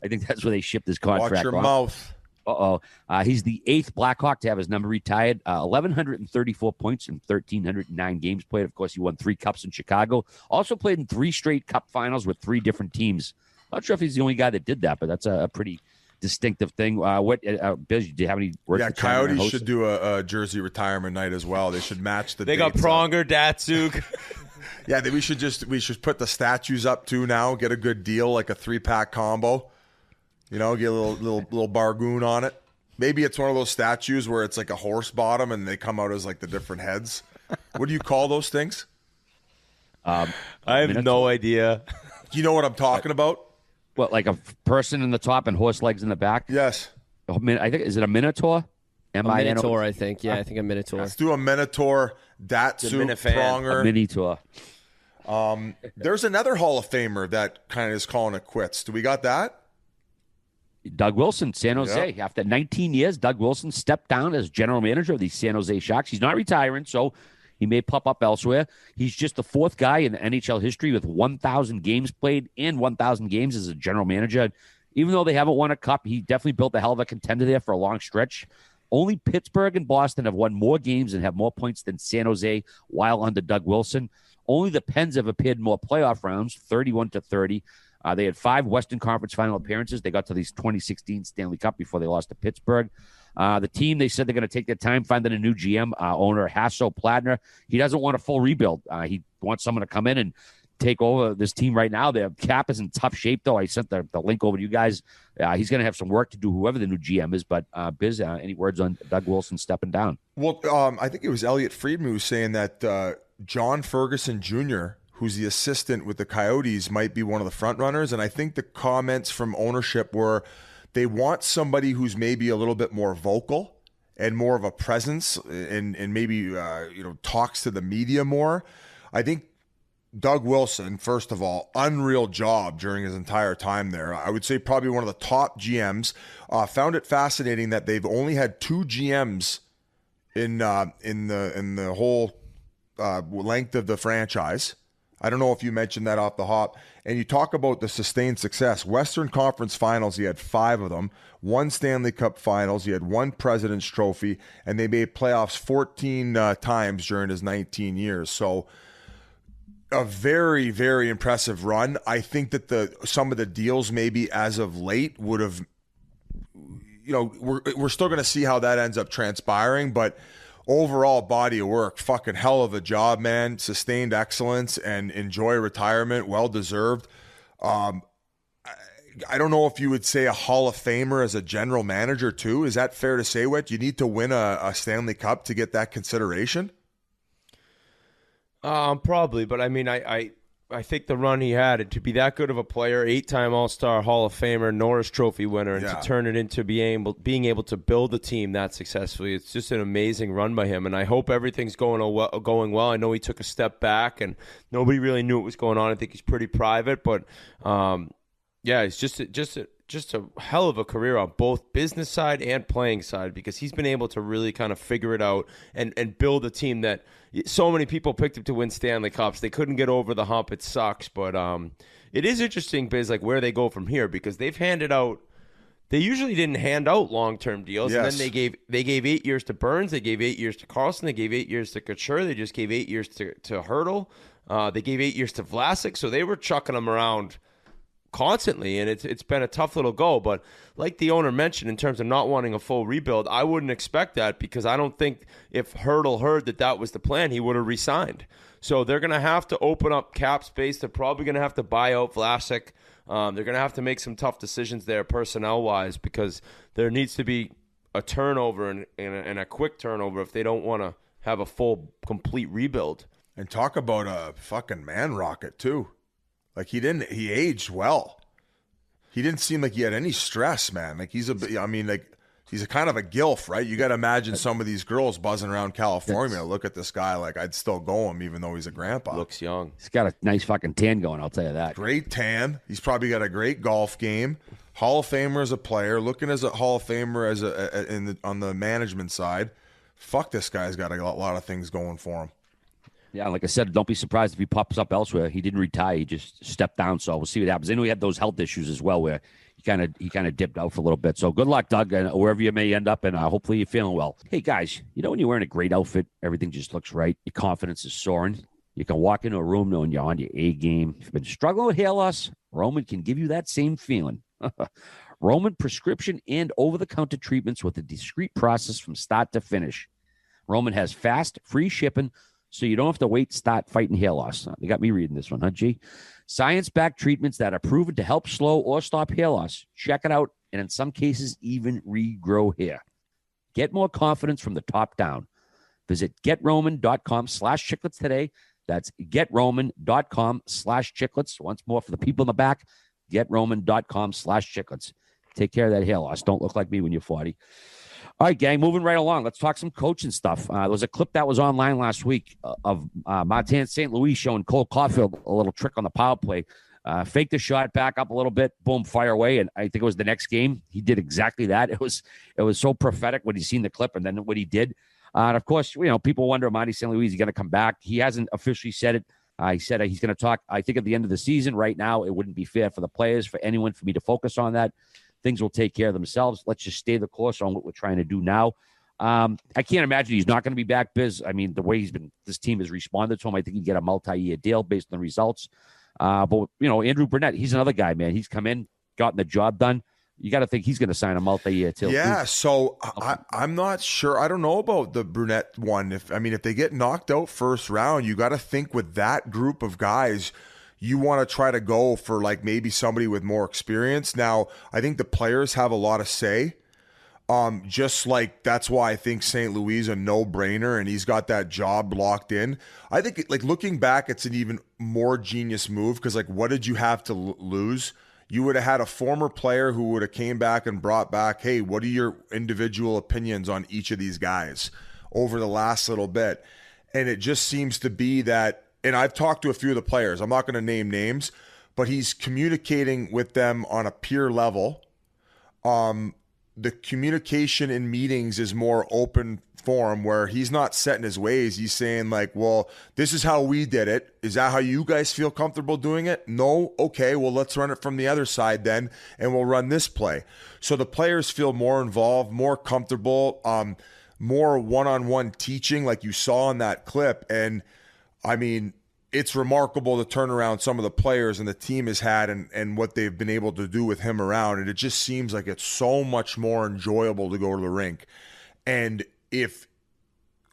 I think that's where they shipped his contract. Watch your mouth. He's the 8th Blackhawk to have his number retired. 1,134 points in 1,309 games played. Of course, he won 3 cups in Chicago. Also played in 3 straight cup finals with 3 different teams. Not sure if he's the only guy that did that, but that's a pretty distinctive thing. Biz, do you have any words? Yeah, Coyotes should do a jersey retirement night as well. They should match the They got Pronger, Datsuk. Yeah, we should put the statues up too now, get a good deal, like a 3-pack combo. Get a little Bargoon on it. Maybe it's one of those statues where it's like a horse bottom and they come out as like the different heads. What do you call those things? I have no idea. Do you know what I'm talking about? What, like a person in the top and horse legs in the back? Yes. I think, is it a Minotaur? A Minotaur, I think. Yeah, I think a Minotaur. Let's do a Minotaur, Datsu, Pronger. A Minotaur. There's another Hall of Famer that kind of is calling it quits. Do we got that? Doug Wilson, San Jose. Yep. After 19 years, Doug Wilson stepped down as general manager of the San Jose Sharks. He's not retiring, so he may pop up elsewhere. He's just the fourth guy in NHL history with 1,000 games played and 1,000 games as a general manager. Even though they haven't won a cup, he definitely built a hell of a contender there for a long stretch. Only Pittsburgh and Boston have won more games and have more points than San Jose while under Doug Wilson. Only the Pens have appeared in more playoff rounds, 31-30. They had 5 Western Conference final appearances. They got to these 2016 Stanley Cup before they lost to Pittsburgh. The team, they said they're going to take their time finding a new GM, owner Hasso Plattner. He doesn't want a full rebuild. He wants someone to come in and take over this team right now. Their cap is in tough shape, though. I sent the link over to you guys. He's going to have some work to do, whoever the new GM is. But, Biz, any words on Doug Wilson stepping down? Well, I think it was Elliot Friedman who was saying that John Ferguson Jr., who's the assistant with the Coyotes, might be one of the front runners. And I think the comments from ownership were they want somebody who's maybe a little bit more vocal and more of a presence and maybe talks to the media more. I think Doug Wilson, first of all, unreal job during his entire time there. I would say probably one of the top GMs. Found it fascinating that they've only had 2 GMs in the whole length of the franchise. I don't know if you mentioned that off the hop. And you talk about the sustained success. Western Conference Finals, he had 5 of them. 1 Stanley Cup Finals. He had 1 President's Trophy. And they made playoffs 14 times during his 19 years. So a very, very impressive run. I think that some of the deals maybe as of late would have, we're still going to see how that ends up transpiring. But overall body of work, fucking hell of a job, man. Sustained excellence and enjoy retirement. Well-deserved. I don't know if you would say a Hall of Famer as a general manager too. Is that fair to say, Whit? You need to win a Stanley Cup to get that consideration? Probably, but I mean, I think the run he had, to be that good of a player, 8-time All-Star, Hall of Famer, Norris Trophy winner, and to turn it into being able to build a team that successfully, it's just an amazing run by him. And I hope everything's going well. I know he took a step back, and nobody really knew what was going on. I think he's pretty private, but it's just a hell of a career on both business side and playing side, because he's been able to really kind of figure it out and build a team that so many people picked him to win Stanley Cups. They couldn't get over the hump. It sucks, but it is interesting, Biz, like where they go from here, because they've handed out. They usually didn't hand out long-term deals, and then they gave 8 years to Burns, they gave 8 years to Carlson, they gave 8 years to Couture, they just gave 8 years to Hertl, they gave 8 years to Vlasic, so they were chucking them around constantly, and it's been a tough little go. But like the owner mentioned, in terms of not wanting a full rebuild, I wouldn't expect that, because I don't think if Hertl heard that was the plan, he would have resigned. So they're going to have to open up cap space. They're probably going to have to buy out Vlasic. They're going to have to make some tough decisions there personnel-wise, because there needs to be a turnover and a quick turnover if they don't want to have a full, complete rebuild. And talk about a fucking man rocket, too. Like, he aged well. He didn't seem like he had any stress, man. Like, he's a kind of a gilf, right? You got to imagine some of these girls buzzing around California. Look at this guy. Like, I'd still go him even though he's a grandpa. Looks young. He's got a nice fucking tan going, I'll tell you that. Great tan. He's probably got a great golf game. Hall of Famer as a player. Looking as a Hall of Famer on the management side. Fuck, this guy's got a lot of things going for him. Yeah, like I said, don't be surprised if he pops up elsewhere. He didn't retire; he just stepped down. So we'll see what happens. I know he had those health issues as well, where he kind of dipped out for a little bit. So good luck, Doug, and wherever you may end up, and hopefully you're feeling well. Hey guys, when you're wearing a great outfit, everything just looks right. Your confidence is soaring. You can walk into a room knowing you're on your A game. If you've been struggling with hair loss, Roman can give you that same feeling. Roman prescription and over-the-counter treatments with a discreet process from start to finish. Roman has fast, free shipping, so you don't have to wait to start fighting hair loss. They got me reading this one, huh, G? Science-backed treatments that are proven to help slow or stop hair loss. Check it out and in some cases even regrow hair. Get more confidence from the top down. Visit GetRoman.com/Chiclets today. That's GetRoman.com/Chiclets. Once more for the people in the back, GetRoman.com/Chiclets. Take care of that hair loss. Don't look like me when you're 40. All right, gang, moving right along. Let's talk some coaching stuff. There was a clip that was online last week of Martin St. Louis showing Cole Caulfield a little trick on the power play. Faked the shot, back up a little bit, boom, fire away. And I think it was the next game. He did exactly that. It was so prophetic when you seen the clip and then what he did. And of course, people wonder, Marty St. Louis, is he going to come back? He hasn't officially said it. He said he's going to talk, I think, at the end of the season. Right now, it wouldn't be fair for the players, for anyone, for me to focus on that. Things will take care of themselves. Let's just stay the course on what we're trying to do now. I can't imagine he's not going to be back, Biz. I mean, the way this team has responded to him, I think he'd get a multi-year deal based on the results. But Andrew Brunette, he's another guy, man. He's come in, gotten the job done. You got to think he's going to sign a multi-year deal. Yeah, so I'm not sure. I don't know about the Brunette one. If they get knocked out first round, you got to think with that group of guys, you want to try to go for like maybe somebody with more experience. Now, I think the players have a lot of say. Just like that's why I think St. Louis is a no-brainer and he's got that job locked in. I think like looking back, it's an even more genius move because like what did you have to lose? You would have had a former player who would have came back and brought back, hey, what are your individual opinions on each of these guys over the last little bit? And it just seems to be that, and I've talked to a few of the players, I'm not going to name names, but he's communicating with them on a peer level. The communication in meetings is more open form where he's not set in his ways. He's saying like, well, this is how we did it. Is that how you guys feel comfortable doing it? No? Okay, well, let's run it from the other side then, and we'll run this play. So the players feel more involved, more comfortable, more one-on-one teaching like you saw in that clip. And, I mean, it's remarkable the turnaround some of the players and the team has had and what they've been able to do with him around. And it just seems like it's so much more enjoyable to go to the rink. And if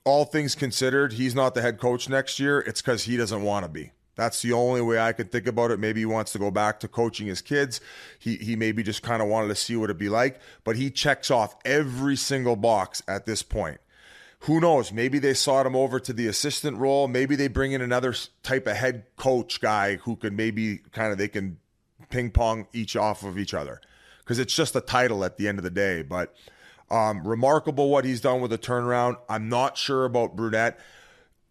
all things considered, he's not the head coach next year, it's because he doesn't want to be. That's the only way I could think about it. Maybe he wants to go back to coaching his kids. He maybe just kind of wanted to see what it'd be like. But he checks off every single box at this point. Who knows? Maybe they sought him over to the assistant role. Maybe they bring in another type of head coach guy who can maybe they can ping pong each off of each other. Because it's just a title at the end of the day. But remarkable what he's done with the turnaround. I'm not sure about Brunette.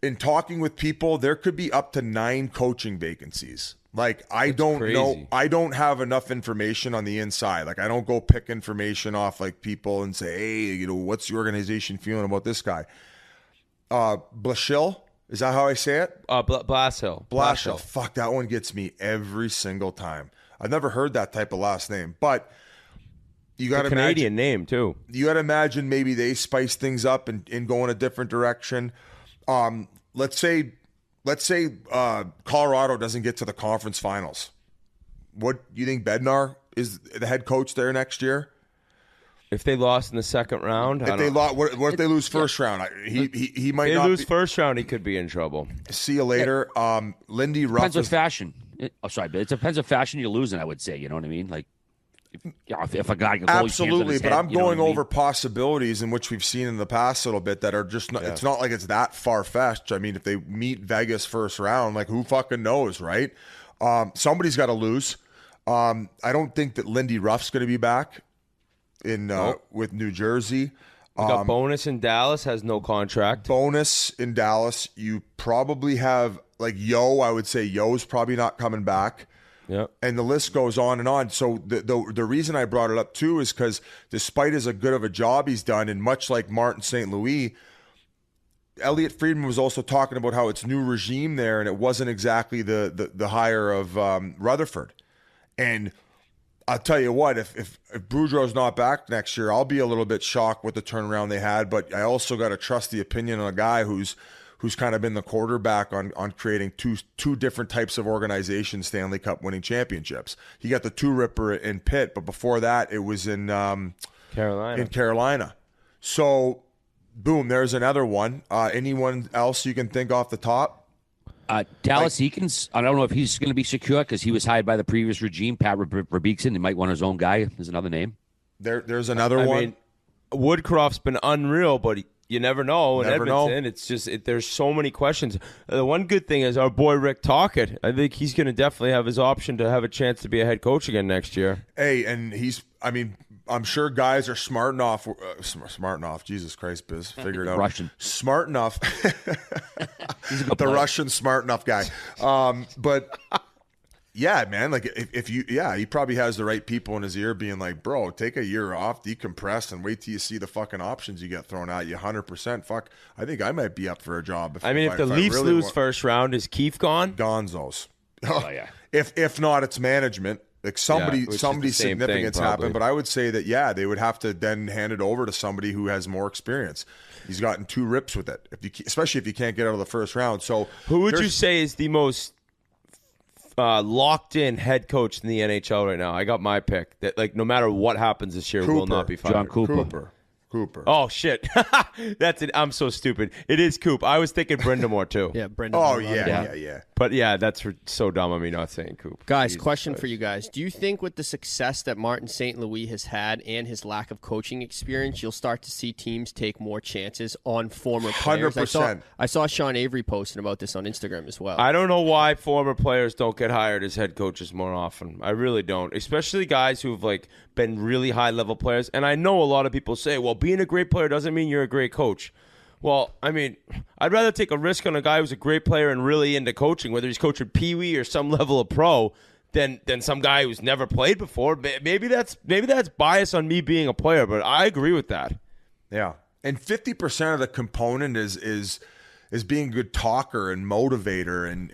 In talking with people, there could be up to 9 coaching vacancies. Like, I don't know. I don't have enough information on the inside. Like, I don't go pick information off like people and say, hey, what's the organization feeling about this guy? Blashill? Is that how I say it? Blashill. Fuck, that one gets me every single time. I've never heard that type of last name. But you got to Canadian name, too. You got to imagine maybe they spice things up and go in a different direction. Let's say Colorado doesn't get to the conference finals. What do you think Bednar is the head coach there next year? If they lost in the second round, what if they lose first round? He might not lose first round. He could be in trouble. See you later. Lindy Ruff. Depends on fashion. But it depends on fashion you're losing. I would say, you know what I mean? Like, if a guy can absolutely, but I'm going over possibilities in which we've seen in the past a little bit that are just not, it's not like it's that far fetched. I mean, if they meet Vegas first round, like who fucking knows, right? Somebody's got to lose. I don't think that Lindy Ruff's going to be back with New Jersey. We got Bonus in Dallas, has no contract. Bonus in Dallas, you probably have like Yo. I would say Yo's probably not coming back. Yeah, and the list goes on and on. So the reason I brought it up too is because despite as good of a job he's done, and much like Martin St. Louis, Elliot Friedman was also talking about how it's new regime there, and it wasn't exactly the hire of Rutherford. And I'll tell you what, if Boudreau's not back next year, I'll be a little bit shocked with the turnaround they had. But I also got to trust the opinion of a guy who's kind of been the quarterback on creating two different types of organizations, Stanley Cup winning championships. He got the two-ripper in Pitt, but before that it was in Carolina. So, boom, there's another one. Anyone else you can think off the top? Dallas Eakins, I don't know if he's going to be secure because he was hired by the previous regime. Pat Robeekson, he might want his own guy. There's another name. There's another one. Mean, Woodcroft's been unreal, but you never know. In Edmonton, it's just there's so many questions. The one good thing is our boy Rick Tocchet. I think he's going to definitely have his option to have a chance to be a head coach again next year. Hey, and I'm sure guys are smart enough. Jesus Christ, Biz, figure it out. Russian. Smart enough. The Russian smart enough guy. But yeah, man, like if you, he probably has the right people in his ear being like, bro, take a year off, decompress, and wait till you see the fucking options you get thrown at you. 100%. Fuck, I think I might be up for a job. If the Leafs lose first round, is Keefe gone? Gonzos. Oh yeah. If not, it's management. Like somebody significance happened, but I would say that they would have to then hand it over to somebody who has more experience. He's gotten 2 rips with it, especially if you can't get out of the first round. So who would you say is the most locked in head coach in the NHL right now? I got my pick. That like no matter what happens this year, will not be fired. John Cooper. Oh shit, that's it. I'm so stupid. It is Coop. I was thinking Brindamore too. Yeah, Brindamore. Oh yeah. But yeah, that's so dumb of me not saying Coop. Guys, question for you guys: do you think with the success that Martin St. Louis has had and his lack of coaching experience, you'll start to see teams take more chances on former players? 100%. I saw Sean Avery posting about this on Instagram as well. I don't know why former players don't get hired as head coaches more often. I really don't, especially guys who've like been really high level players. And I know a lot of people say, well, being a great player doesn't mean you're a great coach. Well, I mean, I'd rather take a risk on a guy who's a great player and really into coaching, whether he's coaching Pee Wee or some level of pro, than some guy who's never played before. Maybe that's bias on me being a player, but I agree with that. Yeah, and 50% of the component is being a good talker and motivator, and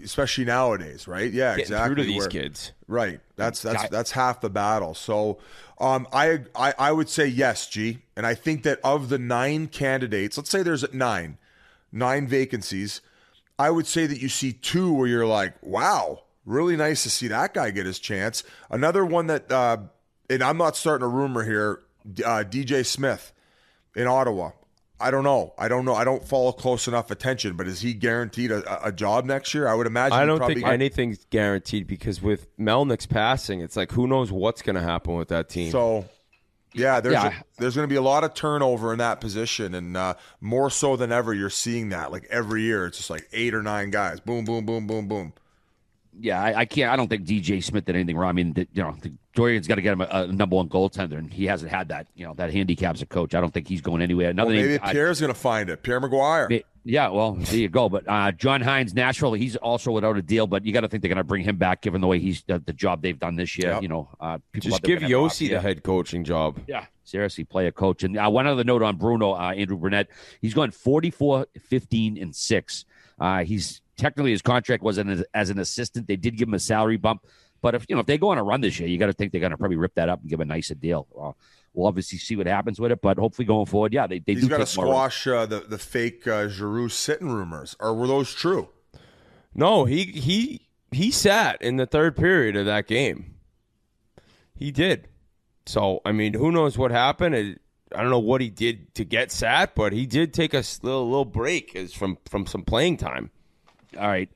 especially nowadays, right? Yeah, getting exactly. Through to these kids, right? That's half the battle. So, I would say yes, G. And I think that of the 9 candidates, let's say there's 9 vacancies, I would say that you see 2 where you're like, wow, really nice to see that guy get his chance. Another one that, and I'm not starting a rumor here, DJ Smith in Ottawa. I don't know. I don't follow close enough attention, but is he guaranteed a job next year? I would imagine. I don't think anything's guaranteed because with Melnick's passing, it's like who knows what's going to happen with that team. So, there's going to be a lot of turnover in that position, and more so than ever, you're seeing that. Like every year, it's just like 8 or 9 guys. Boom, boom, boom, boom, boom. Yeah, I can't. I don't think DJ Smith did anything wrong. I mean, the Dorian's got to get him a number 1 goaltender, and he hasn't had that. That handicap as a coach. I don't think he's going anywhere. Maybe Pierre's going to find it. Pierre Maguire. Yeah, well, there you go. But John Hines, Nashville, he's also without a deal. But you got to think they're going to bring him back, given the way he's the job they've done this year. Yep. People just give Yossi the head coaching job. Yeah, seriously, play a coach. And one other note on Bruno, Andrew Burnett, he's gone 44, 15, and 6. He's technically his contract was as an assistant. They did give him a salary bump. But if they go on a run this year, you got to think they're going to probably rip that up and give a nicer deal. We'll obviously see what happens with it, but hopefully going forward, they do. He's got to squash the fake Giroux sitting rumors, or were those true? No, he sat in the third period of that game. He did. So I mean, who knows what happened? I don't know what he did to get sat, but he did take a little break from some playing time. All right,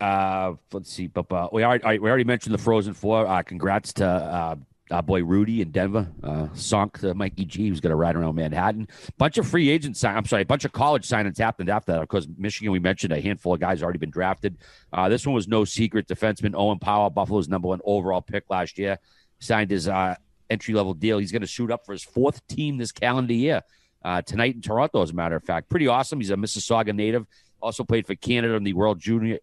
let's see. But we already mentioned the Frozen Four. Congrats to our boy Rudy in Denver. Sonk to Mikey G, who's going to ride around Manhattan. Bunch of free agents. A bunch of college signings happened after that. Of course, Michigan, we mentioned a handful of guys already been drafted. This one was no secret. Defenseman Owen Power, Buffalo's number 1 overall pick last year, signed his entry-level deal. He's going to suit up for his 4th team this calendar year. Tonight in Toronto, as a matter of fact. Pretty awesome. He's a Mississauga native. Also played for Canada in the World Junior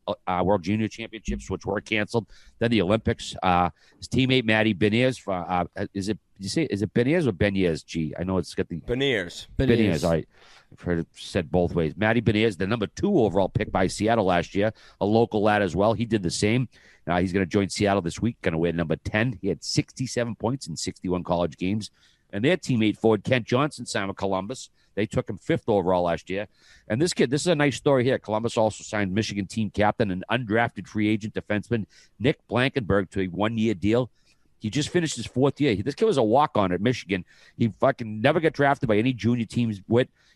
Championships, which were canceled. Then the Olympics. His teammate Matty Beniers. Is it Beniers or Beniers? G. I know it's got the Beniers. All right. I've heard it said both ways. Matty Beniers, the number 2 overall pick by Seattle last year, a local lad as well. He did the same. He's going to join Seattle this week. Going to wear number 10. He had 67 points in 61 college games. And their teammate forward Kent Johnson signed with Columbus. They took him 5th overall last year. And this kid, this is a nice story here. Columbus also signed Michigan team captain and undrafted free agent defenseman Nick Blankenberg to a 1-year deal. He just finished his 4th year. This kid was a walk-on at Michigan. He fucking never got drafted by any junior teams.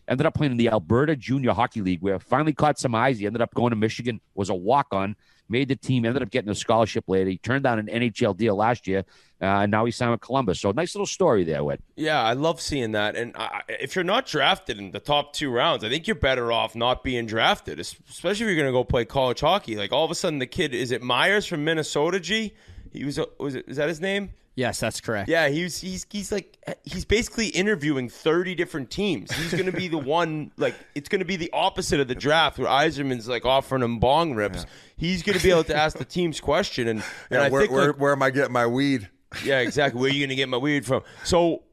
ended up playing in the Alberta Junior Hockey League, where finally caught some eyes. He ended up going to Michigan, was a walk-on, made the team, ended up getting a scholarship later. He turned down an NHL deal last year, and now he's signed with Columbus. So nice little story there, Whit. Yeah, I love seeing that. And if you're not drafted in the top 2 rounds, I think you're better off not being drafted, especially if you're going to go play college hockey. Like, all of a sudden, the kid, is it Myers from Minnesota, G? Is that his name? Yes, that's correct. Yeah, he's basically interviewing 30 different teams. He's going to be the one, like, it's going to be the opposite of the draft where Yzerman's like offering him bong rips. Yeah. He's going to be able to ask the team's question. And I think where am I getting my weed? Yeah, exactly. Where are you going to get my weed from? So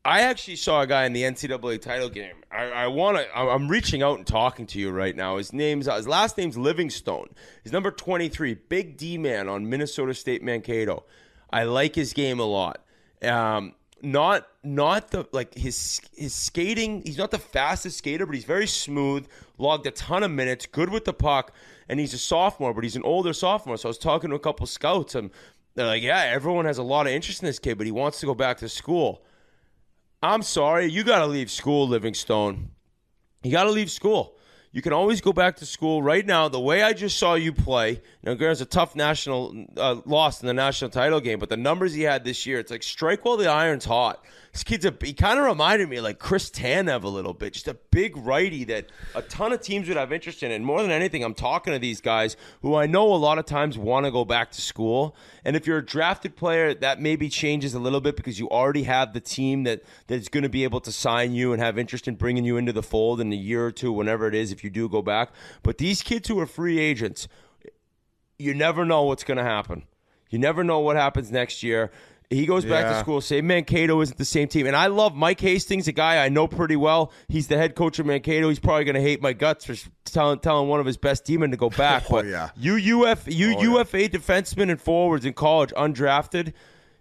I actually saw a guy in the NCAA title game. I'm reaching out and talking to you right now. His last name's Livingstone. He's number 23, big D man on Minnesota State Mankato. I like his game a lot. Not the, like, his skating. He's not the fastest skater, but he's very smooth. Logged a ton of minutes. Good with the puck, and he's a sophomore, but he's an older sophomore. So I was talking to a couple scouts, and they're like, "Yeah, everyone has a lot of interest in this kid, but he wants to go back to school." I'm sorry, you got to leave school, Livingstone. You got to leave school. You can always go back to school. Right now, the way I just saw you play, there's a tough national loss in the national title game, but the numbers he had this year, it's like strike while the iron's hot. This kid's he kind of reminded me of like Chris Tanev a little bit, just a big righty that a ton of teams would have interest in. And more than anything, I'm talking to these guys who I know a lot of times want to go back to school. And if you're a drafted player, that maybe changes a little bit because you already have the team that's going to be able to sign you and have interest in bringing you into the fold in a year or two, whenever it is, if you do go back. But these kids who are free agents, you never know what's going to happen. You never know what happens next year. He goes back to school, say Mankato isn't the same team. And I love Mike Hastings, a guy I know pretty well. He's the head coach of Mankato. He's probably going to hate my guts for telling one of his best demon to go back. But UFA defensemen and forwards in college, undrafted,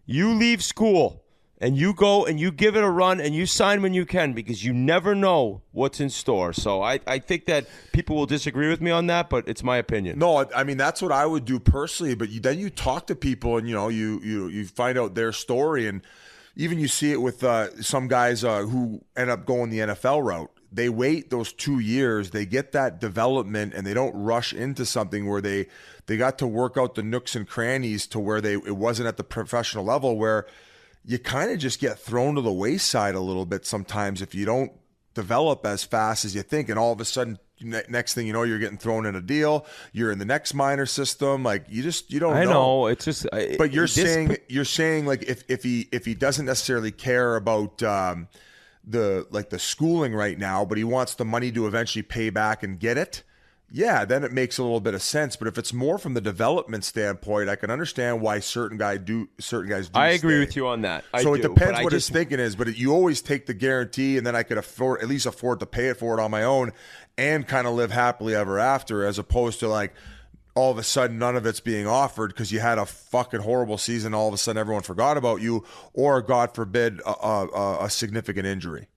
you leave school. And you go and you give it a run and you sign when you can because you never know what's in store. So I think that people will disagree with me on that, but it's my opinion. No, I mean, that's what I would do personally. But then you talk to people and, you find out their story. And even you see it with some guys who end up going the NFL route. They wait those 2 years. They get that development and they don't rush into something where they got to work out the nooks and crannies to where it wasn't at the professional level where you kind of just get thrown to the wayside a little bit sometimes if you don't develop as fast as you think. And all of a sudden, next thing you know, you're getting thrown in a deal. You're in the next minor system. Like you don't know. I know. It's just. But you're saying like if he doesn't necessarily care about the schooling right now, but he wants the money to eventually pay back and get it. Yeah, then it makes a little bit of sense. But if it's more from the development standpoint, I can understand why certain guys do. I agree with you on that. It depends what his thinking is. But you always take the guarantee, and then I could at least afford to pay it for it on my own, and kind of live happily ever after, as opposed to like all of a sudden none of it's being offered because you had a fucking horrible season. All of a sudden everyone forgot about you, or God forbid a significant injury.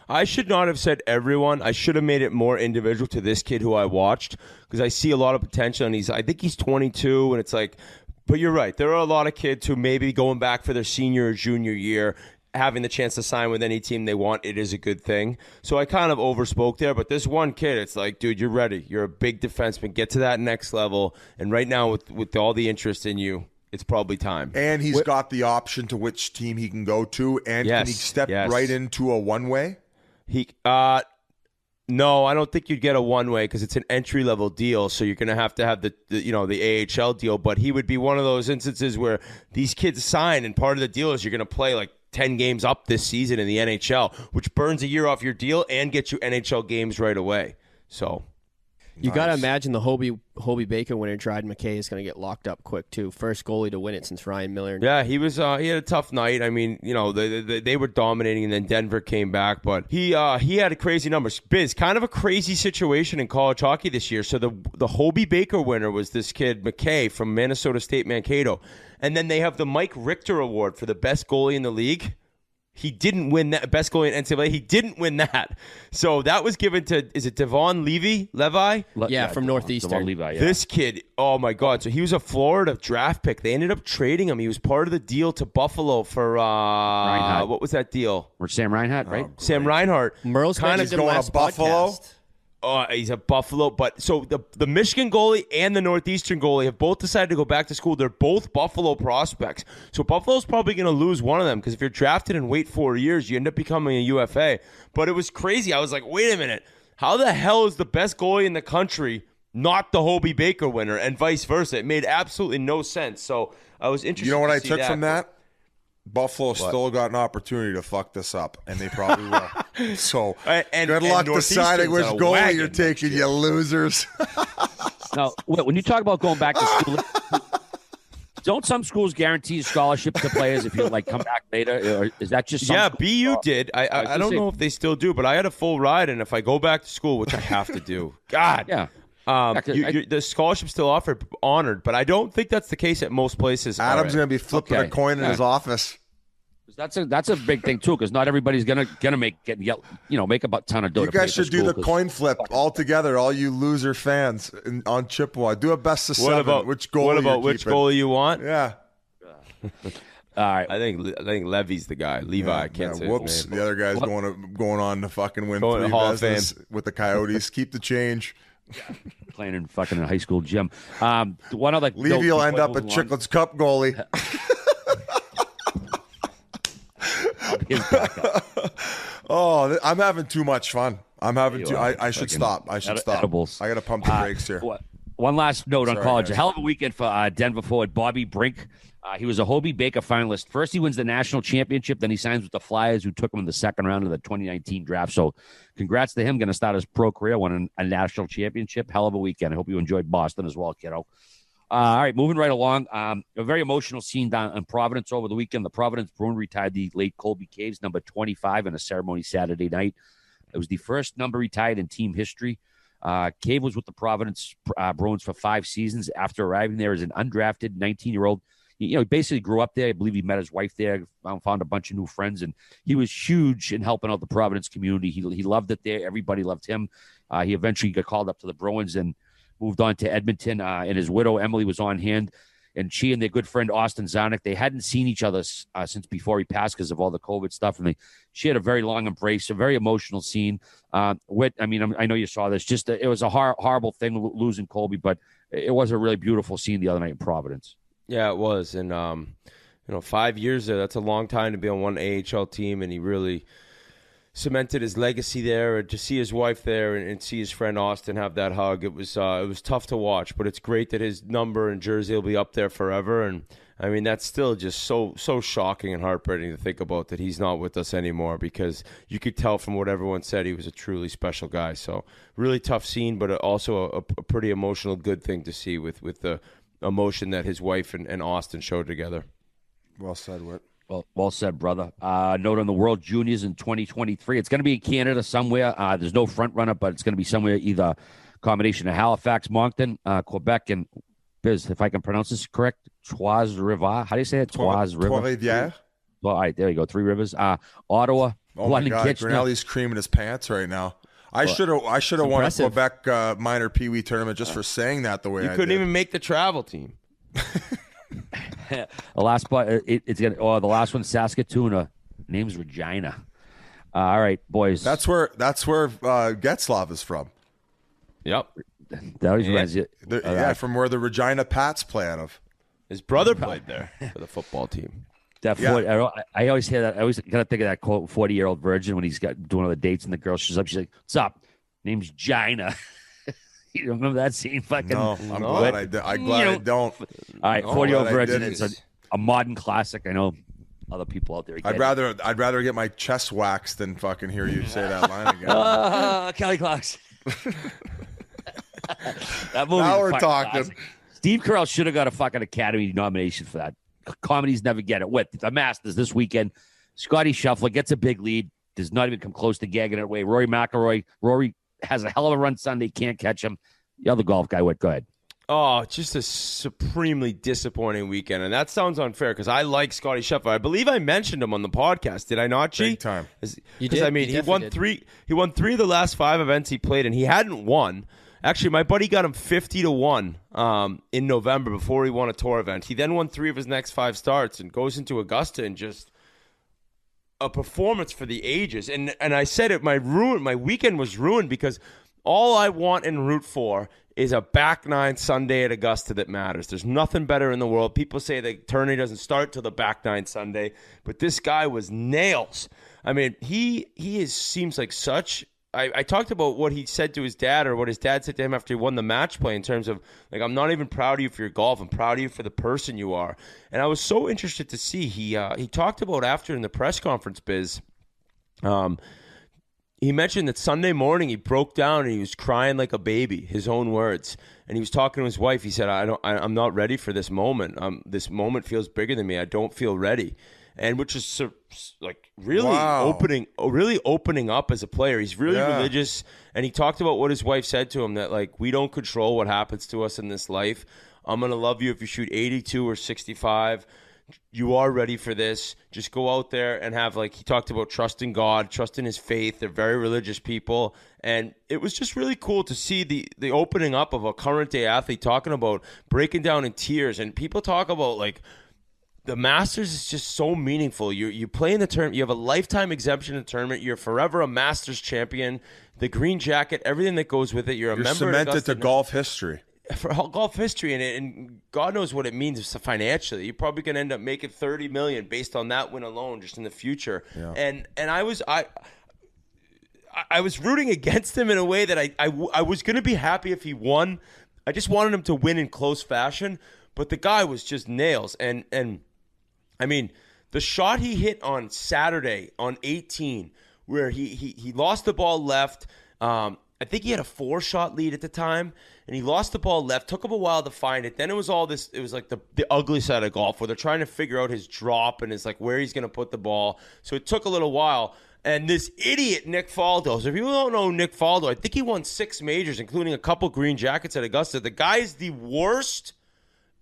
I should not have said everyone. I should have made it more individual to this kid who I watched because I see a lot of potential, and I think he's 22, and it's like, but you're right. There are a lot of kids who may be going back for their senior or junior year, having the chance to sign with any team they want. It is a good thing. So I kind of overspoke there, but this one kid, it's like, dude, you're ready. You're a big defenseman. Get to that next level, and right now with all the interest in you, it's probably time. And he's got the option to which team he can go to, and can he step right into a one-way? No, I don't think you'd get a one-way because it's an entry-level deal, so you're going to have the AHL deal, but he would be one of those instances where these kids sign, and part of the deal is you're going to play like 10 games up this season in the NHL, which burns a year off your deal and gets you NHL games right away. So you got to imagine the Hobie Baker winner, Dryden McKay, is going to get locked up quick too. First goalie to win it since Ryan Miller. Yeah, he was. He had a tough night. I mean, they were dominating, and then Denver came back, but he had a crazy numbers. Biz, kind of a crazy situation in college hockey this year. So the Hobie Baker winner was this kid McKay from Minnesota State Mankato, and then they have the Mike Richter Award for the best goalie in the league. He didn't win that best goalie in NCAA. He didn't win that. So that was given to, is it Devon Levi? From Northeastern. Levi, yeah. This kid, oh my God. So he was a Florida draft pick. They ended up trading him. He was part of the deal to Buffalo for, Reinhart. What was that deal? Or Sam Reinhart, right? Sam Reinhart. Merle's kind of going to Buffalo. Podcast. Oh, he's a Buffalo. But so the Michigan goalie and the Northeastern goalie have both decided to go back to school. They're both Buffalo prospects. So Buffalo's probably going to lose one of them because if you're drafted and wait 4 years, you end up becoming a UFA. But it was crazy. I was like, wait a minute. How the hell is the best goalie in the country not the Hobey Baker winner and vice versa? It made absolutely no sense. So I was interested. You know what to I see took that. from that? Buffalo still got an opportunity to fuck this up, and they probably will. So good luck deciding which goalie you're taking, you losers. Now, when you talk about going back to school, don't some schools guarantee scholarships to players if you come back later? Or is that just BU did. I don't know if they still do, but I had a full ride, and if I go back to school, which I have to do, God, yeah. The scholarship's still honored, but I don't think that's the case at most places. Adam's going to be flipping a coin in his office. That's a big thing too, because not everybody's gonna make a ton of dough. You guys should do the coin flip all together, all you loser fans on Chippewa. Do a best of 7. Which goalie you want? Yeah. All right. I think Levy's the guy. Levi, I can't say. Whoops. His name. The other guy's going on to fucking win Going 3 to Hall of Vests with the Coyotes. Keep the change. Playing in fucking a high school gym. One other Levy will end up a Chiclets Cup goalie. Oh, I'm having too much fun. I'm having too. I should stop. I should stop. Edibles. I got to pump the brakes here. One last note on college. Guys. A hell of a weekend for Denver forward Bobby Brink. He was a Hobey Baker finalist. First, he wins the national championship. Then he signs with the Flyers, who took him in the second round of the 2019 draft. So congrats to him. Going to start his pro career, won a national championship. Hell of a weekend. I hope you enjoyed Boston as well, kiddo. All right, moving right along. A very emotional scene down in Providence over the weekend. The Providence Bruins retired the late Colby Cave's number 25 in a ceremony Saturday night. It was the first number retired in team history. Cave was with the Providence Bruins for 5 seasons. After arriving there as an undrafted 19-year-old, he basically grew up there. I believe he met his wife there, found a bunch of new friends, and he was huge in helping out the Providence community. He loved it there. Everybody loved him. He eventually got called up to the Bruins and moved on to Edmonton, and his widow, Emily, was on hand. And she and their good friend, Austin Zarnik, they hadn't seen each other since before he passed because of all the COVID stuff. And she had a very long embrace, a very emotional scene. I know you saw this. It was a horrible thing losing Colby, but it was a really beautiful scene the other night in Providence. Yeah, it was. And, 5 years there, that's a long time to be on one AHL team, and he really cemented his legacy there, and to see his wife there and see his friend Austin have that hug, it was tough to watch, but it's great that his number and jersey will be up there forever. And I mean, that's still just so shocking and heartbreaking to think about that he's not with us anymore, because you could tell from what everyone said he was a truly special guy. So really tough scene, but also a pretty emotional good thing to see with the emotion that his wife and Austin showed together. Well said, Whit. Well said, brother. Note on the World Juniors in 2023. It's going to be in Canada somewhere. There's no front runner, but it's going to be somewhere, either a combination of Halifax, Moncton, Quebec, and Biz, if I can pronounce this correct, Trois-Rivières. How do you say it? Trois-Rivières. Well, all right, there you go. 3 Rivers. Ottawa. Oh my God, Grinelli's creaming his pants right now. I should have won a Quebec minor Pee Wee tournament just for saying that the way I did. You couldn't even make the travel team. The last spot, the last one, Saskatoon. Name's Regina. All right, boys. That's where Getzlaf is from. Yep. That always reminds you. From where the Regina Pats play out of. His brother played there for the football team. I always hear that. I always kind of think of that quote, 40-year-old virgin, when he's doing all the dates and the girl shows up. She's like, "What's up? Name's Gina." You remember that scene? Fucking. No, I'm glad I don't. All right, 40-year-old virgin. It's a modern classic. I know other people out there. I'd rather get my chest waxed than fucking hear you say that line again. Kelly Clarkson. That movie. Now we're talking. Classic. Steve Carell should have got a fucking Academy nomination for that. Comedies never get it. With The Masters this weekend, Scotty Scheffler gets a big lead, does not even come close to gagging it away. Rory has a hell of a run Sunday, can't catch him. The other golf guy, go ahead. Oh, just a supremely disappointing weekend. And that sounds unfair because I like Scottie Scheffler. I believe I mentioned him on the podcast. Did I not, G? Big time. You did. I mean, he won three of the last 5 events he played, and he hadn't won. Actually, my buddy got him 50-1 in November before he won a tour event. He then won 3 of his next 5 starts and goes into Augusta and just a performance for the ages. And I said it, my weekend was ruined because all I want and root for is a back 9 Sunday at Augusta that matters. There's nothing better in the world. People say the tourney doesn't start till the back 9 Sunday, but this guy was nails. I mean, he seems like such. I talked about what he said to his dad, or what his dad said to him after he won the match play, in terms of, like, I'm not even proud of you for your golf. I'm proud of you for the person you are. And I was so interested to see. He talked about after in the press conference, Biz. He mentioned that Sunday morning he broke down and he was crying like a baby, his own words. And he was talking to his wife. He said, I'm not ready for this moment. This moment feels bigger than me. I don't feel ready. And which is like really opening up as a player. He's really religious. And he talked about what his wife said to him, that, like, we don't control what happens to us in this life. I'm going to love you if you shoot 82 or 65. You are ready for this. Just go out there and have, like, he talked about trusting God, trusting his faith. They're very religious people. And it was just really cool to see the opening up of a current day athlete talking about breaking down in tears. And people talk about, like, the Masters is just so meaningful. You play in the tournament. You have a lifetime exemption in the tournament. You're forever a Masters champion. The green jacket, everything that goes with it. You're member cemented to golf history. For golf history, and God knows what it means financially. You're probably going to end up making $30 million based on that win alone, just in the future. Yeah. And I was rooting against him in a way that I was going to be happy if he won. I just wanted him to win in close fashion, but the guy was just nails. And I mean, the shot he hit on Saturday on 18, where he lost the ball left. I think he had a 4-shot lead at the time, and he lost the ball left. Took him a while to find it. Then it was all this. It was like the ugly side of golf, where they're trying to figure out his drop and his, like, where he's going to put the ball. So it took a little while. And this idiot Nick Faldo. So if you don't know Nick Faldo, I think he won 6 majors, including a couple green jackets at Augusta. The guy is the worst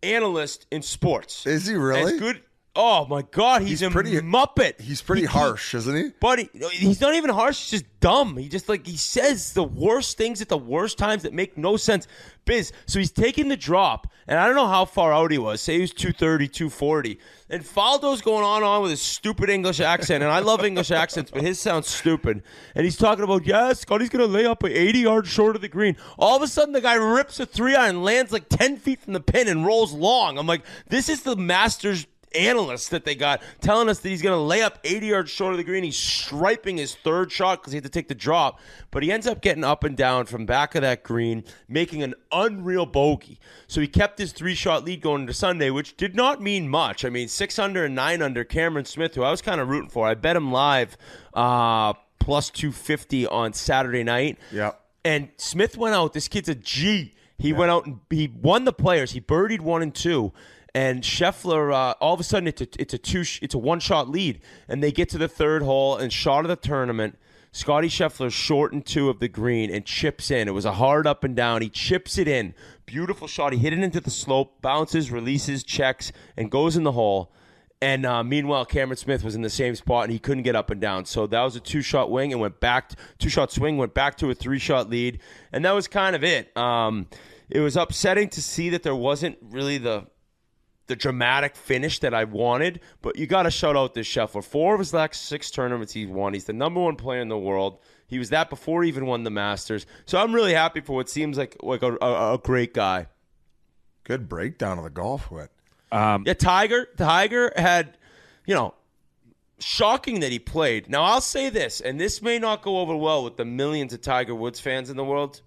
analyst in sports. Is he really? As good. Oh, my God. He's a muppet. He's pretty harsh, isn't he? But he's not even harsh. He's just dumb. He says the worst things at the worst times that make no sense. Biz, so he's taking the drop, and I don't know how far out he was. Say he was 230, 240. And Faldo's going on with his stupid English accent, and I love English accents, but his sounds stupid. And he's talking about, Scotty's going to lay up 80 yards short of the green. All of a sudden, the guy rips a 3-iron, lands like 10 feet from the pin, and rolls long. I'm like, this is the Masters analyst that they got telling us that he's going to lay up 80 yards short of the green. He's striping his 3rd shot because he had to take the drop, but he ends up getting up and down from back of that green, making an unreal bogey. So he kept his 3-shot lead going into Sunday, which did not mean much. I mean, 6 under and 9 under. Cameron Smith, who I was kind of rooting for, I bet him live plus 250 on Saturday night. Yeah. And Smith went out. This kid's a G. He went out and he won the Players. He birdied 1 and 2. And Scheffler, all of a sudden, it's a 1-shot lead, and they get to the 3rd hole and shot of the tournament. Scottie Scheffler short and 2 of the green and chips in. It was a hard up and down. He chips it in. Beautiful shot. He hit it into the slope, bounces, releases, checks, and goes in the hole. And meanwhile, Cameron Smith was in the same spot, and he couldn't get up and down. So that was a 2-shot wing and went back. 2-shot swing went back to a 3-shot lead, and that was kind of it. It was upsetting to see that there wasn't really the dramatic finish that I wanted, but you got to shout out this Scheffler. 4 of his last 6 tournaments he's won. He's the number 1 player in the world. He was that before he even won the Masters. So I'm really happy for what seems like a great guy. Good breakdown of the golf wit. Tiger had, shocking that he played. Now I'll say this, and this may not go over well with the millions of Tiger Woods fans in the world.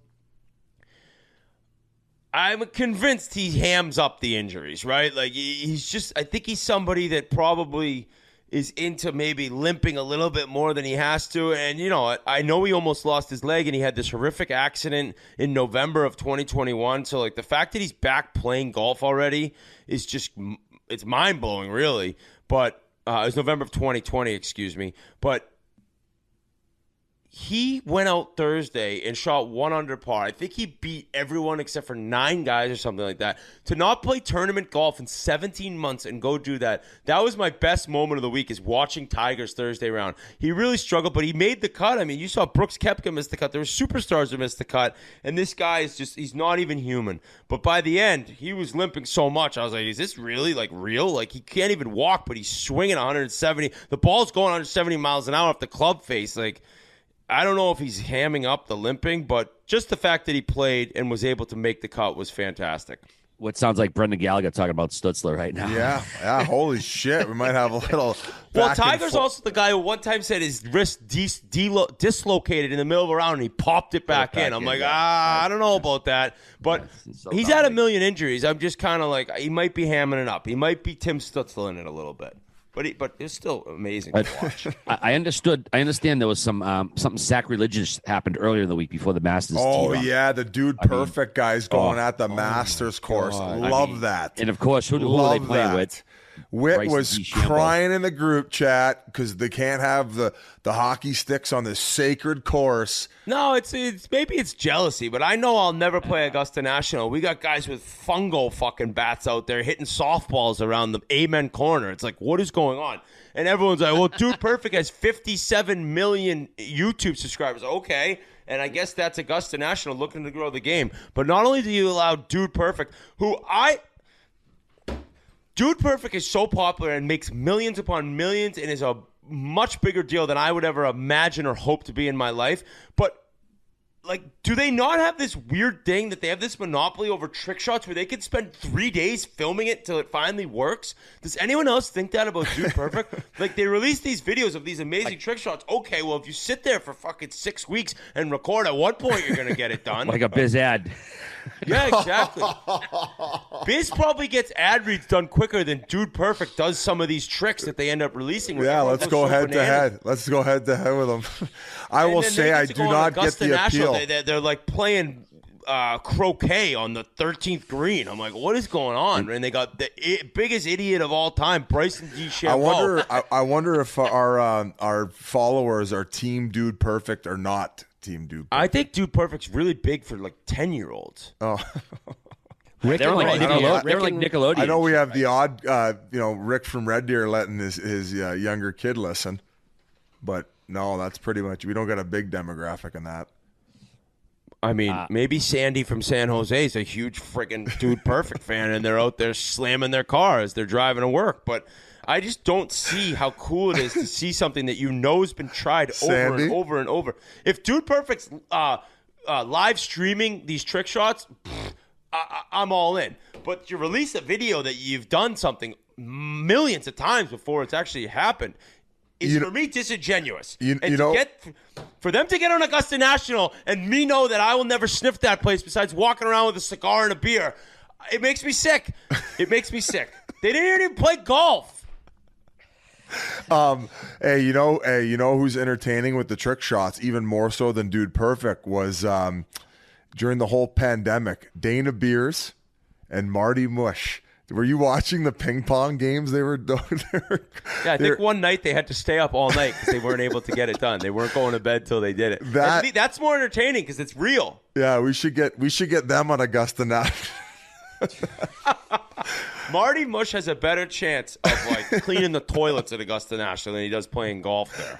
I'm convinced he hams up the injuries, right? Like, I think he's somebody that probably is into maybe limping a little bit more than he has to. And, I know he almost lost his leg, and he had this horrific accident in November of 2021. So, like, the fact that he's back playing golf already is just, it's mind-blowing, really. But, it was November of 2020, excuse me. But He went out Thursday and shot 1 under par. I think he beat everyone except for 9 guys or something like that. To not play tournament golf in 17 months and go do that, that was my best moment of the week, is watching Tiger's Thursday round. He really struggled, but he made the cut. I mean, you saw Brooks Koepka miss the cut. There were superstars who missed the cut, and this guy is just, he's not even human. But by the end, he was limping so much. I was like, is this really, like, real? Like, he can't even walk, but he's swinging 170. The ball's going 170 miles an hour off the club face. Like, I don't know if he's hamming up the limping, but just the fact that he played and was able to make the cut was fantastic. What sounds like Brendan Gallagher talking about Stutzle right now. Yeah. Holy shit. We might have a little. Well, Tiger's also the guy who one time said his wrist dislocated in the middle of a round and he popped it back in. I'm like, I don't know about that. But he's had a million injuries. I'm just kind of like, he might be hamming it up. He might be Tim Stutzle in it a little bit. But it's still amazing to watch. I understand there was something sacrilegious happened earlier in the week before the Masters. Yeah, the Dude Perfect guy's going at the Masters course. Love that. And of course, who are they playing with? Whit was crying in the group chat because they can't have the hockey sticks on this sacred course. No, it's maybe it's jealousy, but I know I'll never play Augusta National. We got guys with fungo fucking bats out there hitting softballs around the amen corner. It's like, what is going on? And everyone's like, well, Dude Perfect has 57 million YouTube subscribers. Okay. And I guess that's Augusta National looking to grow the game. But not only do you allow Dude Perfect, Dude Perfect is so popular and makes millions upon millions and is a much bigger deal than I would ever imagine or hope to be in my life. But, like, do they not have this weird thing that they have this monopoly over trick shots where they could spend 3 days filming it till it finally works? Does anyone else think that about Dude Perfect? Like, they release these videos of these amazing trick shots. Okay, well, if you sit there for fucking 6 weeks and record, at one point you're going to get it done. Like a biz ad. Yeah, exactly. Biz probably gets ad reads done quicker than Dude Perfect does some of these tricks that they end up releasing. Yeah, let's go head to head. Let's go head to head with them. I will say I do not get the appeal. They're like playing croquet on the 13th green. I'm like, what is going on? And they got the biggest idiot of all time, Bryson DeChambeau. I wonder if our followers are Team Dude Perfect or not Team Dude Perfect. I think Dude Perfect's really big for like 10-year-olds. Oh. They were like Nickelodeon. I know we have the odd, Rick from Red Deer letting his younger kid listen, but no, that's pretty much. We don't got a big demographic in that. I mean, maybe Sandy from San Jose is a huge friggin' Dude Perfect fan, and they're out there slamming their car as they're driving to work. But I just don't see how cool it is to see something that you know has been tried over and over and over. If Dude Perfect's live streaming these trick shots, I'm all in. But you release a video that you've done something millions of times before it's actually happened. Is for me disingenuous. For them to get on Augusta National and me know that I will never sniff that place besides walking around with a cigar and a beer, it makes me sick. It makes me sick. They didn't even play golf. Hey, you know who's entertaining with the trick shots even more so than Dude Perfect was during the whole pandemic, Dana Beers and Marty Mush. Were you watching the ping pong games they were doing? Yeah, I think one night they had to stay up all night because they weren't able to get it done. They weren't going to bed till they did it. That's more entertaining because it's real. Yeah, we should get them on Augusta now. Marty Mush has a better chance of like cleaning the toilets at Augusta National than he does playing golf there.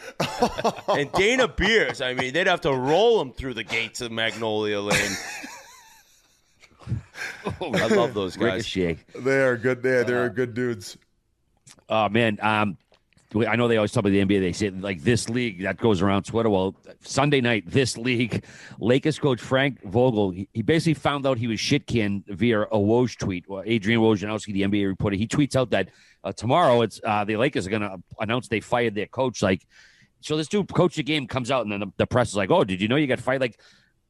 And Dana Beers, I mean, they'd have to roll him through the gates of Magnolia Lane. I love those guys. They are good. They're good dudes. Oh man, I know they always talk about the NBA. They say like this league that goes around Twitter. Well, Sunday night, this league, Lakers coach Frank Vogel, he basically found out he was shit-canned via a Woj tweet. Well, Adrian Wojnarowski, the NBA reporter, he tweets out that tomorrow it's the Lakers are going to announce they fired their coach. Like, so this dude coach the game comes out and then the press is like, "Oh, did you know you got fired?" Like,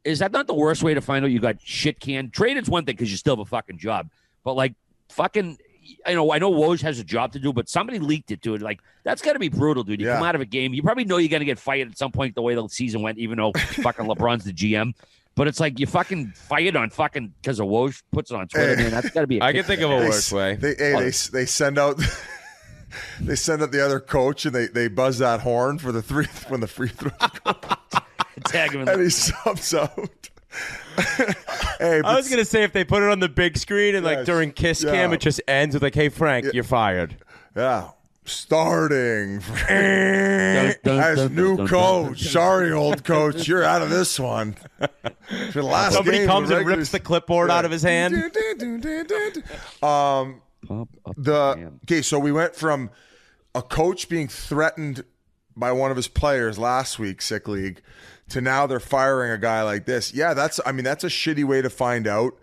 is that not the worst way to find out you got shit canned? Traded's one thing because you still have a fucking job, but like fucking, I know Woj has a job to do, but somebody leaked it to it. Like, that's got to be brutal, dude. You come out of a game, you probably know you're gonna get fired at some point the way the season went, even though fucking LeBron's the GM. But it's like you fucking fired on fucking because of Woj puts it on Twitter. Man, that's got to be. I can think of a worse way. They send out. They send out the other coach and they buzz that horn for the free throw. tag him. And he subs out. Hey, I was gonna say if they put it on the big screen and like during Kiss Cam, it just ends with like, "Hey Frank, you're fired." Yeah, starting as new coach. Sorry, old coach, you're out of this one. For the last Somebody game, comes and rips the clipboard out of his hand. Okay, so we went from a coach being threatened by one of his players last week, sick league, to now they're firing a guy like this. Yeah, that's a shitty way to find out.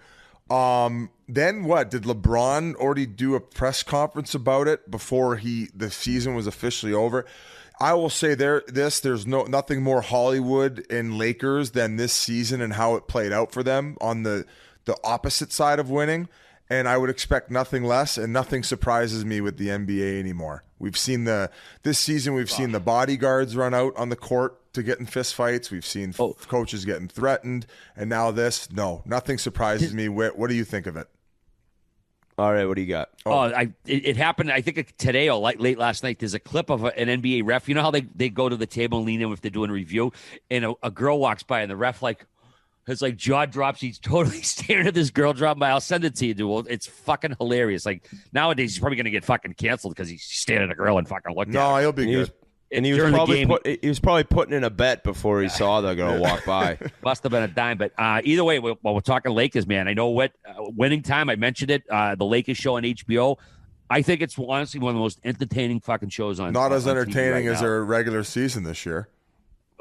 Then what? Did LeBron already do a press conference about it before the season was officially over? I will say there's nothing more Hollywood and Lakers than this season and how it played out for them on the opposite side of winning. And I would expect nothing less, and nothing surprises me with the NBA anymore. We've seen this season we've seen the bodyguards run out on the court to get in fist fights. We've seen coaches getting threatened, and now this. No, nothing surprises me. What do you think of it? All right, what do you got? It happened, I think, today or late last night. There's a clip of an NBA ref. You know how they go to the table and lean in if they're doing a review, and a girl walks by, and the ref his jaw drops. He's totally staring at this girl drop by. I'll send it to you, dude. It's fucking hilarious. Like nowadays, he's probably gonna get fucking canceled because he's staring at a girl and fucking looking. No, he'll be good. And he was probably putting in a bet before he saw the girl walk by. Must have been a dime. But either way, while we're talking Lakers, man, I know what winning time. I mentioned it. The Lakers show on HBO. I think it's honestly one of the most entertaining fucking shows on. Not as entertaining as their regular season this year.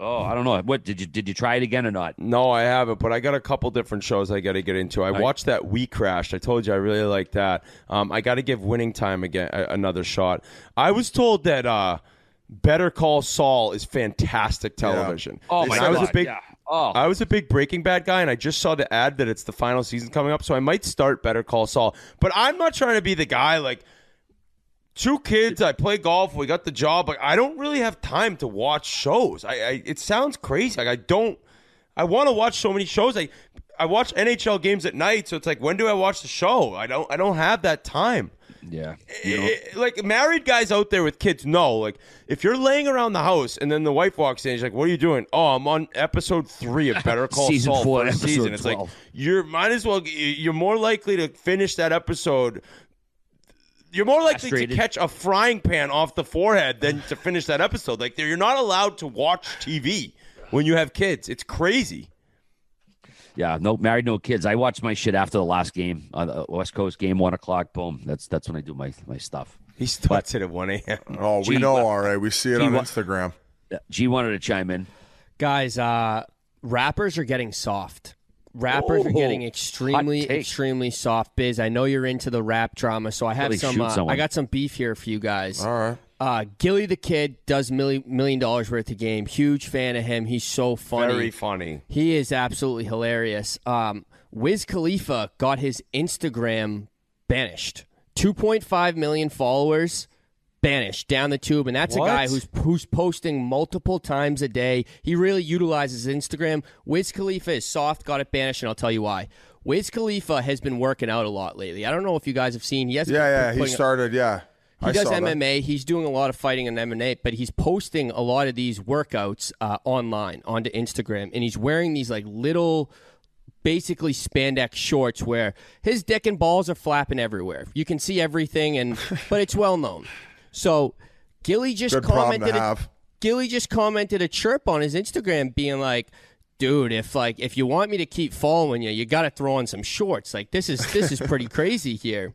Oh, I don't know. What did you try it again or not? No, I haven't, but I got a couple different shows I got to get into. I watched that We Crashed. I told you I really like that. I got to give Winning Time again another shot. I was told that Better Call Saul is fantastic television. Yeah. Oh my God! I was a big Breaking Bad guy, and I just saw the ad that it's the final season coming up, so I might start Better Call Saul. But I'm not trying to be the guy like. 2 kids, I play golf, we got the job. Like, I don't really have time to watch shows. It sounds crazy. Like, I want to watch so many shows. I watch NHL games at night, so it's like, when do I watch the show? I don't have that time. Yeah. Like, married guys out there with kids know, like, if you're laying around the house and then the wife walks in, she's like, what are you doing? Oh, I'm on episode 3 of Better Call Season Saul. 4, first season. It's 12. like, you're more likely to finish that episode. You're more likely to catch a frying pan off the forehead than to finish that episode. Like, you're not allowed to watch TV when you have kids. It's crazy. Yeah, no married, no kids. I watch my shit after the last game on the West Coast game, 1 o'clock. Boom. That's when I do my stuff. He starts it at 1 a.m. Oh, we know, all right. We see it on Instagram. G wanted to chime in. Guys, rappers are getting soft. Rappers are getting extremely soft. Biz, I know you're into the rap drama, so I have I got some beef here for you guys. All right. Gilly the Kid does $1 million worth of game. Huge fan of him. He's so funny. Very funny. He is absolutely hilarious. Wiz Khalifa got his Instagram banished. 2.5 million followers. Banished down the tube, and that's a guy who's posting multiple times a day. He really utilizes Instagram. Wiz Khalifa is soft, got it banished, and I'll tell you why. Wiz Khalifa has been working out a lot lately. I don't know if you guys have seen. He started. He does MMA. He's doing a lot of fighting in MMA, but he's posting a lot of these workouts online onto Instagram, and he's wearing these like little. Basically spandex shorts where his dick and balls are flapping everywhere. You can see everything, but it's well known. So Gilly just commented a chirp on his Instagram being like, dude, if you want me to keep following you got to throw on some shorts. Like this is pretty crazy here.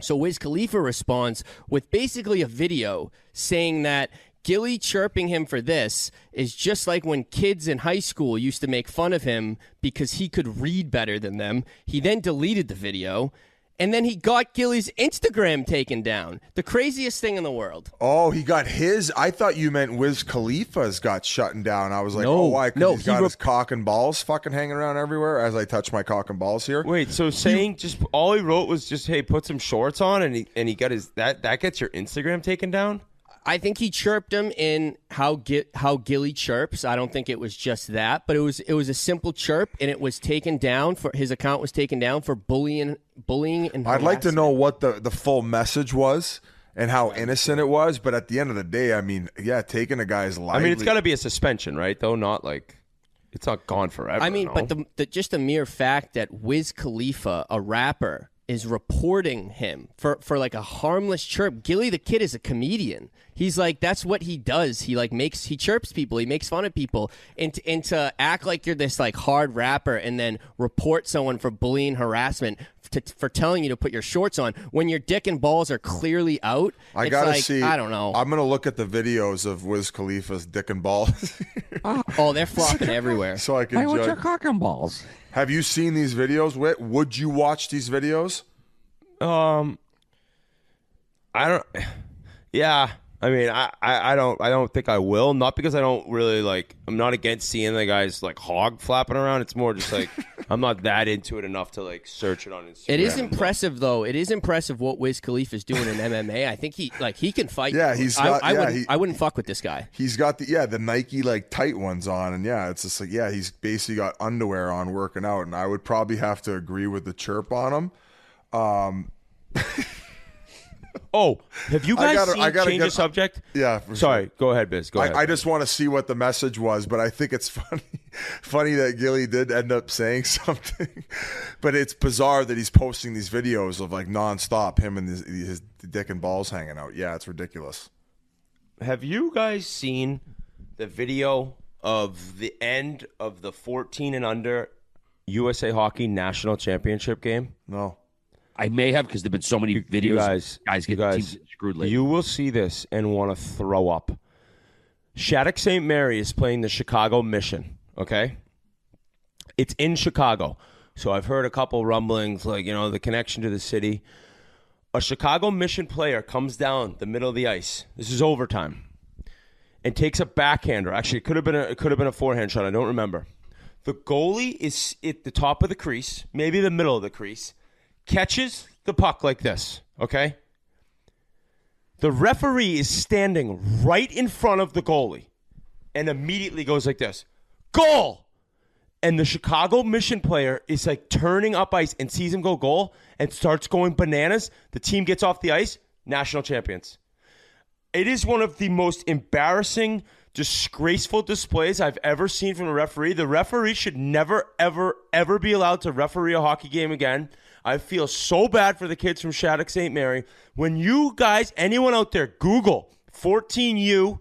So Wiz Khalifa responds with basically a video saying that Gilly chirping him for this is just like when kids in high school used to make fun of him because he could read better than them. He then deleted the video. And then he got Gilly's Instagram taken down. The craziest thing in the world. Oh, he got his. I thought you meant Wiz Khalifa's got shut down. I was like, why? Because he's got his cock and balls fucking hanging around everywhere as I touch my cock and balls here. Wait, so just all he wrote was just, hey, put some shorts on, and he got his that gets your Instagram taken down? I think he chirped him in how Gilly chirps. I don't think it was just that, but it was a simple chirp, and it was taken down for his account was taken down for bullying and harassment. I'd like to know what the full message was and how innocent it was, but at the end of the day, I mean, taking a guy's life. I mean, it's got to be a suspension, right? Though not like. It's not gone forever. I mean, no? but just the mere fact that Wiz Khalifa, a rapper, is reporting him for like a harmless chirp. Gilly the Kid is a comedian. He's like, that's what he does. He chirps people. He makes fun of people. And to act like you're this like hard rapper and then report someone for bullying, harassment, for telling you to put your shorts on when your dick and balls are clearly out. I gotta see. I don't know. I'm gonna look at the videos of Wiz Khalifa's dick and balls. Oh, they're flopping everywhere. So I can judge. What's your cock and balls? Have you seen these videos, Whit? Would you watch these videos? I don't. Yeah, I mean, I don't think I will. Not because I don't really like. I'm not against seeing the guys like hog flapping around. It's more just like I'm not that into it enough to like search it on Instagram. It is impressive though. It is impressive what Wiz Khalifa is doing in MMA. I think he can fight. Yeah, he's got. I wouldn't fuck with this guy. He's got the Nike like tight ones on, and it's just like he's basically got underwear on working out, and I would probably have to agree with the chirp on him. Oh, have you guys change the subject? Yeah. Sorry, sure. Go ahead, Biz. Go ahead. I just want to see what the message was, but I think it's funny that Gilly did end up saying something. But it's bizarre that he's posting these videos of like nonstop him and his dick and balls hanging out. Yeah, it's ridiculous. Have you guys seen the video of the end of the 14 and under USA Hockey National Championship game? No. I may have because there've been so many videos. Guys get teams screwed lately. You will see this and want to throw up. Shattuck St. Mary is playing the Chicago Mission, okay? It's in Chicago. So I've heard a couple rumblings, like, the connection to the city. A Chicago Mission player comes down the middle of the ice. This is overtime. And takes a backhander. Actually, it could have been a forehand shot. I don't remember. The goalie is at the top of the crease, maybe the middle of the crease. Catches the puck like this, okay? The referee is standing right in front of the goalie and immediately goes like this, goal! And the Chicago Mission player is like turning up ice and sees him go goal and starts going bananas. The team gets off the ice, national champions. It is one of the most embarrassing, disgraceful displays I've ever seen from a referee. The referee should never, ever, ever be allowed to referee a hockey game again. I feel so bad for the kids from Shattuck St. Mary. When you guys, anyone out there, Google 14U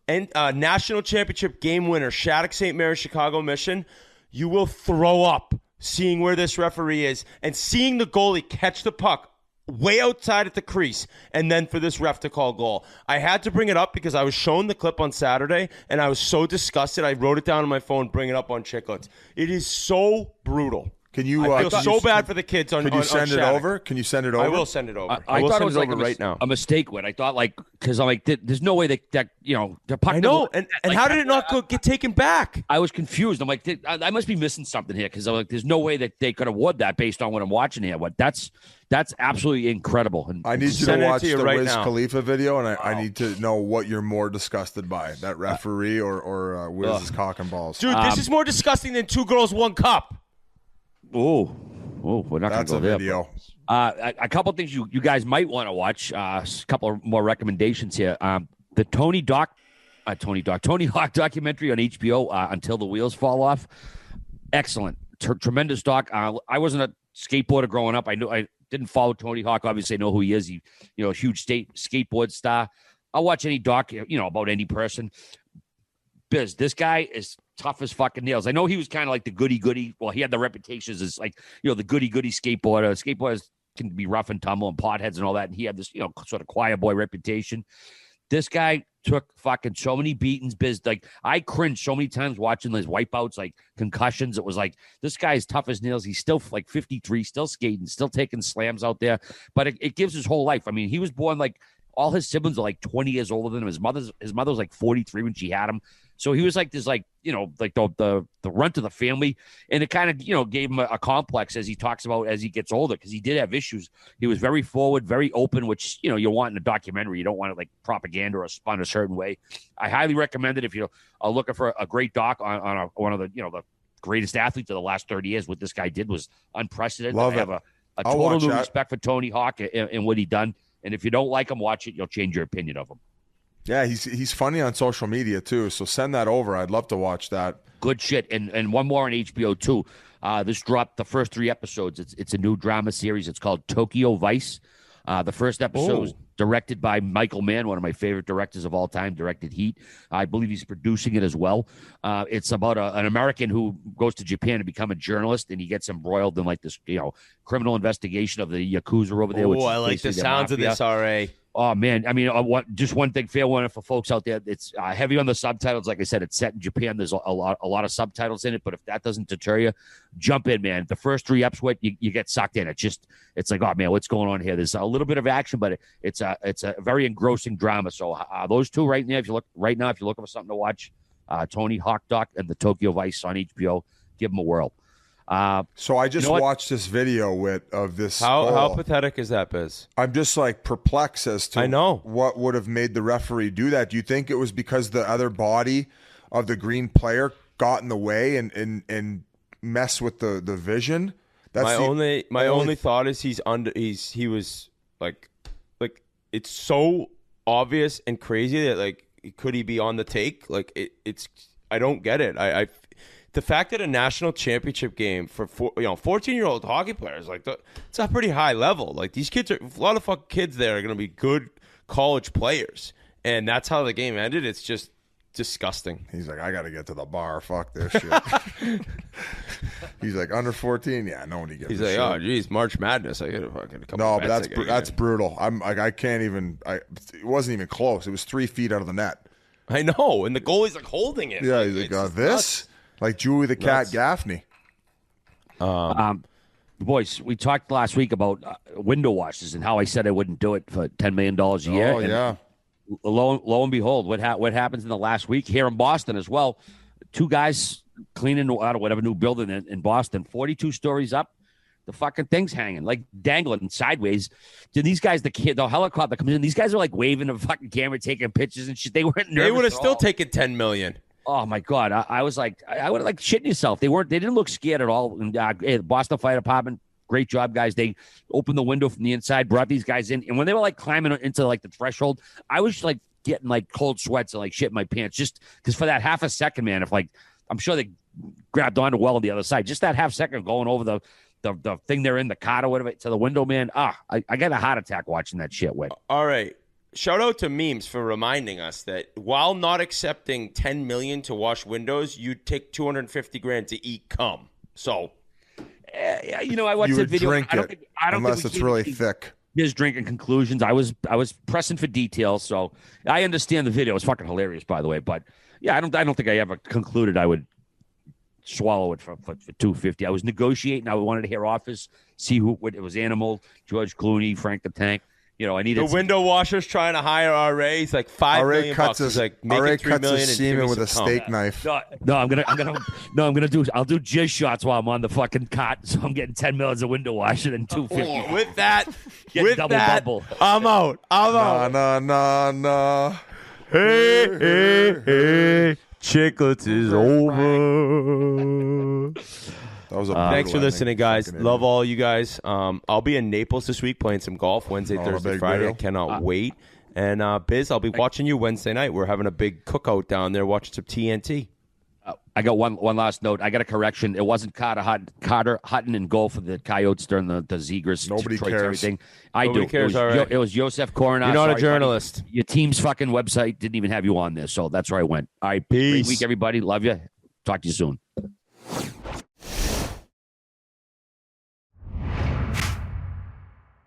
and national championship game winner, Shattuck St. Mary, Chicago Mission, you will throw up seeing where this referee is and seeing the goalie catch the puck way outside at the crease and then for this ref to call goal. I had to bring it up because I was shown the clip on Saturday and I was so disgusted. I wrote it down on my phone, bring it up on Chiclets. It is so brutal. Can you? I feel so bad for the kids on. Can you send it over? Can you send it over? I will send it over. I thought it was like right now. A mistake. When I thought because I'm like, there's no way that the puck. I know, and how did it not get taken back? I was confused. I'm like, I must be missing something here because I'm like, there's no way that they could award that based on what I'm watching here. But that's absolutely incredible. And I need you to watch the right Wiz now. Khalifa video, and I need to know what you're more disgusted by, that referee or Wiz's cock and balls. Dude, this is more disgusting than 2 girls, 1 cup. Oh, we're not going to go there. That's a video. A couple things you guys might want to watch. A couple more recommendations here. The Tony Hawk documentary on HBO, Until the Wheels Fall Off. Excellent. Tremendous doc. I wasn't a skateboarder growing up. I didn't follow Tony Hawk. Obviously, I know who he is. He, a huge state skateboard star. I'll watch any doc, about any person. Biz, this guy is tough as fucking nails. I know he was kind of like the goody-goody. Well, he had the reputations as like, the goody-goody skateboarder. Skateboarders can be rough and tumble and potheads and all that. And he had this, sort of choir boy reputation. This guy took fucking so many beatings, Biz. Like, I cringed so many times watching those wipeouts, like concussions. It was like, this guy is tough as nails. He's still like 53, still skating, still taking slams out there. But it gives his whole life. I mean, he was born like, all his siblings are like 20 years older than him. His mother was like 43 when she had him. So he was like this, like, like the runt of the family. And it kind of, gave him a complex as he talks about as he gets older, because he did have issues. He was very forward, very open, which, you want in a documentary. You don't want it like propaganda or spun a certain way. I highly recommend it if you're looking for a great doc on one of the, the greatest athletes of the last 30 years. What this guy did was unprecedented. Love I have a total new respect for Tony Hawk and what he done. And if you don't like him, watch it. You'll change your opinion of him. Yeah, he's funny on social media too. So send that over. I'd love to watch that. Good shit. And one more on HBO too. This dropped the first 3 episodes. It's a new drama series. It's called Tokyo Vice. The first episode was directed by Michael Mann, one of my favorite directors of all time, directed Heat. I believe he's producing it as well. It's about an American who goes to Japan to become a journalist, and he gets embroiled in like this, criminal investigation of the Yakuza over there. Oh, I like the sounds of this, RA. Oh, man. I mean, just one thing, fair warning for folks out there. It's heavy on the subtitles. Like I said, it's set in Japan. There's a lot of subtitles in it. But if that doesn't deter you, jump in, man. The first 3 episodes, you get sucked in. It's like, oh, man, what's going on here? There's a little bit of action, but it's a very engrossing drama. So those 2 right now, if you're looking for something to watch, Tony Hawk Doc and the Tokyo Vice on HBO, give them a whirl. So I just watched this video of this. How pathetic is that, Biz? I'm just like perplexed as to what would have made the referee do that. Do you think it was because the other body of the green player got in the way and messed with the vision? That's my only thought is he was like it's so obvious and crazy that like could he be on the take? Like it's I don't get it. The fact that a national championship game for 14-year-old hockey players, it's a pretty high level. Like these kids a lot of fucking kids there are going to be good college players, and that's how the game ended. It's just disgusting. He's like, I got to get to the bar. Fuck this shit. He's like, under 14, yeah, no one gives. He's like, oh geez, March Madness. I got a fucking couple. No, but that's brutal. I'm like, I can't even. It wasn't even close. It was 3 feet out of the net. I know, and the goalie's like holding it. Yeah, he's like, this. Nuts. Like Julie the Cat Gaffney. Boys, we talked last week about window washes and how I said I wouldn't do it for $10 million a year. Oh, yeah. Lo and behold, what happens in the last week here in Boston as well? 2 guys cleaning out of whatever new building in Boston, 42 stories up. The fucking thing's hanging, like dangling sideways. Did these guys, the helicopter comes in, these guys are like waving the fucking camera, taking pictures and shit. They weren't nervous. They would have still taken $10 million. Oh my God! I was like, I would have like shitting yourself. They didn't look scared at all. And, the Boston Fire Department, great job, guys. They opened the window from the inside, brought these guys in, and when they were like climbing into like the threshold, I was like getting like cold sweats and like shit in my pants, just because for that half a second, man. If like, I'm sure they grabbed onto well on the other side, just that half second going over the thing they're in, the cot or whatever, to the window, man. I got a heart attack watching that shit. All right. Shout out to Memes for reminding us that while not accepting $10 million to wash windows, you'd take $250,000 to eat cum. So, I watched that video. I don't think unless it's really thick. His drinking conclusions. I was pressing for details, so I understand the video. It's fucking hilarious, by the way. But yeah, I don't think I ever concluded I would swallow it for $250. I was negotiating. I wanted to hear Office, see what it was. Animal, George Clooney, Frank the Tank. I needed the window washer's trying to hire RA. He's like $5 million. He's like making RA $3 cuts million his semen with a steak knife. I'll do jizz shots while I'm on the fucking cot. So I'm getting $10 million a window washer and $250. With that, double. I'm out. No. Hey, Chiclets is over. That was thanks for listening, guys. Love all you guys. I'll be in Naples this week playing some golf Wednesday, Thursday, Friday. I cannot wait. And Biz, I'll be watching you Wednesday night. We're having a big cookout down there, watching some TNT. I got one last note. I got a correction. It wasn't Carter Hutton in goal for the Coyotes during the Zegras. Nobody Detroit, cares. Everything. Nobody cares. It was Josef Korenar. You're not a journalist. Buddy. Your team's fucking website didn't even have you on there, so that's where I went. All right, peace. Great week, everybody. Love you. Talk to you soon.